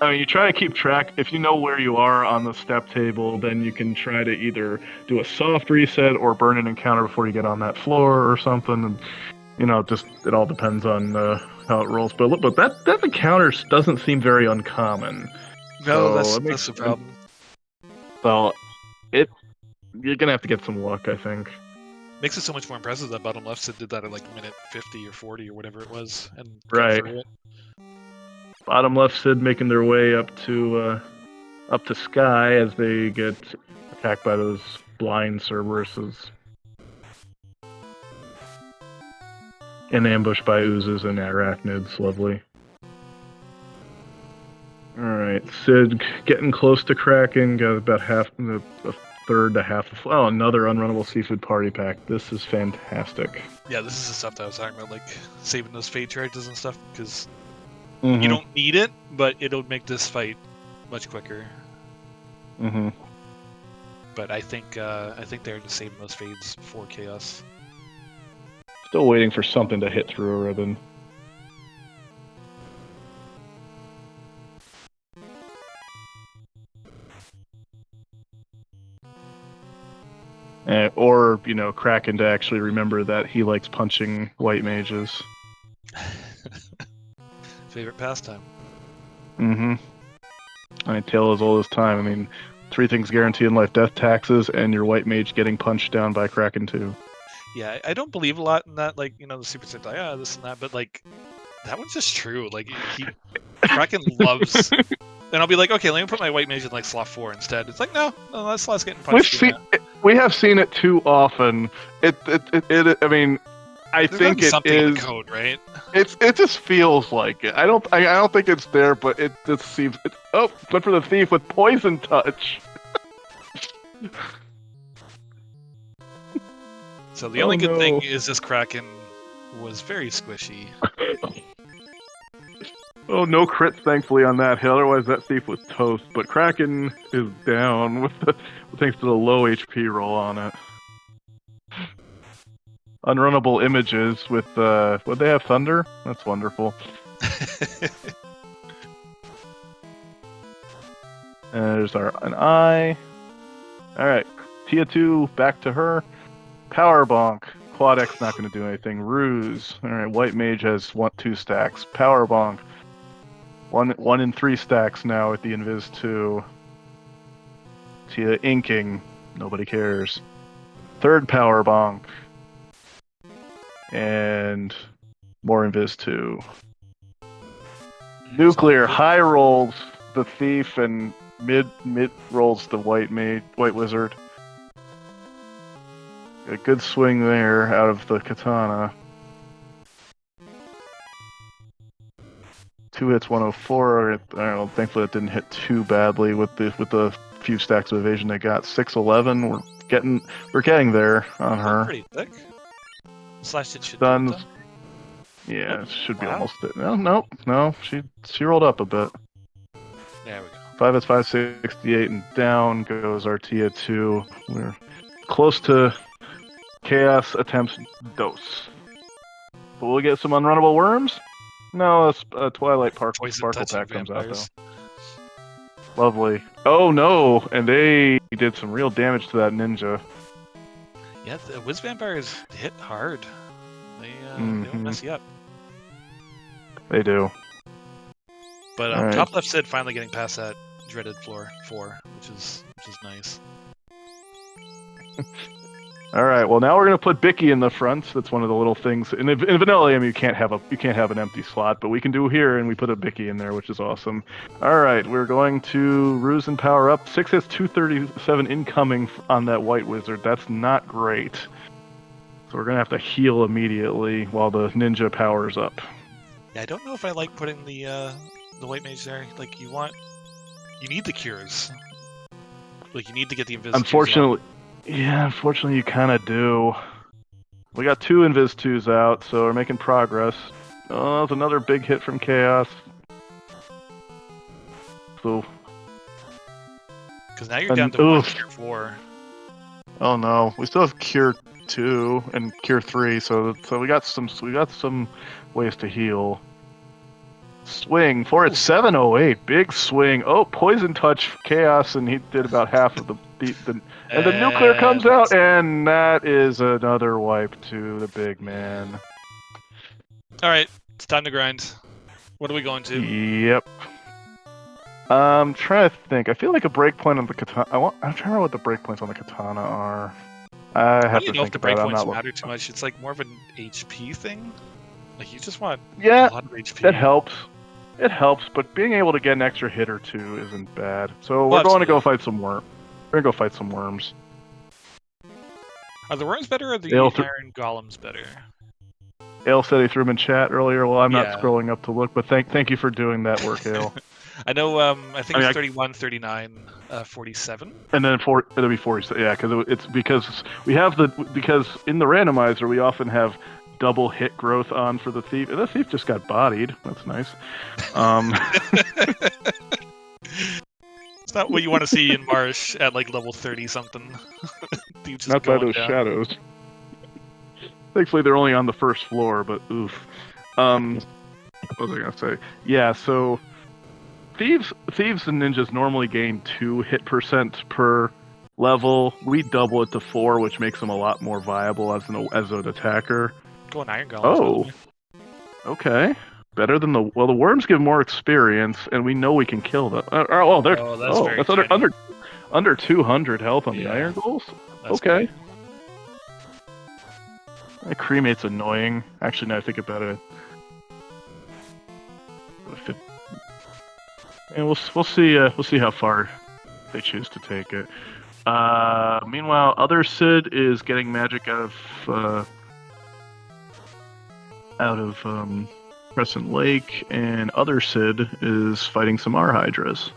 you try to keep track. If you know where you are on the step table, then you can try to either do a soft reset or burn an encounter before you get on that floor or something. And just it all depends on how it rolls. But that encounter doesn't seem very uncommon. No, so that's the problem. So you're gonna have to get some luck, I think. Makes it so much more impressive that bottom left Sid did that at like minute 50 or 40 or whatever it was, and right. Got through it. Bottom left Sid making their way up to Sky as they get attacked by those blind Cerberuses. And ambushed by oozes and arachnids. Lovely. Alright, Sid getting close to Kraken, got about a third to half. Another unrunnable seafood party pack. This is fantastic. Yeah, this is the stuff that I was talking about, like saving those fade charges and stuff, because you don't need it, but it'll make this fight much quicker. But I think they're just saving those fades for chaos. Still waiting for something to hit through a ribbon. Or, Kraken to actually remember that he likes punching white mages. Favorite pastime. Tale as old as time. I mean, 3 things guaranteed in life: death, taxes, and your white mage getting punched down by Kraken too. Yeah, I don't believe a lot in that, like, the Super Sentai, this and that, but, like, that one's just true. Like, Kraken loves... And I'll be like, okay, let me put my white mage in, like, slot 4 instead. It's like, no, that slot's getting punched. We have seen it too often. I mean, I think it something is... in the code, right? It just feels like it. I don't think it's there, but it just seems... but for the thief with poison touch. So the only good thing is this Kraken was very squishy. Oh, no crits, thankfully, on that hit. Otherwise, that thief was toast. But Kraken is down thanks to the low HP roll on it. Unrunnable images with, would they have thunder? That's wonderful. And there's an eye. Alright, Tia 2, back to her. Power Bonk. Quad X not going to do anything. Ruse. Alright, White Mage has 2 stacks. Power Bonk. 1 in 3 stacks now with the Invis 2. Tia inking. Nobody cares. 3rd Power Bonk. And more Invis 2. Nuclear high rolls the thief, and mid rolls the white wizard. A good swing there out of the katana. 2 hits, 104. I don't know. Thankfully, it didn't hit too badly with the few stacks of evasion they got. 611. We're getting there on her. Pretty thick. Slash it should Stuns. do it, Yeah, it should be Wow. almost it. No. She rolled up a bit. There we go. 5 hits, 568, and down goes Artia 2. We're close to chaos attempts dose. But we'll get some unrunnable worms? No, a Twilight Poison Sparkle touching Pack comes out, vampires. though. Lovely. Oh, no! And they did some real damage to that ninja. Yeah, the Wiz vampires hit hard. They don't mess you up. They do. But All right. top left Sid finally getting past that dreaded floor 4, which is nice. All right. Well, now we're gonna put Bicky in the front. That's one of the little things. In vanilla game, you can't have an empty slot, but we can do here, and we put a Bicky in there, which is awesome. All right, we're going to ruse and power up. 6 hits, 237 incoming on that white wizard. That's not great. So we're gonna have to heal immediately while the ninja powers up. Yeah, I don't know if I like putting the white mage there. Like you need the cures. Like you need to get the invisibility. Unfortunately, you kind of do. We got 2 Invis 2s out, so we're making progress. Oh, that's another big hit from Chaos. So. Because now you're down to 1 oof. cure 4. Oh no, we still have Cure 2 and Cure 3, so we got some ways to heal. Swing 4 hits, 708, big swing. Oh, poison touch Chaos, and he did about half of the and the nuclear comes out, and that is another wipe to the big man. All right, it's time to grind. What are we going to? Yep. I'm trying to think. I feel like a breakpoint on the katana. I'm trying to remember what the breakpoints on the katana are. I have to know if think the about it. I'm breakpoints not matter too much. It's like more of an HP thing. Like you just want a Yeah, lot of HP. that helps. It helps, but being able to get an extra hit or 2 isn't bad. So we're going to go fight some worms. We're going to go fight some worms. Are the worms better or the iron golems better? Ale said he threw them in chat earlier. Well, I'm not Yeah. scrolling up to look, but thank you for doing that work, Ale. I know. I think it's 31, 39, 47. And then it'll be 47. Yeah, because in the randomizer we often have double hit growth on for the thief, and the thief just got bodied. That's nice. It's not what you want to see in Marsh at like level 30 something. Not by those shadows. Thankfully, they're only on the first floor, but oof. What was I gonna say? Yeah, so thieves and ninjas normally gain 2 hit percent per level. We double it to 4, which makes them a lot more viable as an attacker. Go on iron golems. Oh, okay. Better than the worms give more experience, and we know we can kill them. That's under 200 health on the iron goals. Okay. That cremate's annoying. Actually, now I think about it. And we'll see how far they choose to take it. Meanwhile, other Sid is getting magic out of Crescent Lake, and other Sid is fighting some R-Hydras.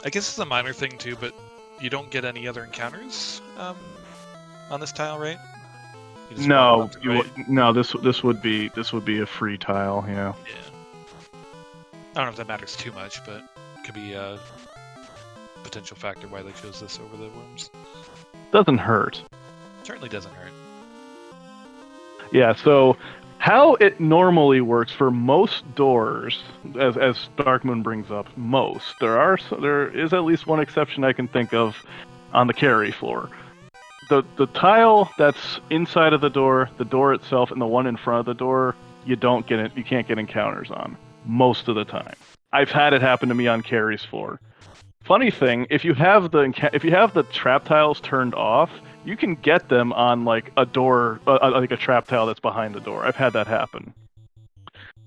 I guess it's a minor thing too, but you don't get any other encounters on this tile, right? No, this would be a free tile, yeah. Yeah. I don't know if that matters too much, but it could be a potential factor why they chose this over the worms. Doesn't hurt. Certainly doesn't hurt. Yeah, so how it normally works for most doors, as Darkmoon brings up, there is at least one exception I can think of on the carry floor. The tile that's inside of the door itself, and the one in front of the door, you can't get encounters on most of the time. I've had it happen to me on carry's floor. Funny thing, if you have the trap tiles turned off, you can get them on like a door, like a trap tile that's behind the door. I've had that happen.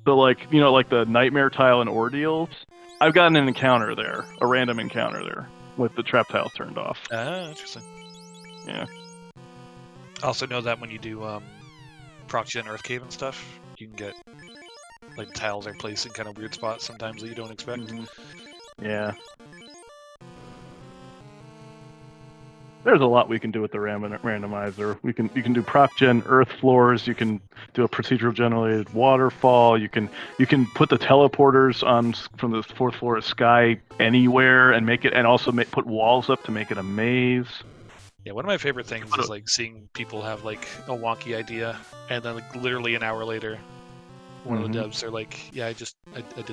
So like the nightmare tile in Ordeals, I've gotten an encounter there, a random encounter there, with the trap tiles turned off. Ah, interesting. Yeah. I also know that when you do proxy and Earth Cave and stuff, you can get like tiles are placed in kind of weird spots sometimes that you don't expect. Mm-hmm. Yeah. There's a lot we can do with the randomizer. You can do proc gen earth floors. You can do a procedural generated waterfall. You can put the teleporters on from the 4th floor of Sky anywhere and make it, and also put walls up to make it a maze. Yeah, one of my favorite things is like seeing people have like a wonky idea, and then like literally an hour later, one of the devs are like, "Yeah, I did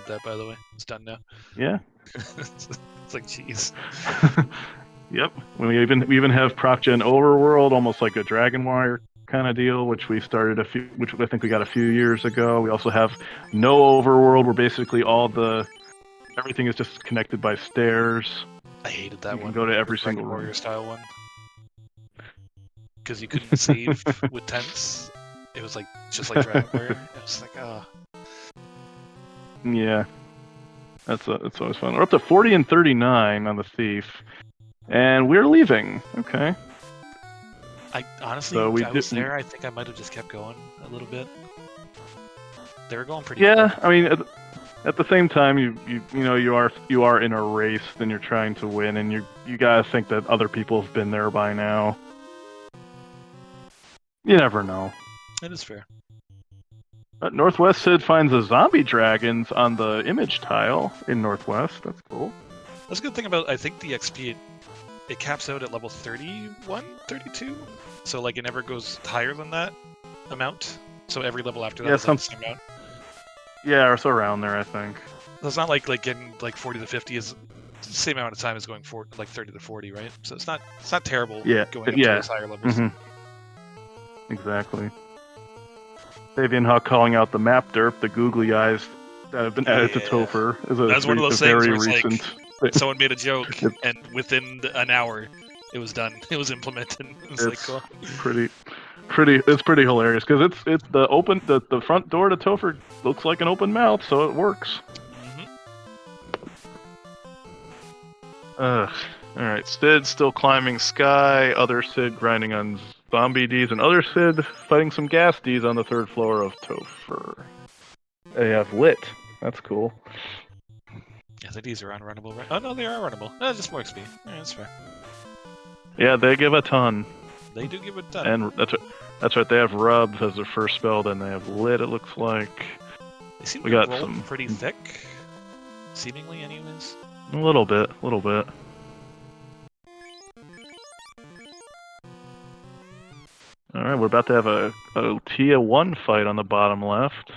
that, by the way. It's done now." Yeah. It's like, jeez. Yep. We even have proc gen overworld, almost like a Dragonwire kind of deal, which we started which I think we got a few years ago. We also have no overworld, where basically everything is just connected by stairs. I hated that one. You can go to every the single Warrior room. style one. Because you couldn't save with tents. It was like just like Dragonwire. It was like, ah. Yeah. That's always fun. We're up to 40 and 39 on the Thief. And we're leaving. Okay. I honestly, So if I was there, I think I might have just kept going a little bit. They were going pretty. Yeah, quick. I mean, at the same time, you are in a race, then you're trying to win, and you gotta think that other people have been there by now. You never know. It is fair. Northwest Sid finds the zombie dragons on the image tile in Northwest. That's cool. That's a good thing about, I think, the XP. It caps out at level 31, 32. So like it never goes higher than that amount. So every level after that is the same amount. Yeah, it's around there, I think. So it's not like getting like 40 to 50 is the same amount of time as going for like 30 to 40, right? So it's not terrible. Yeah, going up to those higher levels. Mm-hmm. Exactly. Fabian Huck calling out the map derp, the googly eyes that have been added to Topher. That's one of those things very where it's recent. Like, someone made a joke, and within an hour, it was done. It was implemented. It's like, cool. It's pretty hilarious because it's the front door to Topher looks like an open mouth, so it works. All right, Sid still climbing Sky. Other Sid grinding on zombie Ds, and other Sid fighting some gas Ds on the 3rd floor of Topher. They have lit. That's cool. Yeah, the Ds are unrunnable, right? Oh no, they are runnable. No, just more XP. Yeah, that's fair. Yeah, they give a ton. They do give a ton. And that's right. They have Rub as their first spell, then they have lit. It looks like. They seem to roll pretty thick, seemingly, anyways. A little bit. All right, we're about to have a Tia 1 fight on the bottom left.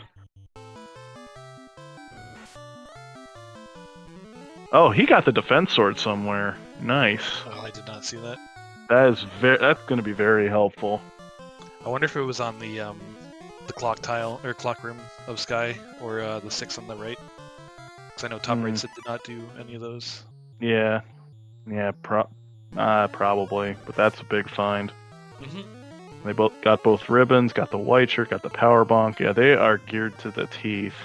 Oh, he got the defense sword somewhere. Nice. Oh, I did not see that. That's going to be very helpful. I wonder if it was on the clock tile or clock room of Sky or the 6 on the right. Because I know top right did not do any of those. Yeah, probably, but that's a big find. They got both ribbons, got the white shirt, got the power bonk. Yeah, they are geared to the teeth,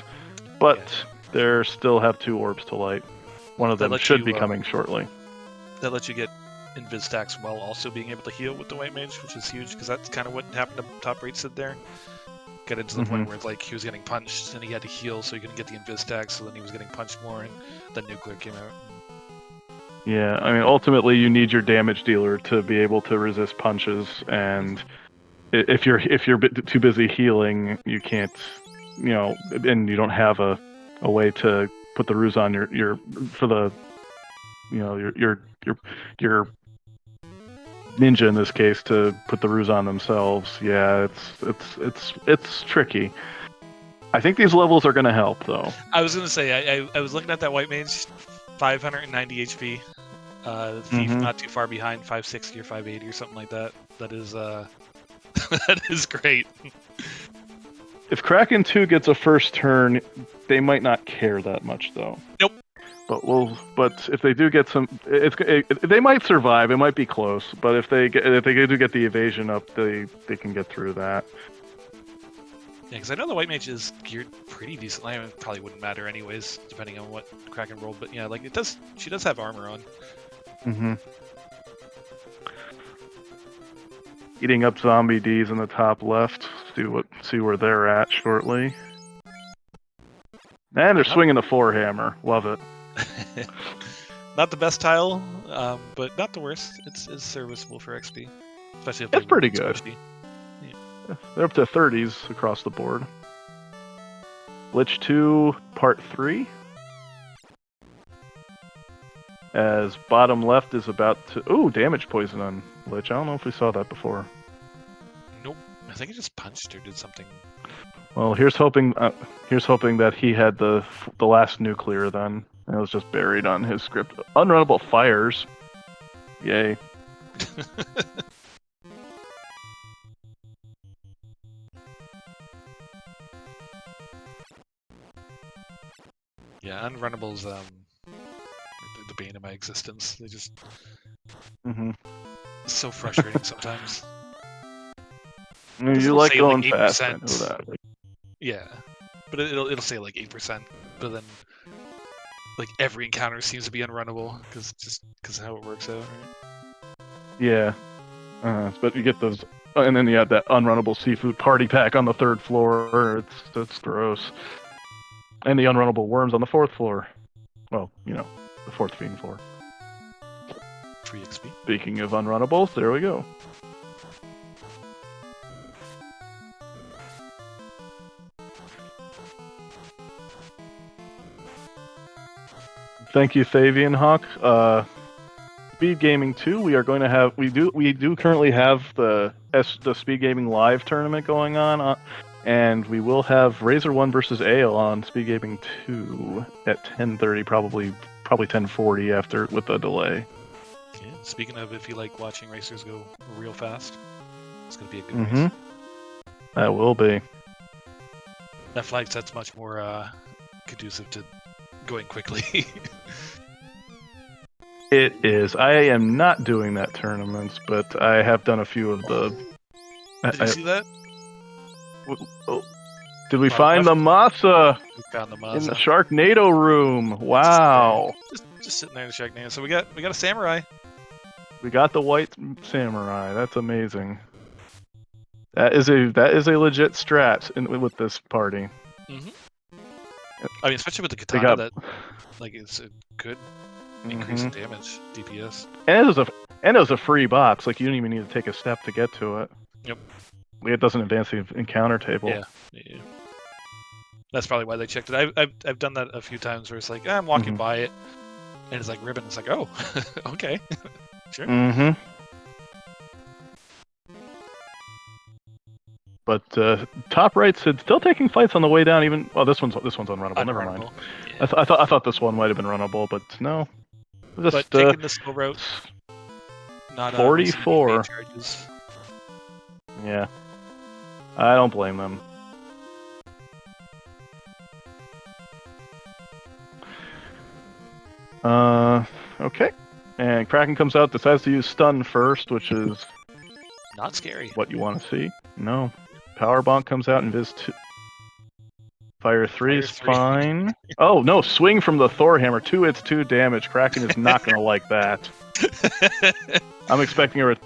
but they still have 2 orbs to light. One of them should be coming shortly. That lets you get invis stacks while also being able to heal with the white mage, which is huge because that's kind of what happened to top right Sid there. Got into the point where it's like he was getting punched and he had to heal so he couldn't get the invis stacks, so then he was getting punched more, and then nuclear came out. Yeah, I mean, ultimately you need your damage dealer to be able to resist punches, and if you're too busy healing, you can't, and you don't have a way to put the ruse on your ninja in this case to put the ruse on themselves. Yeah, it's tricky. I think these levels are going to help, though. I was going to say, I was looking at that white mage, 590 HP. Thief not too far behind, 560 or 580 or something like that. That is that is great. If Kraken 2 gets a first turn, they might not care that much, though. Nope. But if they do get some, they might survive. It might be close, but if they do get the evasion up, they can get through that. Yeah, because I know the white mage is geared pretty decently. I mean, it probably wouldn't matter anyways, depending on what Kraken rolled. But yeah, like it does. She does have armor on. Mm-hmm. Eating up zombie D's in the top left. See where they're at shortly. And they're swinging the forehammer. Love it. Not the best tile, but not the worst. It's serviceable for XP, especially if It's pretty good. Yeah. They're up to 30s across the board. Lich 2, Part 3. As bottom left is about to... Ooh, damage poison on Lich. I don't know if we saw that before. Nope. I think it just punched or did something. Well, here's hoping that he had the last nuclear then. And it was just buried on his script. Unrunnable fires. Yay. Yeah, unrunnables. The bane of my existence. They just so frustrating sometimes. You like going fast. I know that. Yeah, but it'll say like 8%, but then like every encounter seems to be unrunnable because of how it works out. Right? Yeah, but you get those, and then you have that unrunnable seafood party pack on the 3rd floor. It's gross. And the unrunnable worms on the 4th floor. Well, you know, the 4th fiend floor. Free XP. Speaking of unrunnables, there we go. Thank you, Thavian Hawk. Speed Gaming 2, we do currently have the Speed Gaming Live tournament going on, and we will have Razor 1 versus Ale on Speed Gaming 2 at 10:30, probably 10:40 after with a delay. Yeah, speaking of, if you like watching racers go real fast, it's gonna be a good race. That will be. That flag set's much more conducive to going quickly. It is. I am not doing that tournament, but I have done a few of the... Did you see that? Did we find the Masa? We found the Masa. In the Sharknado room. Wow. Just sitting there in the Sharknado. So we got a samurai. We got the white samurai. That's amazing. That is a legit strat with this party. Mm-hmm. I mean, especially with the katana, that like it's a good increase in damage, DPS. And it was a free box. Like you don't even need to take a step to get to it. Yep. It doesn't advance the encounter table. Yeah. That's probably why they checked it. I've done that a few times where it's like I'm walking by it, and it's like ribbon. It's like, oh, okay, sure. But top right said still taking fights on the way down. Even this one's unrunnable. Never mind. Yeah. I thought this one might have been runnable, but no. But taking the slow route, not 44. Yeah, I don't blame them. Okay. And Kraken comes out, decides to use stun first, which is not scary. What you want to see? No. Power Bonk comes out and Viz 2. Fire 3 is fine. Oh, no, swing from the Thor hammer. 2 hits, 2 damage. Kraken is not going to like that. I'm expecting a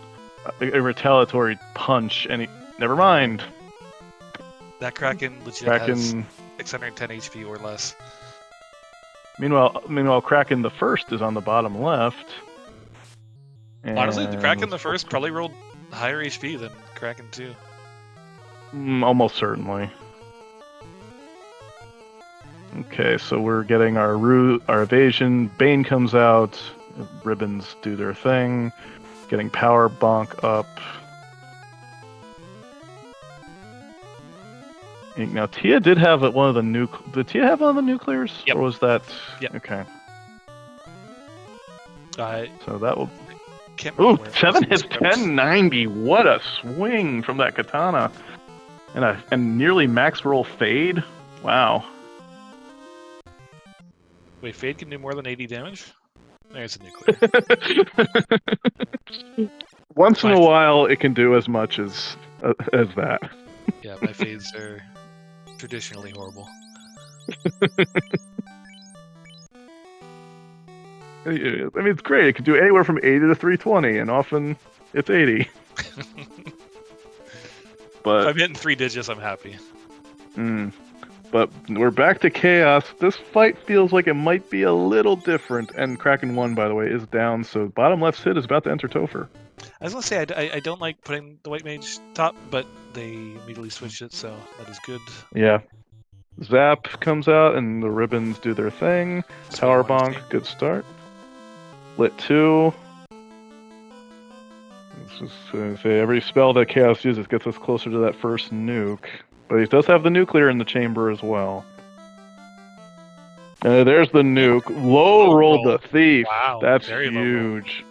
retaliatory punch, and never mind. That Kraken legit has 610 HP or less. Meanwhile, Kraken the first is on the bottom left. Honestly, the Kraken the first probably rolled higher HP than Kraken 2. Almost certainly. Okay, so we're getting our evasion. Bane comes out. Ribbons do their thing. Getting Power Bonk up. Now, Tia did have one of the Did Tia have one of the nuclears? Yep. Or was that... Yep. Okay. So that will... Ooh, 7 hits 1090. What a swing from that katana. And nearly max roll fade. Wow. Wait, fade can do more than 80 damage? There's a nuclear. Once in a while, it can do as much as that. Yeah, my fades are traditionally horrible. I mean, it's great. It can do anywhere from 80 to 320, and often it's 80. If But I'm hitting 3 digits, I'm happy. But we're back to chaos. This fight feels like it might be a little different. And Kraken 1, by the way, is down, so bottom left Sid is about to enter Topher. I was gonna say I don't like putting the white mage top, but they immediately switched it, so that is good. Yeah. Zap comes out, and the ribbons do their thing. That's what Power I wanna Bonk, see. good start. Lit 2. Let's just say every spell that Chaos uses gets us closer to that first nuke. But he does have the nuclear in the chamber as well. There's the nuke. Low rolled the thief. Wow, That's very low roll. huge.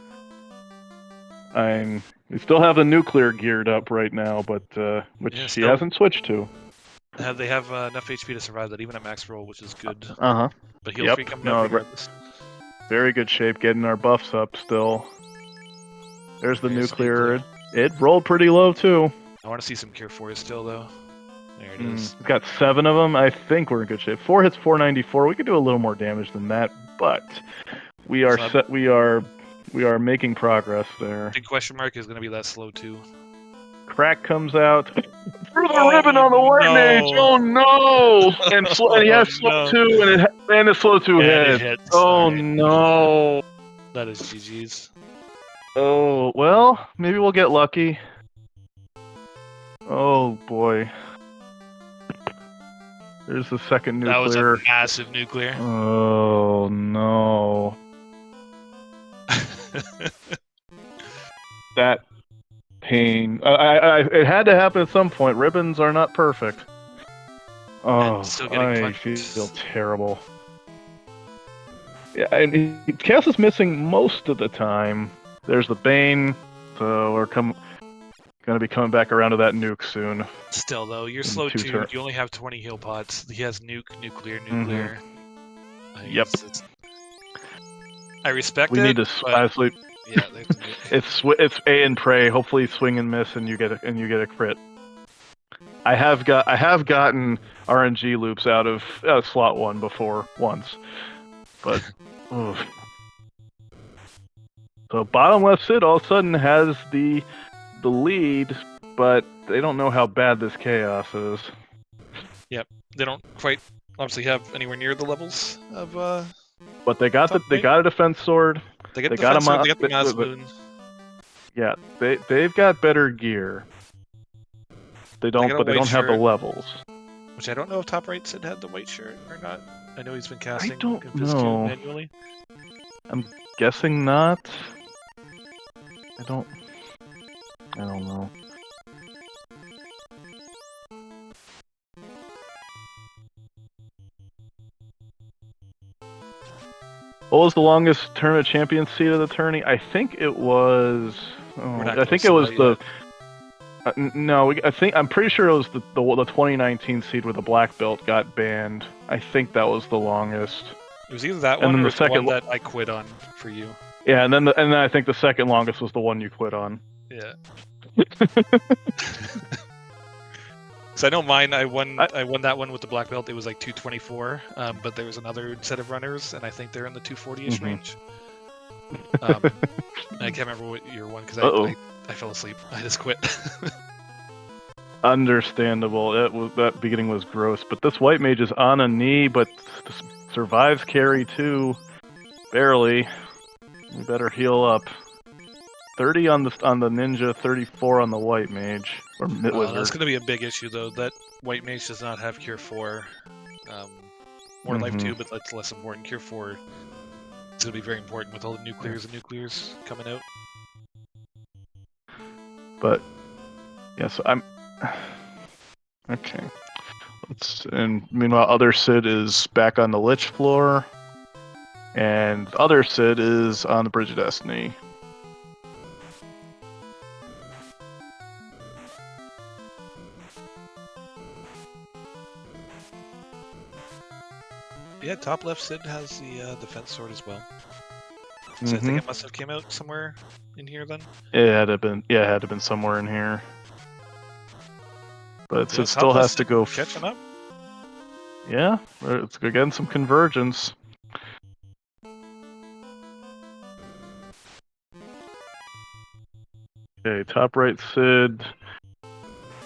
We still have the nuclear geared up right now, but which Yeah, he still. hasn't switched to. They have enough HP to survive that even at max roll, which is good. Uh-huh. But heal Yep. free coming No, up regardless. Very good shape, getting our buffs up still. There's the There's nuclear. It rolled pretty low too. I want to see some cure for it still though. There it is. We've got 7 of them. I think we're in good shape. 4 hits, 494. We could do a little more damage than that, but we are So we are making progress there. Big question mark is going to be that slow too. Crack comes out. Through the ribbon on the white mage. Oh no! And he has slow 2, and a slow 2 hit. Hits. Oh Right. no! That is GG's. Oh well, maybe we'll get lucky. Oh boy. There's the second nuclear. That was a massive nuclear. Oh no. That pain. It had to happen at some point. Ribbons are not perfect. Oh, I feel terrible. Yeah, and Chaos is missing most of the time. There's the Bane, so we're gonna be coming back around to that nuke soon. Still though, you're slow 2. You only have 20 heal pots. He has nuclear. Yep. I respect we it. We need to sleep. Yeah, it's A and pray. Hopefully, swing and miss, and you get a crit. I have gotten RNG loops out of slot 1 before once, but oof. So bottom left Sid all of a sudden has the lead, but they don't know how bad this chaos is. Yep, they don't quite obviously have anywhere near the levels of. But they got they got a defense sword. They got the mass moon. Yeah, they've got better gear. They don't have the levels. Which I don't know if top right Sid had the white shirt or not. I know he's been casting. I don't know. Manually. I'm guessing not. I don't know. What was the longest tournament champion seed of the tourney? I think it was. I think it was the. No, I'm pretty sure it was the 2019 seed where the black belt got banned. I think that was the longest. It was either that one or the second one that I quit on for you. Yeah, and then I think the second longest was the one you quit on. Yeah. So I know mine. I won that one with the black belt. It was like 224, but there was another set of runners, and I think they're in the 240-ish range. I can't remember what your one because I fell asleep. I just quit. Understandable. That beginning was gross, but this white mage is on a knee, but survives carry too, barely. We better heal up. 30 on the ninja, 34 on the white mage or wizard. That's going to be a big issue though. That white mage does not have cure 4. More life 2, but that's less important. Cure 4 is going to be very important with all the nuclears coming out. But yeah, so I'm okay. And meanwhile, other Sid is back on the Lich floor, and other Sid is on the Bridge of Destiny. Yeah, top left Sid has the defense sword as well. So I think it must have came out somewhere in here then. It had to been somewhere in here. But it still has to go. Catching up. Yeah, it's again some convergence. Okay, top right Sid,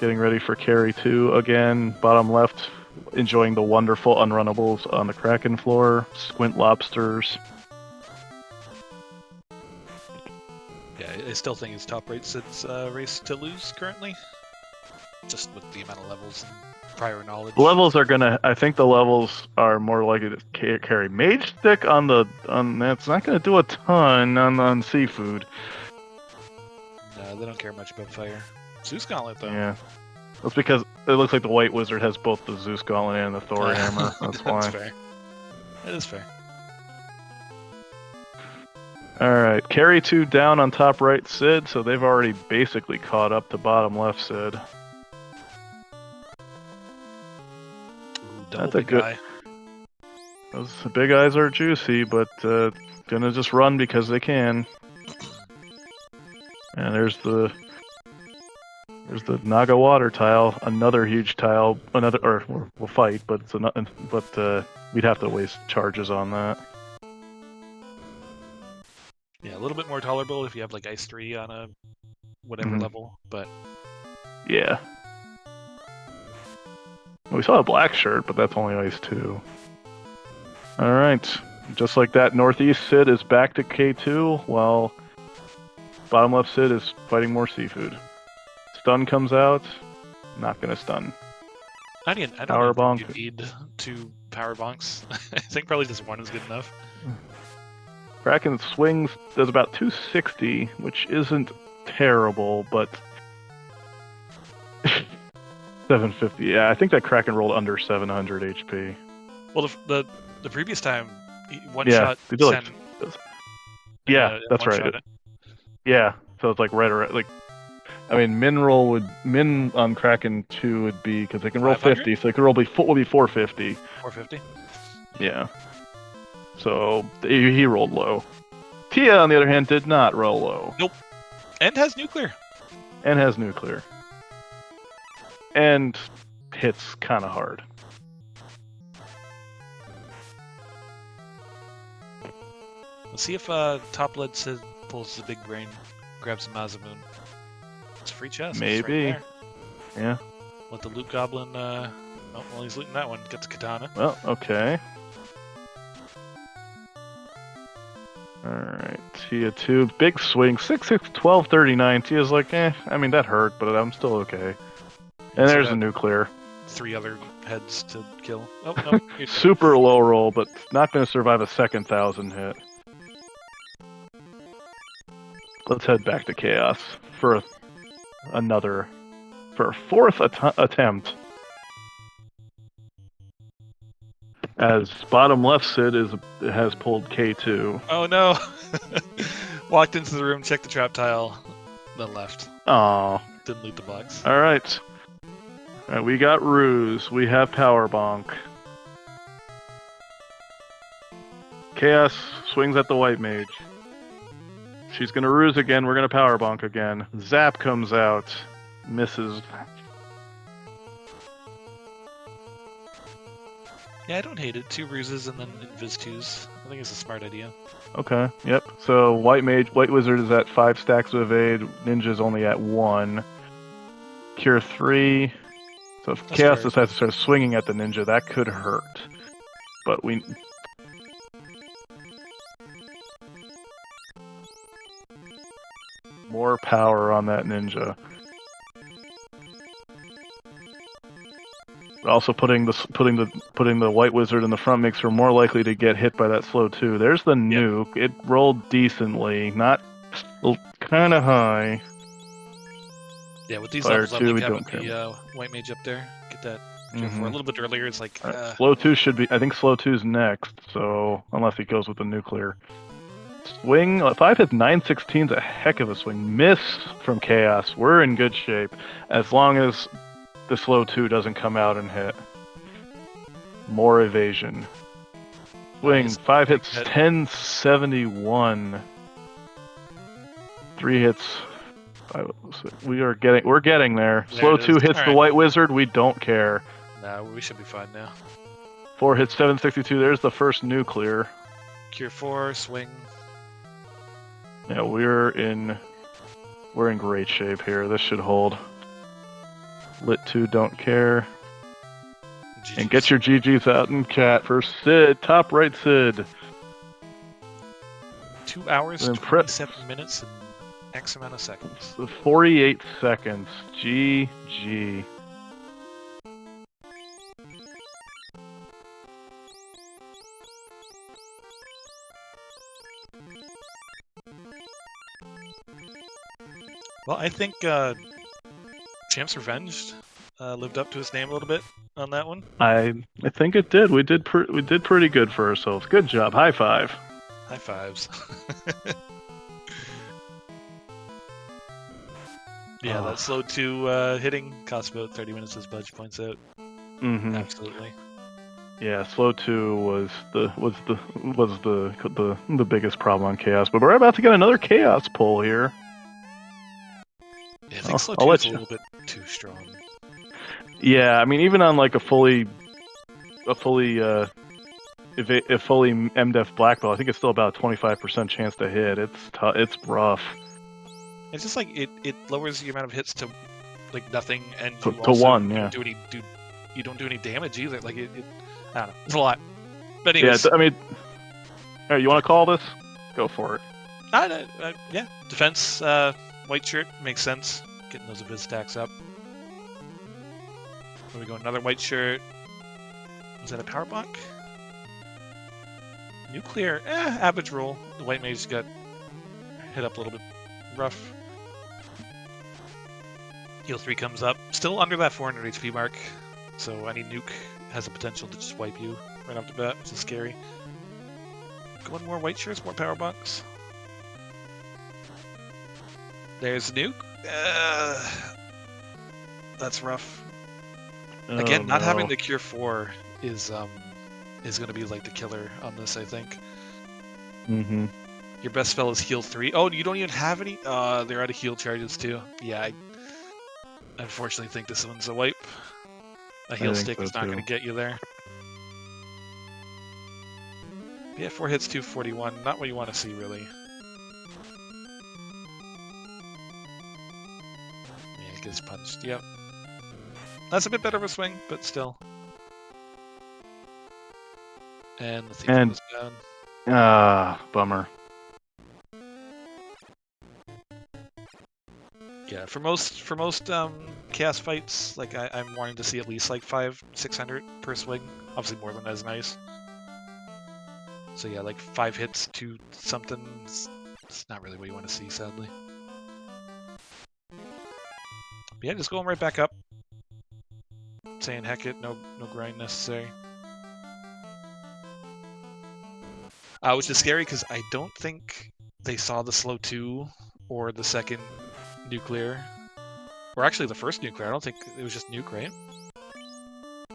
getting ready for carry 2 again. Bottom left, enjoying the wonderful unrunnables on the Kraken floor. Squint lobsters. Yeah, I still think it's top right Sid's race to lose currently. Just with the amount of levels and prior knowledge. The levels are gonna. I think the levels are more likely to carry Mage Stick on that's not gonna do a ton on seafood. No, they don't care much about fire. Zeus Gauntlet though. Yeah, that's because it looks like the White Wizard has both the Zeus Gauntlet and the Thor Hammer. That's why. That's fair. That is fair. Alright, carry 2 down on top right Sid, so they've already basically caught up to bottom left Sid. Ooh, That's a big good. eye. Those big eyes are juicy, but gonna just run because they can. And there's the Naga water tile, another huge tile. We'll fight, but we'd have to waste charges on that. Yeah, a little bit more tolerable if you have like Ice 3 on a whatever level, but yeah. We saw a black shirt, but that's only Ice 2. Alright. Just like that, Northeast Sid is back to K2, while bottom left Sid is fighting more seafood. Stun comes out. Not gonna stun. I don't Power think bonk. you need 2 power bonks. I think probably just 1 is good enough. Kraken swings does about 260, which isn't terrible, but 750. Yeah, I think that Kraken rolled under 700 HP. Well, the previous time, one Yeah, shot. they did like, 10, yeah, that's right. Yeah, so it's like right around like. I mean, min on Kraken 2 would be because they can roll 50, so they could roll be 450. 450. Yeah. So he rolled low. Tia, on the other hand, did not roll low. Nope. And has nuclear. And has nuclear. And hits kind of hard. Let's see if top lead Sid pulls the big brain, grabs the Mazamoon. It's a free chest. Maybe. Right there. Yeah. Let the loot goblin. Oh, well, he's looting that one. Gets a katana. Well, okay. Alright, Tia 2, big swing, 6'6", 1239. Tia's like, I mean, that hurt, but I'm still okay. And there's a nuclear. 3 other heads to kill. Oh, no. Super low roll, but not going to survive a second 1,000 hit. Let's head back to Chaos for a 4th attempt. As bottom left Sid has pulled K2. Oh no! Walked into the room, checked the trap tile, then left. Oh. Didn't loot the box. Alright. Alright, we got Ruse. We have Power Bonk. Chaos swings at the White Mage. She's gonna Ruse again, we're gonna Power Bonk again. Zap comes out. Misses. Yeah, I don't hate it. 2 ruses and then Invis 2s. I think it's a smart idea. Okay, yep. So White Wizard is at 5 stacks of evade, Ninja's only at 1. Cure 3. So if That's Chaos fair. decides to start swinging at the Ninja, that could hurt. But we... More power on that Ninja. Also, putting the White Wizard in the front makes her more likely to get hit by that slow 2. There's the nuke. It rolled decently, not kind of high. Yeah, with these Fire levels, I 2, like we having don't care. the White Mage up there. Get that for a little bit earlier. It's like Slow 2 should be. I think slow 2's next. So unless he goes with the nuclear. Swing 5 hits 916's a heck of a swing. Miss from Chaos. We're in good shape as long as the slow 2 doesn't come out and hit. More evasion. Swing 5 hits 1071. 3 hits. We're getting there. Slow 2 hits the White Wizard. We don't care. Nah, we should be fine now. 4 hits, 762. There's the first nuclear. Cure 4, swing. Yeah, we're in great shape here. This should hold. Lit 2, don't care. GG's. And get your GGs out in chat for Sid. Top right, Sid. 2 hours, 27 minutes, and X amount of seconds. 48 seconds. GG. Well, I think Champ's Revenge lived up to his name a little bit on that one. I think it did. We did pretty good for ourselves. Good job. High five. High fives. Yeah, that slow 2 hitting costs about 30 minutes, as Budge points out. Mm-hmm. Absolutely. Yeah, slow 2 was the biggest problem on Chaos, but we're about to get another Chaos pull here. Yeah, I think slow 2 is a little bit too strong. Yeah, I mean, even on like a fully MDef black belt, I think it's still about a 25% chance to hit. It's rough. It's just like it lowers the amount of hits to like nothing, and you To also 1, yeah. You don't do any damage either. Like it I don't know. It's a lot. But anyways, yeah, I mean, all right, you want to call this? Go for it. Yeah, defense, white shirt makes sense. Getting those Abyss stacks up. Here we go, another white shirt. Was that a power bonk? Nuclear, average roll. The white mage got hit up a little bit rough. Heal 3 comes up. Still under that 400 HP mark. So any nuke has the potential to just wipe you right off the bat, which is scary. One more white shirts, more power bunks. There's nuke. That's rough. Again, not having the cure 4 is going to be like the killer on this, I think. Mm-hmm. Your best spell is heal 3. Oh, you don't even have any? They're out of heal charges too. Yeah, I unfortunately think this one's a wipe. A heal stick is not going to get you there. Yeah, 4 hits, 241. Not what you want to see, really. Yeah, he gets punched. Yep. That's a bit better of a swing, but still. And the thief goes down. Bummer. Yeah, for most chaos fights, like I'm wanting to see at least like 500-600 per swing. Obviously more than that is nice. So yeah, like 5 hits to something. It's not really what you want to see, sadly. But yeah, just going right back up. Saying heck it, no grind necessary. Which is scary because I don't think they saw the slow 2 or the second nuclear. Or actually the first nuclear. I don't think it was just nuke, right?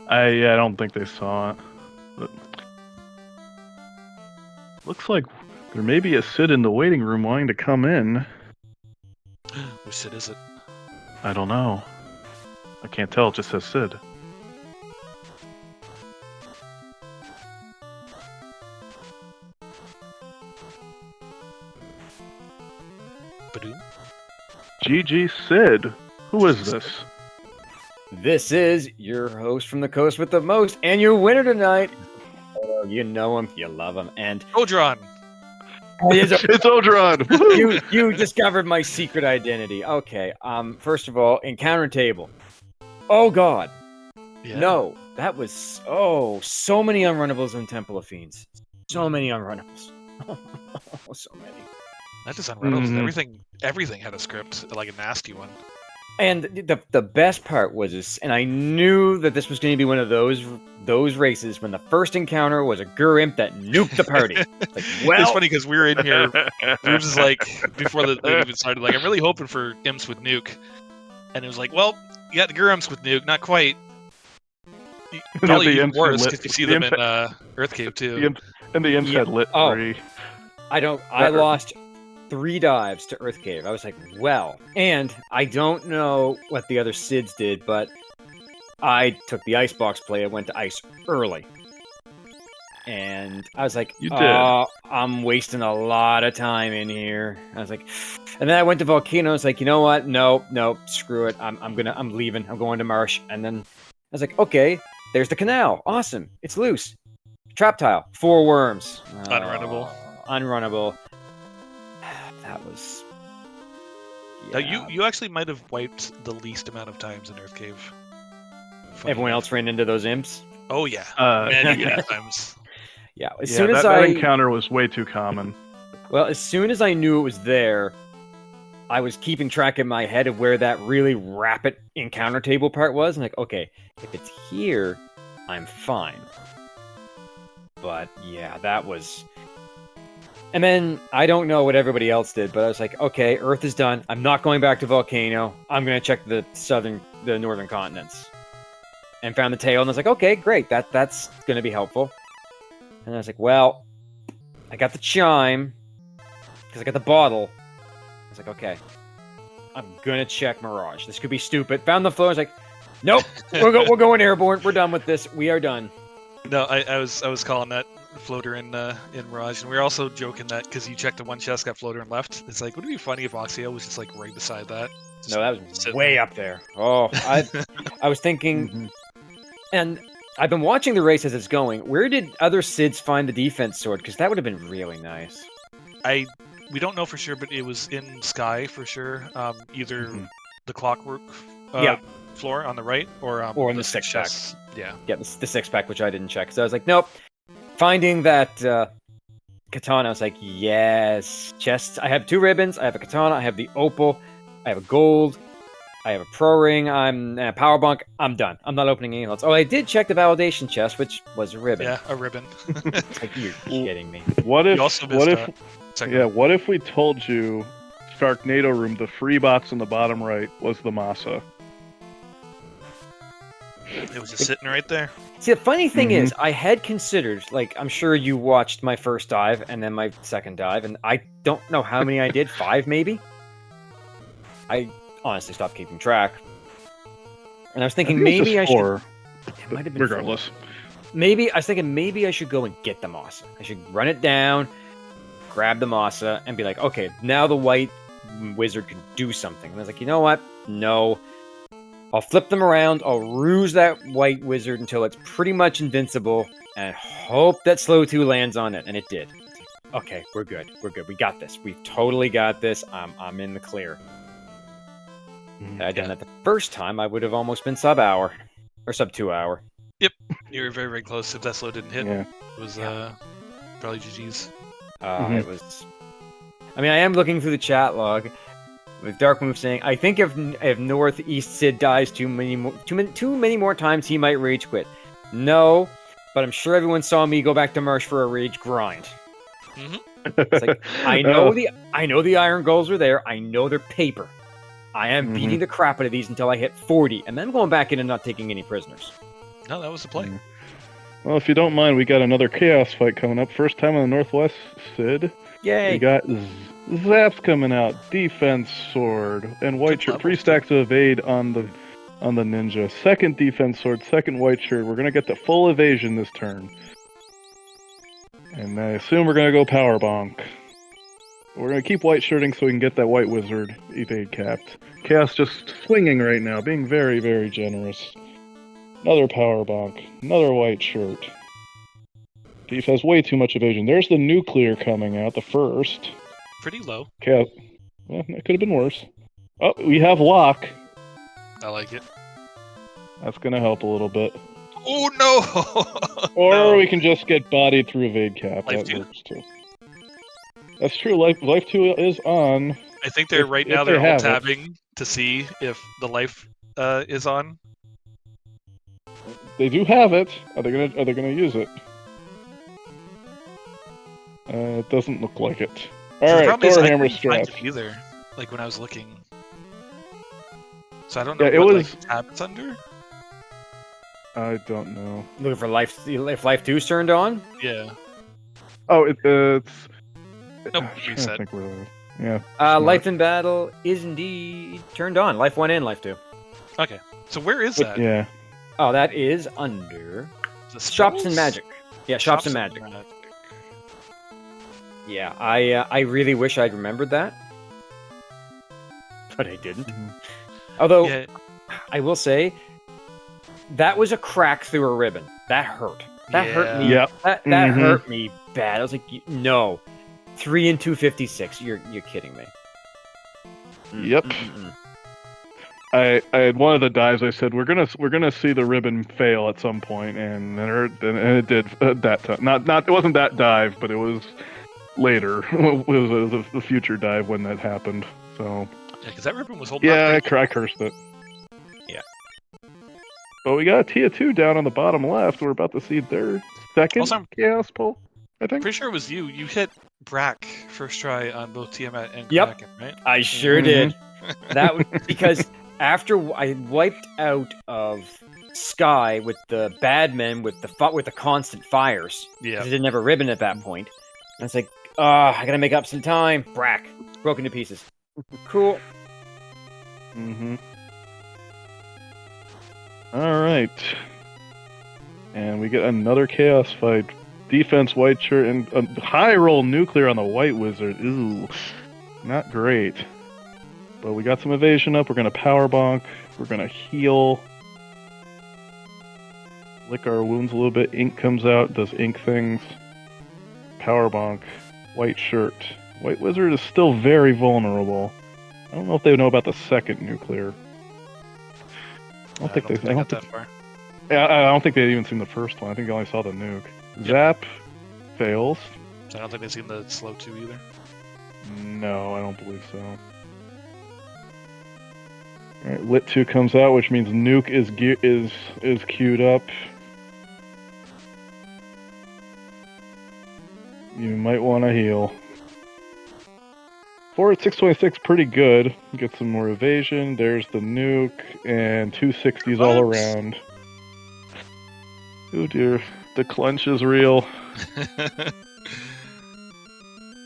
I don't think they saw it. But looks like there may be a Sid in the waiting room wanting to come in. Which Sid is it? I don't know. I can't tell, it just says Sid. Badoom? GG Sid. Who is this? This is your host from the coast with the most, and your winner tonight. Oh, you know him, you love him, and Odron! It's Odron! you discovered my secret identity. Okay, first of all, encounter table. Oh god. Yeah. No, that was so many unrunnables in Temple of Fiends. So many unrunnables. So many. Not just unrunnables, everything had a script, like a nasty one. And the best part was this, and I knew that this was going to be one of those races when the first encounter was a Gur Imp that nuked the party. Like, well, it's funny because we were in here, we were just like, before it even started, like, I'm really hoping for imps with nuke. And it was like, well, you got the Gur Imps with nuke, not quite. Probably even worse, because you see them in Earth Cave too. The imps had lit 3. I lost 3 dives to Earth Cave. I was like, well, and I don't know what the other Sids did, but I took the Icebox play. I went to Ice early. And I was like, You did. I'm wasting a lot of time in here. I was like, and then I went to Volcano. I was like, you know what? No, screw it. I'm leaving. I'm going to Marsh. And then I was like, okay, there's the canal. Awesome. It's loose. Trap tile. 4 worms. Unrunnable. Unrunnable. That was. Now, Yeah. you actually might have wiped the least amount of times in Earth Cave. Funny Everyone enough. else ran into those imps. Oh yeah, Yeah. many times. Yeah. As Yeah, soon as that encounter was way too common. Well, as soon as I knew it was there, I was keeping track in my head of where that really rapid encounter table part was. I'm like, okay, if it's here, I'm fine. But yeah, that was. And then I don't know what everybody else did, but I was like, okay, Earth is done. I'm not going back to Volcano. I'm gonna check the northern continents. And found the tail, and I was like, okay, great. That's gonna be helpful. And I was like, well, I got the chime because I got the bottle. I was like, okay, I'm gonna check Mirage. This could be stupid. Found the floor. I was like, nope, we're going airborne. We're done with this. We are done. No, I was calling that floater in Mirage, and we were also joking that because you checked the one chest, got floater and left. It's like, would it be funny if Oxio was just like right beside that? No, that was Sitting way there. up there. Oh, I was thinking, Mhm. and I've been watching the race as it's going. Where did other Sids find the defense sword? Because that would have been really nice. We don't know for sure, but it was in Sky for sure. Either Mhm. the clockwork Yeah. floor on the right, or in the six six-pack. chests. Yeah. Yeah, the 6-pack, which I didn't check. So I was like, nope. Finding that katana, I was like, yes. Chests. I have 2 ribbons. I have a katana. I have the opal. I have a gold. I have a pro ring. I'm a power bunk. I'm done. I'm not opening anything else. Oh, I did check the validation chest, which was a ribbon. Yeah, a ribbon. It's like, you're kidding me. What if? You also missed What if? second Yeah. one. What if we told you, Sharknado room, the free box in the bottom right was the Masa. It was just sitting right there. See, the funny thing Mhm. is, I had considered, like, I'm sure you watched my first dive and then my second dive, and I don't know how many I did, 5 maybe? I honestly stopped keeping track. And I was thinking maybe I should. Four, It might have been 4. regardless. Maybe I was thinking maybe I should go and get the Masa. I should run it down, grab the Masa, and be like, okay, now the white wizard can do something. And I was like, you know what? No. I'll flip them around. I'll ruse that white wizard until it's pretty much invincible, and hope that slow 2 lands on it. And it did. It's like, okay, we're good. We're good. We got this. We've totally got this. I'm in the clear. Had I done that the first time, I would have almost been sub-hour. Or sub-2 hour. You were very, very close. If that slow didn't hit, Yeah. it was probably GG's. Mhm. It was. I mean, I am looking through the chat log with Dark Move saying, "I think if Northeast Sid dies too many more times, he might rage quit." No, but I'm sure everyone saw me go back to Marsh for a rage grind. It's like I know the iron goals are there. I know they're paper. I am beating the crap out of these until I hit 40, and then going back in and not taking any prisoners. No, that was the play. Well, if you don't mind, we got another chaos fight coming up. First time on the Northwest Sid. Yay! We got Zaps coming out, defense sword, and white Good shirt. level. 3 stacks of evade on the ninja. Second defense sword, second white shirt. We're gonna get the full evasion this turn. And I assume we're gonna go power bonk. We're gonna keep white shirting so we can get that white wizard evade capped. Chaos just swinging right now, being very, very generous. Another power bonk. Another white shirt. Beef has way too much evasion. There's the nuclear coming out, the first. Pretty low. Chaos. Well, that could have been worse. Oh, we have lock. I like it. That's gonna help a little bit. Oh no! Or No. we can just get bodied through evade cap. Life That 2? works too. That's true. Life 2 is on. I think they're If- right if now. they They're all have it. tabbing to see if the life is on. They do have it. Are they gonna use it? It doesn't look like it. So the All right, problem is Thor I hammer couldn't find straps. it either. Like when I was looking. So I don't know Yeah, it what was- like, tab it's under. I don't know. Looking for if Life 2's turned on. Yeah. Oh, it's. Nope, I'm trying to reset. think where- Yeah. Life Smart. in Battle is indeed turned on. Life 1 and Life 2. Okay. So where is that? Yeah. Oh, that is under The Shops and spells? Magic. Yeah, shops and magic. Yeah, I really wish I'd remembered that, but I didn't. Although, Yeah, I will say, that was a crack through a ribbon. That hurt. That hurt me. Yep. That hurt me bad. I was like, no, 3 and 256. You're kidding me. Yep. I had one of the dives. I said we're gonna see the ribbon fail at some point, and it did that time. Not it wasn't that dive, but it was later. It was a future dive when that happened. So yeah, because that ribbon was holding. yeah, up I cursed it. Yeah. But we got a Tia 2 down on the bottom left. We're about to see their second Also, chaos pull. I think. Pretty sure it was you. You hit Brack first try on both Tiamat and Yep. Kraken, right? I sure did. That was because after I wiped out of Sky with the bad men with the constant fires. Yeah. Because I didn't have a ribbon at that point. And it's like, I gotta make up some time. Brack. Broken to pieces. Cool. Alright. And we get another chaos fight. Defense white shirt and a high roll nuclear on the white wizard. Ooh. Not great. But we got some evasion up. We're gonna power bonk. We're gonna heal. Lick our wounds a little bit. Ink comes out, does ink things. Power bonk. White shirt. White wizard is still very vulnerable. I don't know if they know about the second nuclear. I don't think they got that far. Yeah, I don't think they'd even seen the first one. I think they only saw the nuke. Zap fails. I don't think they've seen the slow 2 either. No, I don't believe so. Alright, Lit 2 comes out, which means nuke is queued up. You might want to heal. 4 at 626, pretty good. Get some more evasion. There's the nuke, and 260s all around. Oh dear, the clench is real.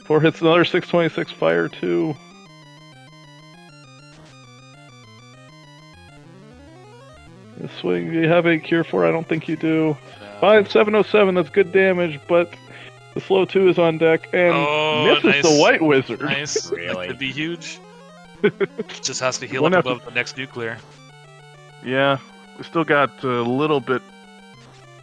4 hits, another 626 fire too. The swing, do you have a cure for? I don't think you do. 5707, that's good damage, but the slow 2 is on deck and misses nice. the white wizard. Nice. Really? Could be huge. Just has to heal One up after- above the next nuclear. Yeah, we still got a little bit.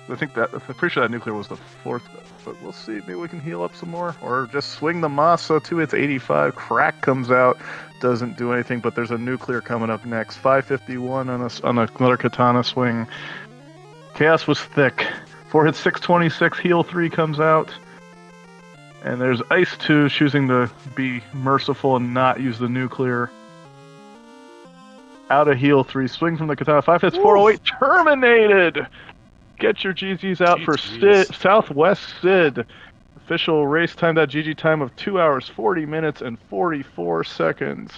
I'm pretty sure that nuclear was the 4th, but we'll see. Maybe we can heal up some more, or just swing the Maso 2 hits 85. Crack comes out, doesn't do anything, but there's a nuclear coming up next. 551 on another katana swing. Chaos was thick. 4 hits 626. Heal 3 comes out, and there's Ice 2 choosing to be merciful and not use the nuclear. Out of heal 3, swing from the katana. 5 hits 408. Terminated. Get your GGs out for Sid, Southwest Sid. Official race time.gg time of 2 hours, 40 minutes, and 44 seconds.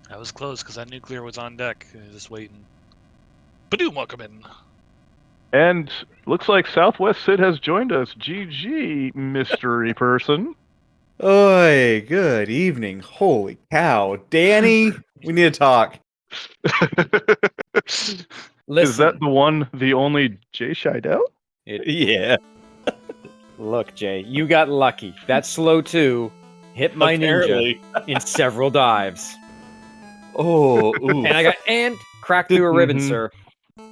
That was close because that nuclear was on deck. Just waiting. Badoom, welcome in. And looks like Southwest Sid has joined us. GG, mystery person. Oi, good evening. Holy cow. Danny, we need to talk. Listen, Is that the only Jay Scheidel? Yeah. Look, Jay, you got lucky. That slow 2 hit my ninja in several dives. Oh, ooh. And cracked through a ribbon, sir. Yeah,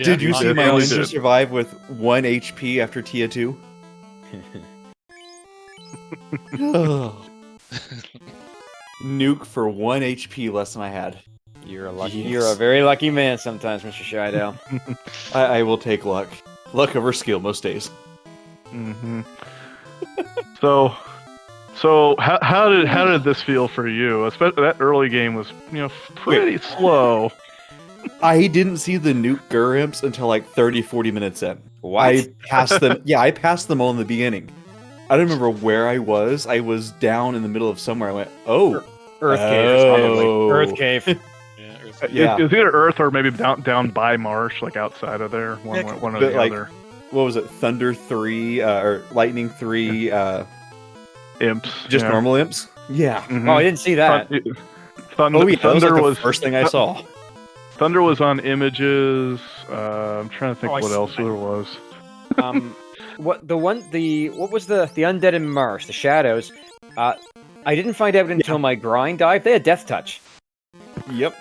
Did you see my definitely ninja did. survive with 1 HP after Tia 2? Nuke for 1 HP less than I had. You're a lucky. Yes. You're a very lucky man sometimes, Mr. Scheidel. I will take luck. Luck over skill most days. Mm-hmm. So how did this feel for you? Especially that early game was pretty slow. I didn't see the nuke Gurrimps until like 30-40 minutes in. What? I passed them. Yeah, I passed them all in the beginning. I don't remember where I was. I was down in the middle of somewhere. I went, oh. Earth cave, probably. Oh. Earth cave. Yeah, Earth- Yeah. It's either Earth or maybe down by Marsh, like outside of there. One or but, the like, other. What was it? Thunder 3 or Lightning 3? Imps. Just yeah. normal imps? Yeah. Mhm. Oh, I didn't see that. Thunder, Oh, yeah. That was Thunder like the was first thing I saw. Thunder was on images. I'm trying to think Oh, I what see. else there was. what was the undead in Marsh, the shadows? I didn't find out until my grind dive. They had death touch. Yep.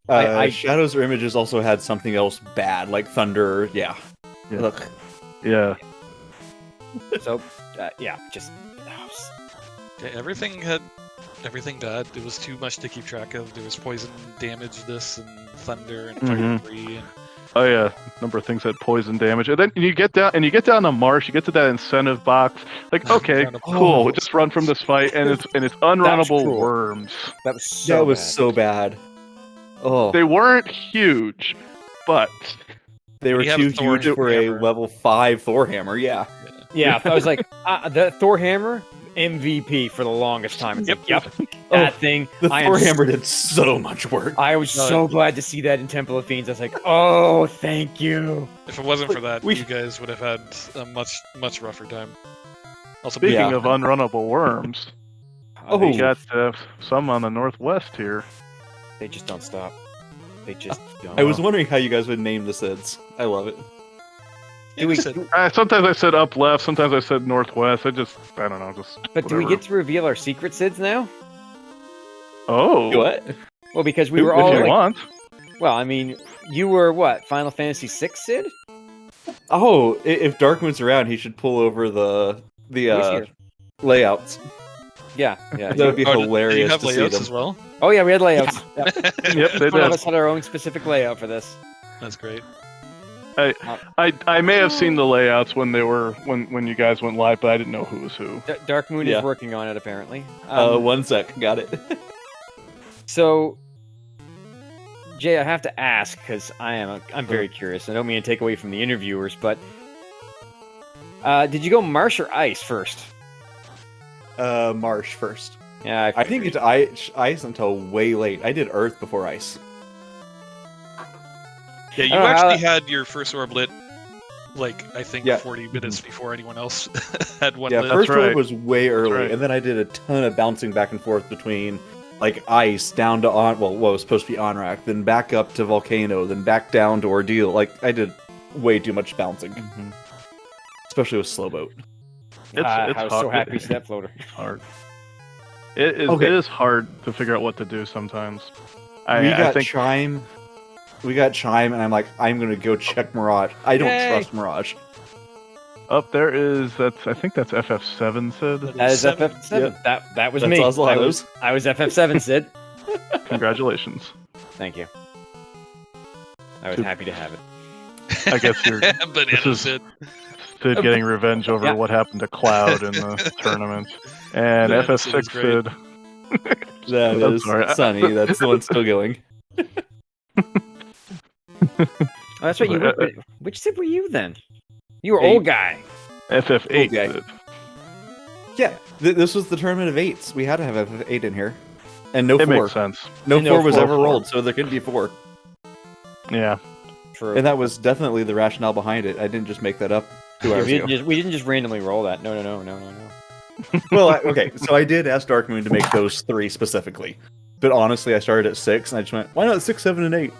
I- Shadows or Images also had something else bad, like thunder. Yeah. Yeah. Look. Yeah. So, yeah, just. Yeah, everything had everything bad. It was too much to keep track of. There was poison damage, this and thunder and fire Mhm. debris. And... Oh yeah, number of things that poison damage, and then you get down the marsh. You get to that incentive box. Like, okay, Round of- cool. Oh. Just run from this fight, and it's unrunnable cruel. worms. That was so That was bad. so bad. Oh, They weren't huge, but they were You have too a Thor huge for a hammer. level 5 Thor hammer. Yeah. Yeah, I was like, the Thor hammer MVP for the longest time. It's like, yep, that thing. The I Thor am hammer did so much work. I was No, so glad to see that in Temple of Fiends. I was like, oh, thank you. If it wasn't for that, We- you guys would have had a much rougher time. Also, speaking Yeah. of unrunnable worms, Oh. we got some on the northwest here. They just don't stop. They just don't. I was wondering how you guys would name the SIDS. I love it. yeah, we said, Sometimes I said up left, sometimes I said northwest. I don't know, just. But do we whatever. get to reveal our secret SIDs now? Oh, What? Well, because we if were all you like, want. well, I mean, you were what, Final Fantasy VI Sid? Oh, if Darkmoon's around, he should pull over the Who's here? layouts. Yeah. That would be oh, did you hilarious have to see layouts them. as well? Oh yeah, we had layouts. Yep. Yep, they Each one of did. us had our own specific layout for this. That's great. I may have seen the layouts when they were when you guys went live, but I didn't know who was who. Dark Moon Yeah. is working on it apparently. 1 sec. Got it. So, Jay, I have to ask because I'm very curious. I don't mean to take away from the interviewers, but did you go Marsh or Ice first? Marsh first. Yeah, I think it's ice until way late. I did Earth before Ice. Yeah, you I don't know how actually had your first orb lit, like, I think Yeah. 40 minutes before anyone else had one Yeah, lit. first right. orb was way early, right. and then I did a ton of bouncing back and forth between like Ice down to what was supposed to be Onrak, then back up to Volcano, then back down to Ordeal. Like I did way too much bouncing, especially with Slowboat. It's I was so hard. happy to see that floater. It's hard. It is. Okay. It is hard to figure out what to do sometimes. we I got think Chime. We got Chime, and I'm like, I'm gonna go check Mirage. I don't Yay. trust Mirage. up there is I think that's FF7 Sid. That is Seven. FF7. That was That's me. Oslatos. I was FF7, Sid. Congratulations. Thank you. I was Super. happy to have it. I guess you're Banana is- Sid. Sid getting revenge over Yeah. what happened to Cloud in the tournament, and Yeah, FF6 Sid was great. Sid. That I'm is sorry. Sunny. That's the one still going. Oh, that's right. You Uh, were, which Sid were you then? You were 8. old guy. FF8 Okay. Sid. Yeah, this was the tournament of 8s. We had to have F8 in here, and no It 4. makes sense. No And no 4 was 4. ever rolled, so there couldn't be 4. Yeah. True. And that was definitely the rationale behind it. I didn't just make that up 2 Yeah, hours ago. we didn't just randomly roll that. No. Well, okay, so I did ask Darkmoon to make those 3 specifically. But honestly, I started at 6, and I just went, why not 6, 7, and 8?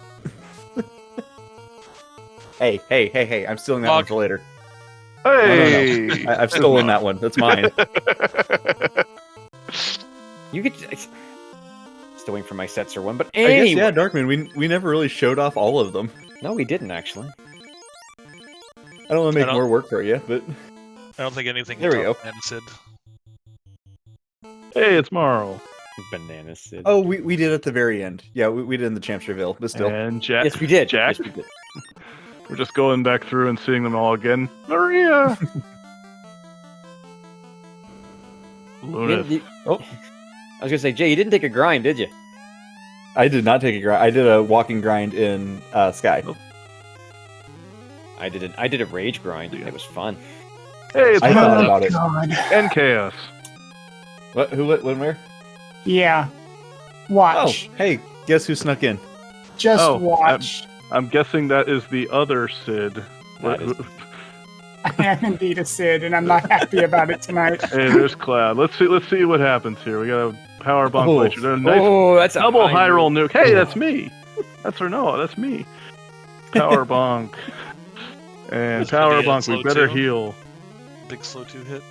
Hey, I'm stealing that one Fuck. for later. Hey. I've stolen that one. That's mine. You could. Still waiting for my Setzer one, but I guess, anyway. yeah, Darkmoon, we never really showed off all of them. No, we didn't actually. I don't want to I make don't- more work for you, but I don't think anything There we can go. top Banana Sid. Hey, it's Marl. Banana Sid. oh, we did at the very end. Yeah, we did in the Champs Reveal, but still. And Jack. yes, we did. Jack. Yes, we did. We're just going back through and seeing them all again. Maria. Luna. Oh, I was gonna say, Jay, you didn't take a grind, did you? I did not take a grind. I did a walking grind in Sky. I did a rage grind. It was fun. Hey, it's I thought Matt. about it. God. And Chaos. What? Who? What? When? Where? Yeah. Oh, Watch. hey, guess who snuck in? Just Oh, watch. I'm guessing that is the other Sid. That is- I am indeed a Sid, and I'm not happy about it tonight. Hey, there's Cloud. Let's see what happens here. We got a power bomb Oh. laser. There's a nice Oh, that's a double high roll move. nuke. Hey, that's me. That's me. Power bonk. And It's gonna Power be a Bunk, we slow better two. heal. Big slow 2 hit.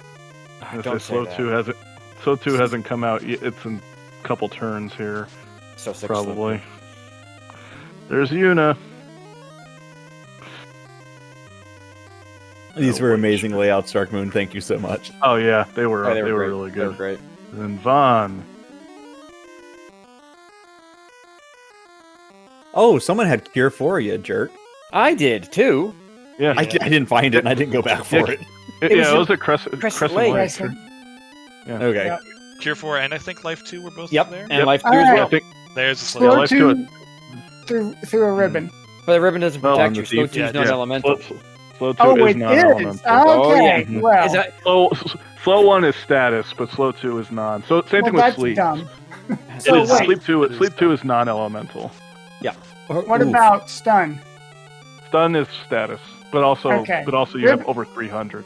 If Don't the say slow that. 2 hasn't, slow 2 hasn't come out yet. It's in a couple turns here, So sick of slow probably. two. There's Yuna. These were amazing layouts, Dark Moon. Thank you so much. Oh yeah, they were Oh, they were great. really They were good. great. And Vaughn. Oh, someone had Cure for you, jerk. I did too. Yeah, I didn't find it, and I didn't go back for it. It yeah, it was was a Crescent Crescent Lake. Lake. Sure. Okay. Yeah. Cure 4 and I think Life 2 were both Yep, there. and Yep. Life 2 All as right. well. I think There's a slow. Yeah, Slow let's do it. two through a ribbon. But the ribbon doesn't Well, protect on you. the Slow thief, 2 is yeah, not elemental. Slow 2 Oh, is it non-elemental. is. Oh, Okay. yeah. Well, Is that, Slow 1 is status, but slow 2 is non. So same thing with that's sleep. dumb. It So is wait. sleep 2. It is Sleep 2 dumb. is non-elemental. What Oof. about stun? Stun is status, but also Okay. you have over 300.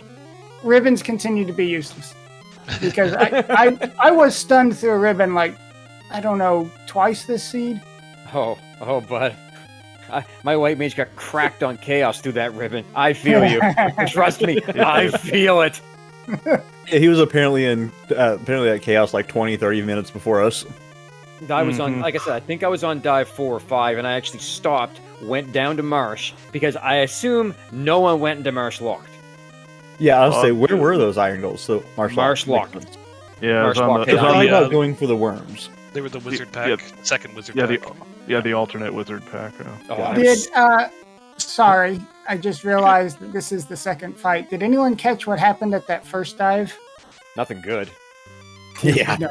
Ribbons continue to be useless because I was stunned through a ribbon like I don't know twice this seed. oh, bud. My white mage got cracked on chaos through that ribbon. I feel you. Trust me, I feel it. Yeah, he was apparently at Chaos like 20, 30 minutes before us. I was on, Mhm. like I said, I think I was on dive 4 or 5, and I actually stopped, went down to Marsh, because I assume no one went into Marsh locked. Yeah, I'll say, Fuck. where were those iron goals? So Marsh locked. Yeah, Marsh it's on Lock the, Chaos. it's I on thought the, about going for the worms. They were the wizard yeah, pack, second wizard yeah, pack. the alternate wizard pack. Oh, Yeah. I Did was, sorry, I just realized that this is the second fight. Did anyone catch what happened at that first dive? nothing good. Yeah. No.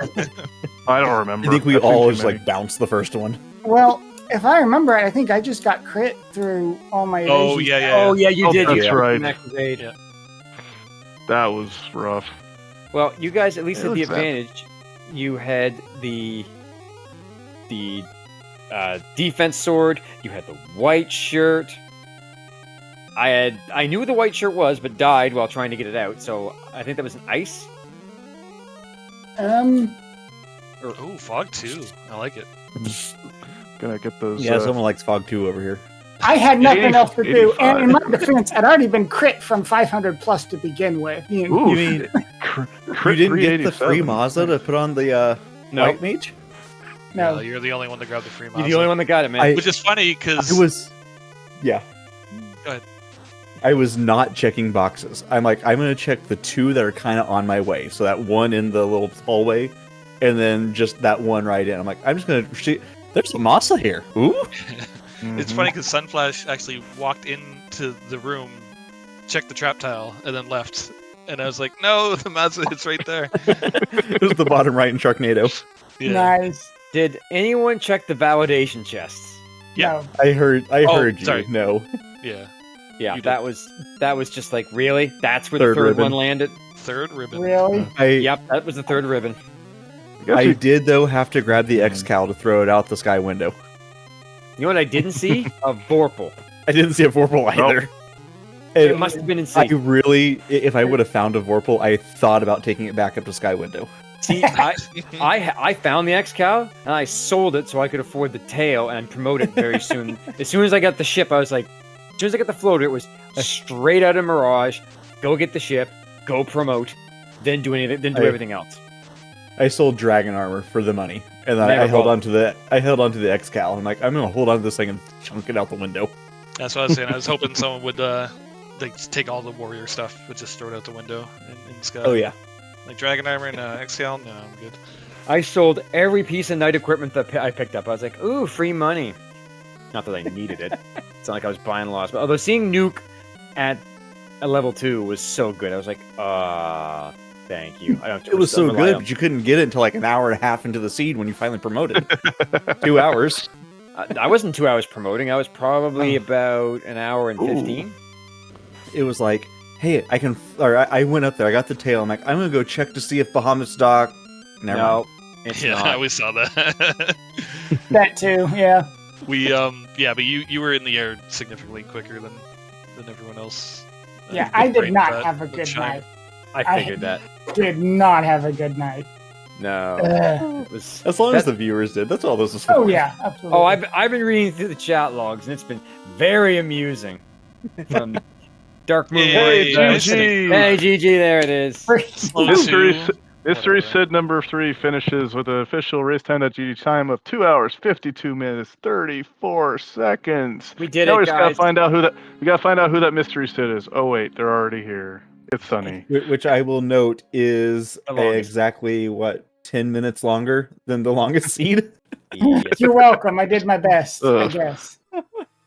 I don't remember. I think we I've seen all too just many. like bounced the first one. Well, if I remember right, I think I just got crit through all my Oh evasions. yeah. Oh, yeah, you Oh, did. that's you right. Max evade. Yeah. That was rough. Well, you guys at least It had the was bad. advantage. You had the defense sword. You had the white shirt. I knew what the white shirt was, but died while trying to get it out. So I think that was an ice. Oh, fog 2. I like it. Gonna get those. Yeah, someone likes Fog 2 over here. I had nothing else to do, 85. and in my defense, I'd already been crit from 500 plus to begin with. You know, Ooh, You mean crit you didn't get the free 387. Mazda to put on the No. White Mage? no. You're the only one that grabbed the free You're Mazda. the only one that got it, man. I- Which is funny because I was, yeah. Go ahead. I was not checking boxes. I'm like, I'm gonna check the 2 that are kind of on my way. So that one in the little hallway, and then just that one right in. I'm like, I'm just gonna see. There's a Masa here. Ooh. It's funny because Sunflash actually walked into the room, checked the trap tile, and then left. And I was like, no, the Mazda is right there. It was the bottom right in Sharknado. Yeah. Nice. Did anyone check the validation chests? Yeah. No. I heard you. sorry. No. Yeah. Yeah, You did. that was just like, really? That's where Third the third ribbon. one landed? Third ribbon. Really? Yep, that was the third ribbon. I did though have to grab the X-Cal to throw it out the sky window. You know what I didn't see? A Vorpal. I didn't see a Vorpal either. It And must have been in I sync. really, if I would have found a Vorpal, I thought about taking it back up to Sky Window. See, I found the X-Cow, and I sold it so I could afford the tail and promote it very soon. As soon as I got the ship, I was like, as soon as I got the floater, it was straight out of Mirage, go get the ship, go promote, then do anything, then do I- everything else. I sold Dragon Armor for the money, and then Never I held bothered. on to the X-Cal. I'm like, I'm gonna hold on to this thing and chunk it out the window. That's what I was saying. I was hoping someone would like take all the warrior stuff, but just throw it out the window in Sky. Oh yeah. Like Dragon Armor and Exhale? No, I'm good. I sold every piece of knight equipment that I picked up. I was like, ooh, free money. Not that I needed it. It's not like I was buying lost. But although seeing Nuke at a level 2 was so good, I was like, thank you. I don't. It was so rely good, on- but you couldn't get it until like an hour and a half into the seed when you finally promoted. 2 hours. I wasn't 2 hours promoting. I was probably about an hour and 15. It was like, hey, I went up there, I got the tail, I'm like, I'm gonna go check to see if Bahamut's dock. Never No, mind. it's Yeah, not. we saw that. That too, yeah. We yeah, but you were in the air significantly quicker than everyone else. Yeah, I did Right, not that have a with good Chime. night. I figured that. Did not have a good night. No, Ugh. it was. As long as That- the viewers did, that's all this is for. Oh yeah, absolutely. Oh, I've been reading through the chat logs, and it's been very amusing. Dark Moon. Hey, Warriors. GG. Hey, GG, there it is. Slow Mystery, two, Mystery whatever. Sid number 3 finishes with an official race time.gg time of 2 hours 52 minutes 34 seconds. We did Now it, we just gotta guys. find out who that. We gotta find out who that Mystery Sid is. Oh wait, they're already here. It's Sunny. Which I will note is The longest. exactly 10 minutes longer than the longest seed. Yes. You're welcome. I did my best, I Ugh. guess.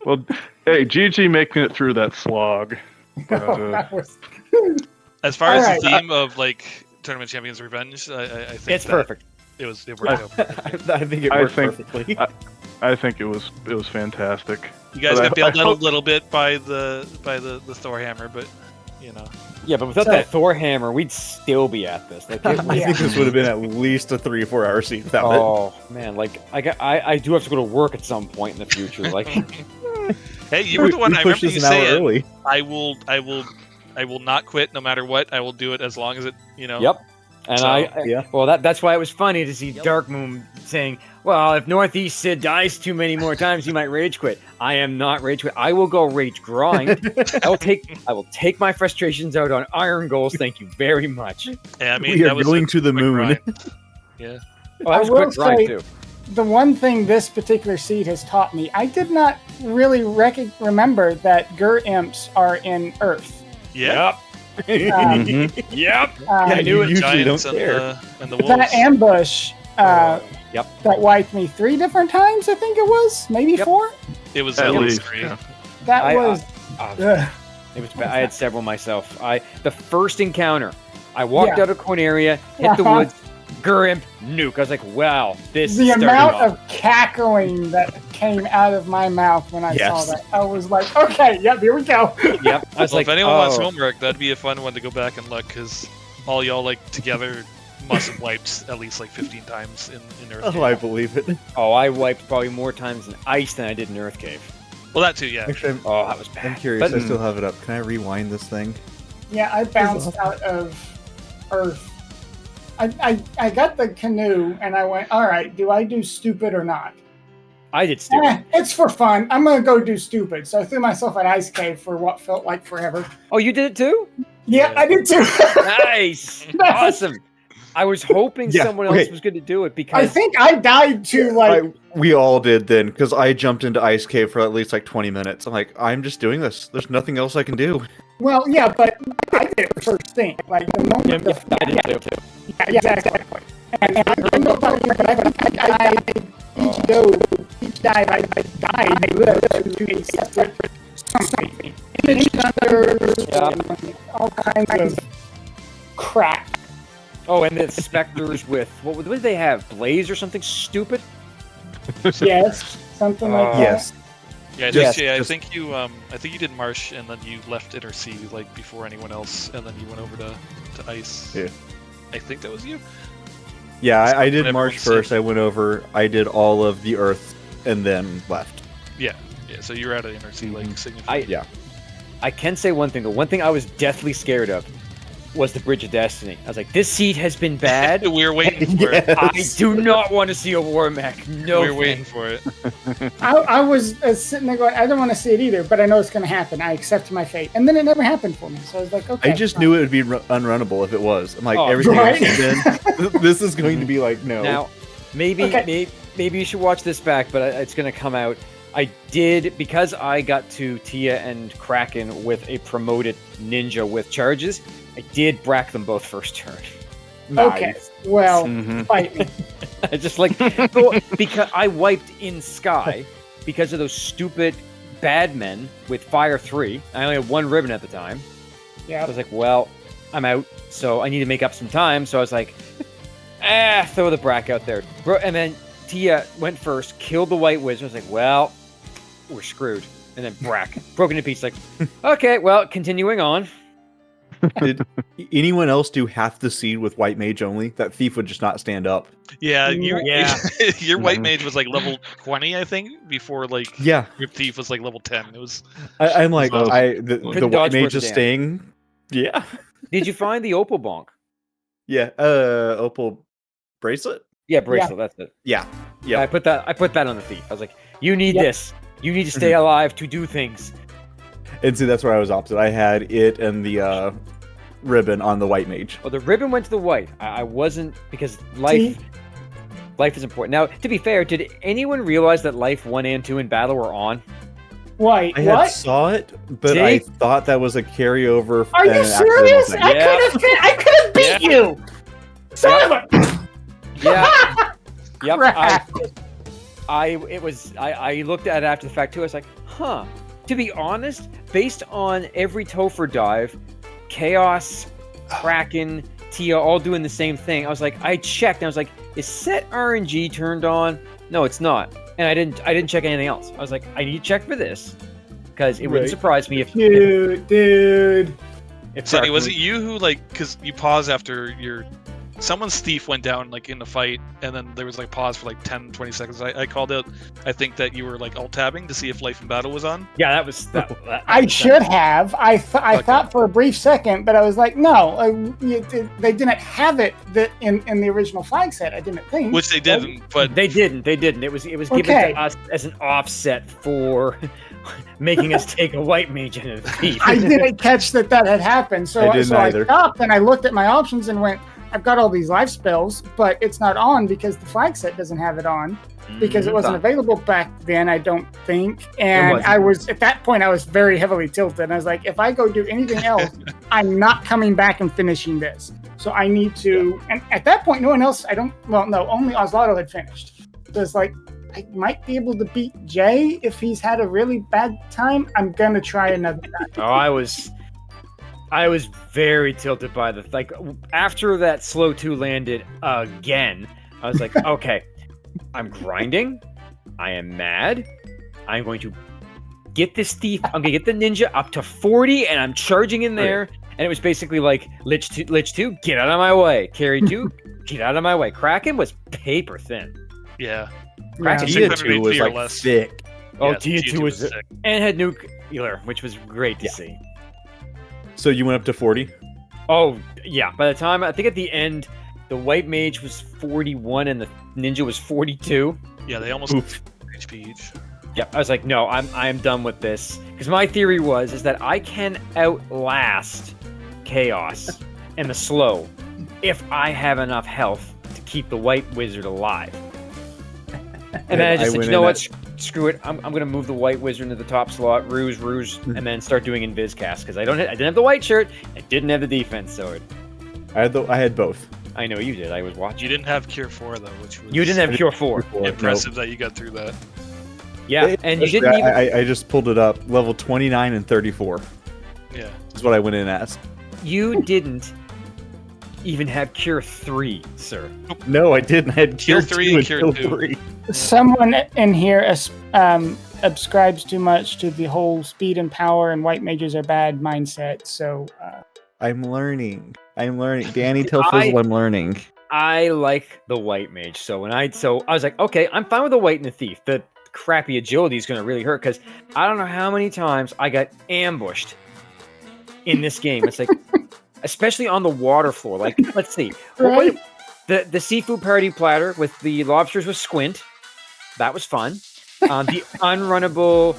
Well, hey, GG making it through that slog. But, That was- As far as Alright. the theme of like Tournament Champions Revenge, I think It's that perfect. It worked out perfectly. I think it I worked think- perfectly. I think it was fantastic. You guys But got bailed I out hope- a little bit by the Thor hammer, but you know. Yeah, but without So- that Thor hammer, we'd still be at this. Like, it I was- think this would have been at least a 3 or 4 hour seed without it. oh man, like I do have to go to work at some point in the future. Like, Hey, you were the one. I pushed remember you this an hour saying, early. I will not quit no matter what. I will do it as long as it, you know. yep. And So- Yeah. well, that's why it was funny to see Dark Moon saying, "Well, if Northeast Sid dies too many more times, he might rage quit." I am not rage quit. I will go rage grind. I will take my frustrations out on Iron Goals. Thank you very much. Yeah, I mean, We are that was going a to the quick moon. grind. Yeah. Oh, that was I a quick will grind say- too. the one thing this particular seed has taught me, I did not really remember that Gur imps are in Earth. Yeah. Mhm. Yep. I knew it. Usually Giants don't and care. the wolves. that ambush Yep. that wiped me 3 different times, I think it was, maybe Yep. 4. It was At at least least, 3. yeah. That I- was. Ugh. It was bad. I had several myself. The first encounter, I walked Yeah. out of Corneria, hit the Uh-huh. woods, Gurimp, nuke. I was like, wow, this The started amount off. of cackling that came out of my mouth when I saw Yes. that, I was like, okay, yep, here we go. Yep. I was Well, like, if anyone wants oh. homework, that'd be a fun one to go back and look, because all y'all like together must have wiped at least like 15 times in Earth. Oh, I believe it. Oh, I wiped probably more times in ice than I did in Earth Cave. Well, that too, yeah. Actually, Oh, that was bad. I'm curious. But- I still have it up. Can I rewind this thing? Yeah, I bounced out of Earth. I got the canoe and I went, all right, do I do stupid or not? I did stupid. It's for fun. I'm going to go do stupid. So I threw myself an ice cave for what felt like forever. Oh, you did it too? Yeah, I did too. Nice. Awesome. I was hoping Yeah, someone else okay. was going to do it I because think I died to like, We all did then, because I jumped into Ice Cave for at least 20 minutes. I'm like, I'm just doing this. There's nothing else I can do. well, yeah, but I did it first thing. Like the moment I did too. yeah, exactly. And I don't know about you, but I each dive, I died, I lived to a separate something. Image under all kinds of crap. Oh, and the specters with what did they have? Blaze or something stupid? Yes, something like that. Yes. Yeah, Yes, I just- think you did Marsh, and then you left Inner Sea like before anyone else, and then you went over to Ice. Yeah. I think that was you. Yeah, I did Everyone March said- first. I went over. I did all of the Earth, and then left. Yeah. So you were at Inner Sea, like significant. I can say one thing. The one thing I was deathly scared of was the Bridge of Destiny. I was like, this seed has been bad. we were waiting for it. I do not want to see a war mech. No, We were waiting for it. I was sitting there going, I don't want to see it either, but I know it's going to happen. I accept my fate. And then it never happened for me. So I was like, okay. I just knew it would be unrunnable if it was. I'm like, Oh, everything right. else has been. This is going to be like, no. Now, maybe maybe you should watch this back, but it's going to come out. I did, because I got to Tia and Kraken with a promoted ninja with charges, I did brack them both first turn. Okay, well, Mhm. fight me. I just like, because I wiped in Sky because of those stupid bad men with Fire 3. I only had one ribbon at the time. I Yeah. was like, well, I'm out, so I need to make up some time. So I was like, throw the brack out there. And then Tia went first, killed the White Wizard. I was like, well, we're screwed. And then brack, broken to pieces. Like, okay, well, continuing on. Did anyone else do half the seed with White Mage only? That thief would just not stand up. Yeah, Yeah. your white mage was like level 20, I think, before like Yeah, your thief was like level 10. It was I'm like, Well, the couldn't White dodge Mage worth a is damn. staying. Yeah, Did you find the Opal Bonk? yeah. Opal bracelet. Yeah, bracelet. That's it. Yeah, yeah. I put that on the thief. I was like, you need Yep. this. You need to stay alive to do things. And see, that's where I was opposite. I had it and the ribbon on the white mage. Well, the ribbon went to the white. I wasn't, because life is important. Now, to be fair, did anyone realize that life 1 and 2 in battle were on? Wait, I had what? saw it, but See? I thought that was a carryover. Are and you an accidental serious? thing. I could have beat you. Son of a. Yeah. Yep. Crap. I looked at it after the fact too. I was like, huh. To be honest, based on every Topher dive, Chaos, Kraken, Tia all doing the same thing. I was like, I checked and I was like, is set RNG turned on? No, it's not. And I didn't check anything else. I was like, I need to check for this. Because it wouldn't Right. surprise me if Dude. Sonny, was it you who, like, because you pause after someone's thief went down, like, in the fight, and then there was, like, pause for, like, 10, 20 seconds. I called out, I think that you were, like, alt-tabbing to see if Life in Battle was on. Yeah, that was that. I should have. I thought for a brief second, but I was like, no, they didn't have it in the original flag set. I didn't think. Which they didn't, but They didn't. It was given Okay. to us as an offset for making us take a white mage and a thief. I didn't catch that had happened. So I didn't either. I stopped and I looked at my options and went, I've got all these life spells, but it's not on because the flag set doesn't have it on because it wasn't available back then, I don't think. And wasn't. I was, at that point, I was very heavily tilted. And I was like, if I go do anything else, I'm not coming back and finishing this. So I need to, and at that point, no one else, only Oslato had finished. So it's like, I might be able to beat Jay if he's had a really bad time. I'm going to try another time. Oh, I was very tilted by after that slow 2 landed again. I was like, okay, I'm grinding. I am mad. I'm going to get this thief. I'm gonna get the ninja up to 40, and I'm charging in there. And it was basically like Lich 2, get out of my way. Carry 2, get out of my way. Kraken was paper thin. yeah. Kraken Tia 600 2 was HP or like less. thick. Oh, Yeah, Tia 2 was sick. and had nuclear, which was great to see. So you went up to 40? Oh, yeah. By the time, I think at the end, the white mage was 41 and the ninja was 42. Yeah, they almost Oof. HP each. Yeah, I was like, no, I'm done with this. Because my theory is that I can outlast Chaos and the slow if I have enough health to keep the white wizard alive. And then I just said, you know what? Screw it. I'm gonna move the white wizard into the top slot, ruse, and then start doing invis cast because I didn't have the white shirt, I didn't have the defense sword. I had both. I know you did. I was watching. You didn't have Cure 4, though, which was You didn't have Cure 4. impressive that you got through that. Yeah, and you didn't even. I just pulled it up. Level 29 and 34 Yeah. is what I went in as. You didn't even have Cure 3, sir. No, I didn't. I had Cure Kill 3 2 and Cure Kill 2. 3. Someone in here ascribes too much to the whole speed and power and white mages are bad mindset. So I'm learning. Danny, tell Fizzle I'm learning. I like the white mage, so I was like, okay, I'm fine with the white and the thief. The crappy agility is going to really hurt because I don't know how many times I got ambushed in this game. It's like, especially on the water floor. Like, let's see, Right. the seafood party platter with the lobsters with Squint, that was fun. The unrunnable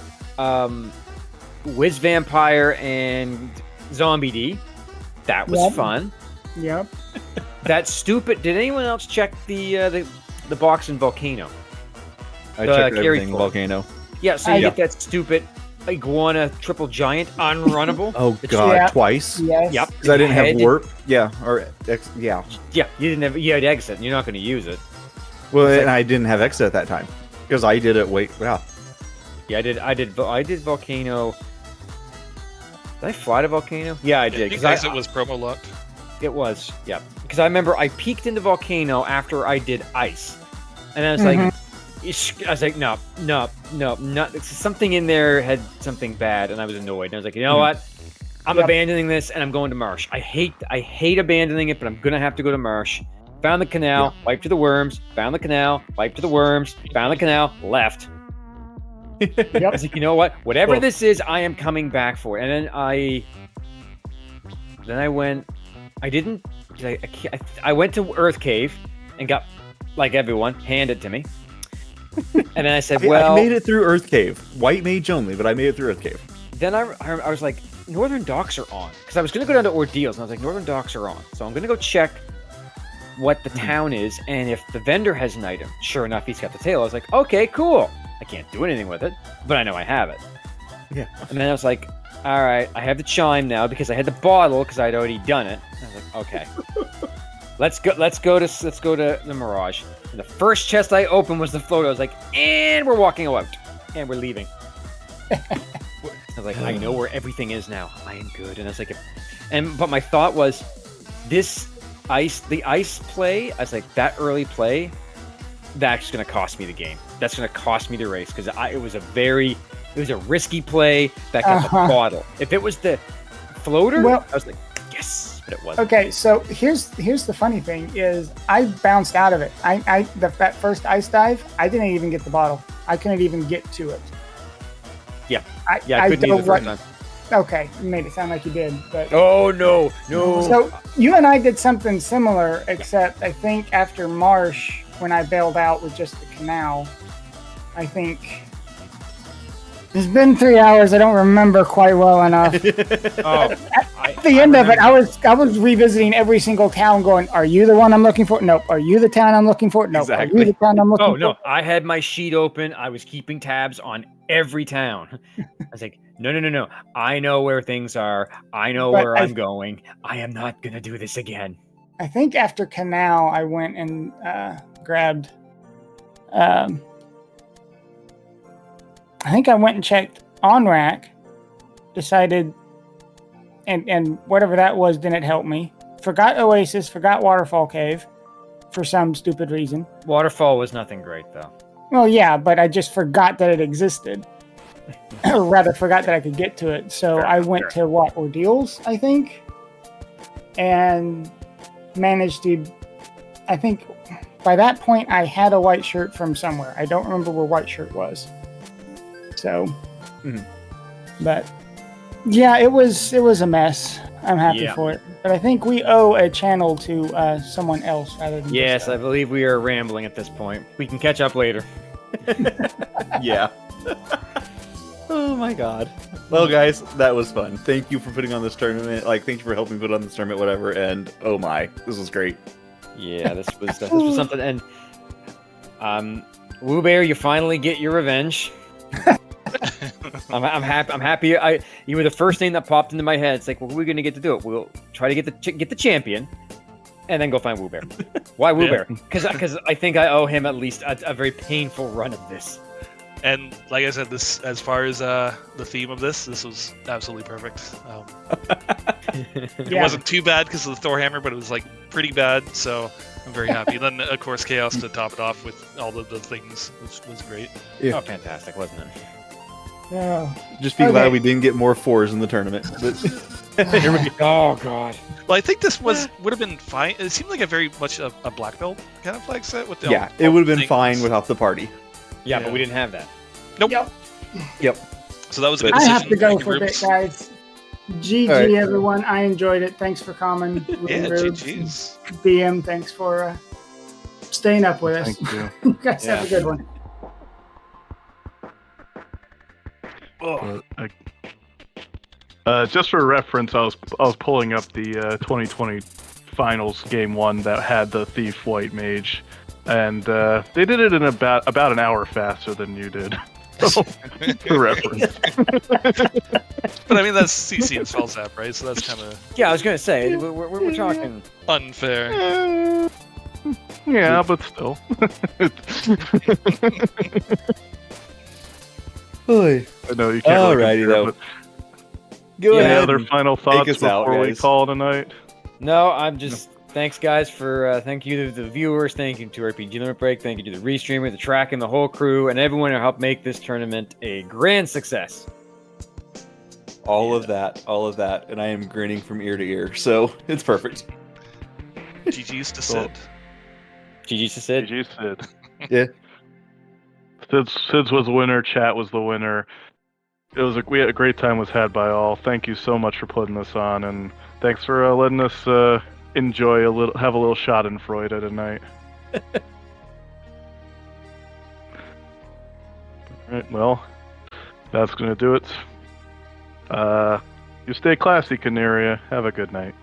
Wiz Vampire and Zombie D, that was Yep. fun. yep. That stupid. Did anyone else check the box in Volcano? I The checked carry everything forward. Volcano. Yeah, so you get that stupid iguana triple giant unrunnable. Oh It's- god, Yeah. twice? Yes. Yep. Because I didn't have Head- warp. Yeah, or yeah. Yeah, you didn't have. You had exit. And you're not going to use it. Well, It's like- and I didn't have exit at that time because I did it. Yeah. Yeah, I did Volcano. Did I fly to Volcano? Yeah, I did. Because Because it was promo locked. it was. Yeah. Because I remember I peeked into Volcano after I did Ice, and I was like, no. Something in there had something bad, and I was annoyed. And I was like, you know what? I'm abandoning this, and I'm going to Marsh. I hate abandoning it, but I'm gonna have to go to Marsh. Found the canal, wiped to the worms. Found the canal, wiped to the worms. Found the canal, left. I was like, you know what? Whatever Well- this is, I am coming back for it. And then I went. I didn't. I went to Earth Cave and got, like everyone, handed to me. And then I said, I well, made it through Earth Cave. White mage only, but I made it through Earth Cave. then I was like, Northern Docks are on. Because I was going to go down to Ordeals, and I was like, Northern Docks are on. So I'm going to go check what the town is, and if the vendor has an item. Sure enough, he's got the tail. I was like, okay, cool. I can't do anything with it, but I know I have it. Yeah. And then I was like, all right, I have the chime now because I had the bottle because I'd already done it. I was like, okay. Let's go to the Mirage. And the first chest I opened was the float. I was like, and we're walking out. And we're leaving. I was like, I know where everything is now. I am good. And I was like, but my thought was, the ice play, I was like, that early play, that's going to cost me the game. That's going to cost me the race because it was a risky play that got the bottle. If it was the floater, I was like, yes, but it wasn't. Okay, so here's the funny thing is I bounced out of it. That first ice dive, I didn't even get the bottle. I couldn't even get to it. Yeah, I couldn't either the first time. Okay, you made it sound like you did, but oh no. So you and I did something similar, except I think after Marsh, when I bailed out with just the canal, I think it's been 3 hours. I don't remember quite well enough. At the end of it, I was revisiting every single town, going, "Are you the one I'm looking for? Nope. Are you the town I'm looking for? Nope. Exactly. Are you the town I'm looking for?" Oh no, I had my sheet open. I was keeping tabs on every town. I was like, no. I know where things are. I know where I'm going. I am not gonna do this again. I think after Canal, I went and grabbed. I think I went and checked on rack, decided, and whatever that was didn't help me. Forgot Oasis, forgot Waterfall Cave, for some stupid reason. Waterfall was nothing great though. Well, yeah, but I just forgot that it existed. Or rather, forgot that I could get to it. So I went to Ordeals, I think, and managed to. I think by that point I had a white shirt from somewhere. I don't remember where white shirt was. So, but yeah, it was a mess. I'm happy for it, but I think we owe a channel to someone else rather than. Yes, I believe we are rambling at this point. We can catch up later. Yeah. Oh my god. Well, guys, that was fun. Thank you for putting on this tournament. Thank you for helping put on this tournament, whatever. And oh my, this was great. Yeah, this was something. And Woo Bear, you finally get your revenge. I'm happy. I'm happy. You were the first name that popped into my head. It's like, well, we're gonna get to do it. We'll try to get the champion, and then go find Woo Bear. Why Woo Bear? Because I think I owe him at least a very painful run of this. And like I said, this as far as the theme of this was absolutely perfect. It wasn't too bad because of the Thor hammer, but it was pretty bad. So I'm very happy. And then of course Chaos to top it off with all of the things, which was great. Yeah. Oh, fantastic, wasn't it? Yeah. Just be glad we didn't get more 4s in the tournament. Oh god. Well, I think this would have been fine. It seemed like a very much a black belt kind of flag set with the it would have been fine without the party. Yeah, but we didn't have that. Nope. Yep. So that was a good I decision. have to go for it, guys. GG, everyone. I enjoyed it. Thanks for coming. GG's. BM, thanks for staying up with us. Thank you. You guys have a good one. Just for reference, I was pulling up the 2020 finals game 1 that had the Thief White Mage, and they did it in about an hour faster than you did. So, for reference. But I mean, that's CC and Spellzap, right? So that's kind of... Yeah, I was gonna say we're talking unfair. Yeah, but still. I know you can't. Alrighty, though. Go ahead. Any other final thoughts before we call tonight? No, I'm just. Thanks, guys, for thank you to the viewers, thank you to RPG Limit Break, thank you to the restreamer, the track, and the whole crew, and everyone who helped make this tournament a grand success. All of that, and I am grinning from ear to ear, so it's perfect. GG's to Sid. GG's to Sid. GG's Sid. Yeah. Sid's was the winner. Chat was the winner. We had a great time was had by all. Thank you so much for putting this on, and thanks for letting us enjoy have a little shot in Freud tonight. Alright, well, that's gonna do it. You stay classy, Canaria. Have a good night.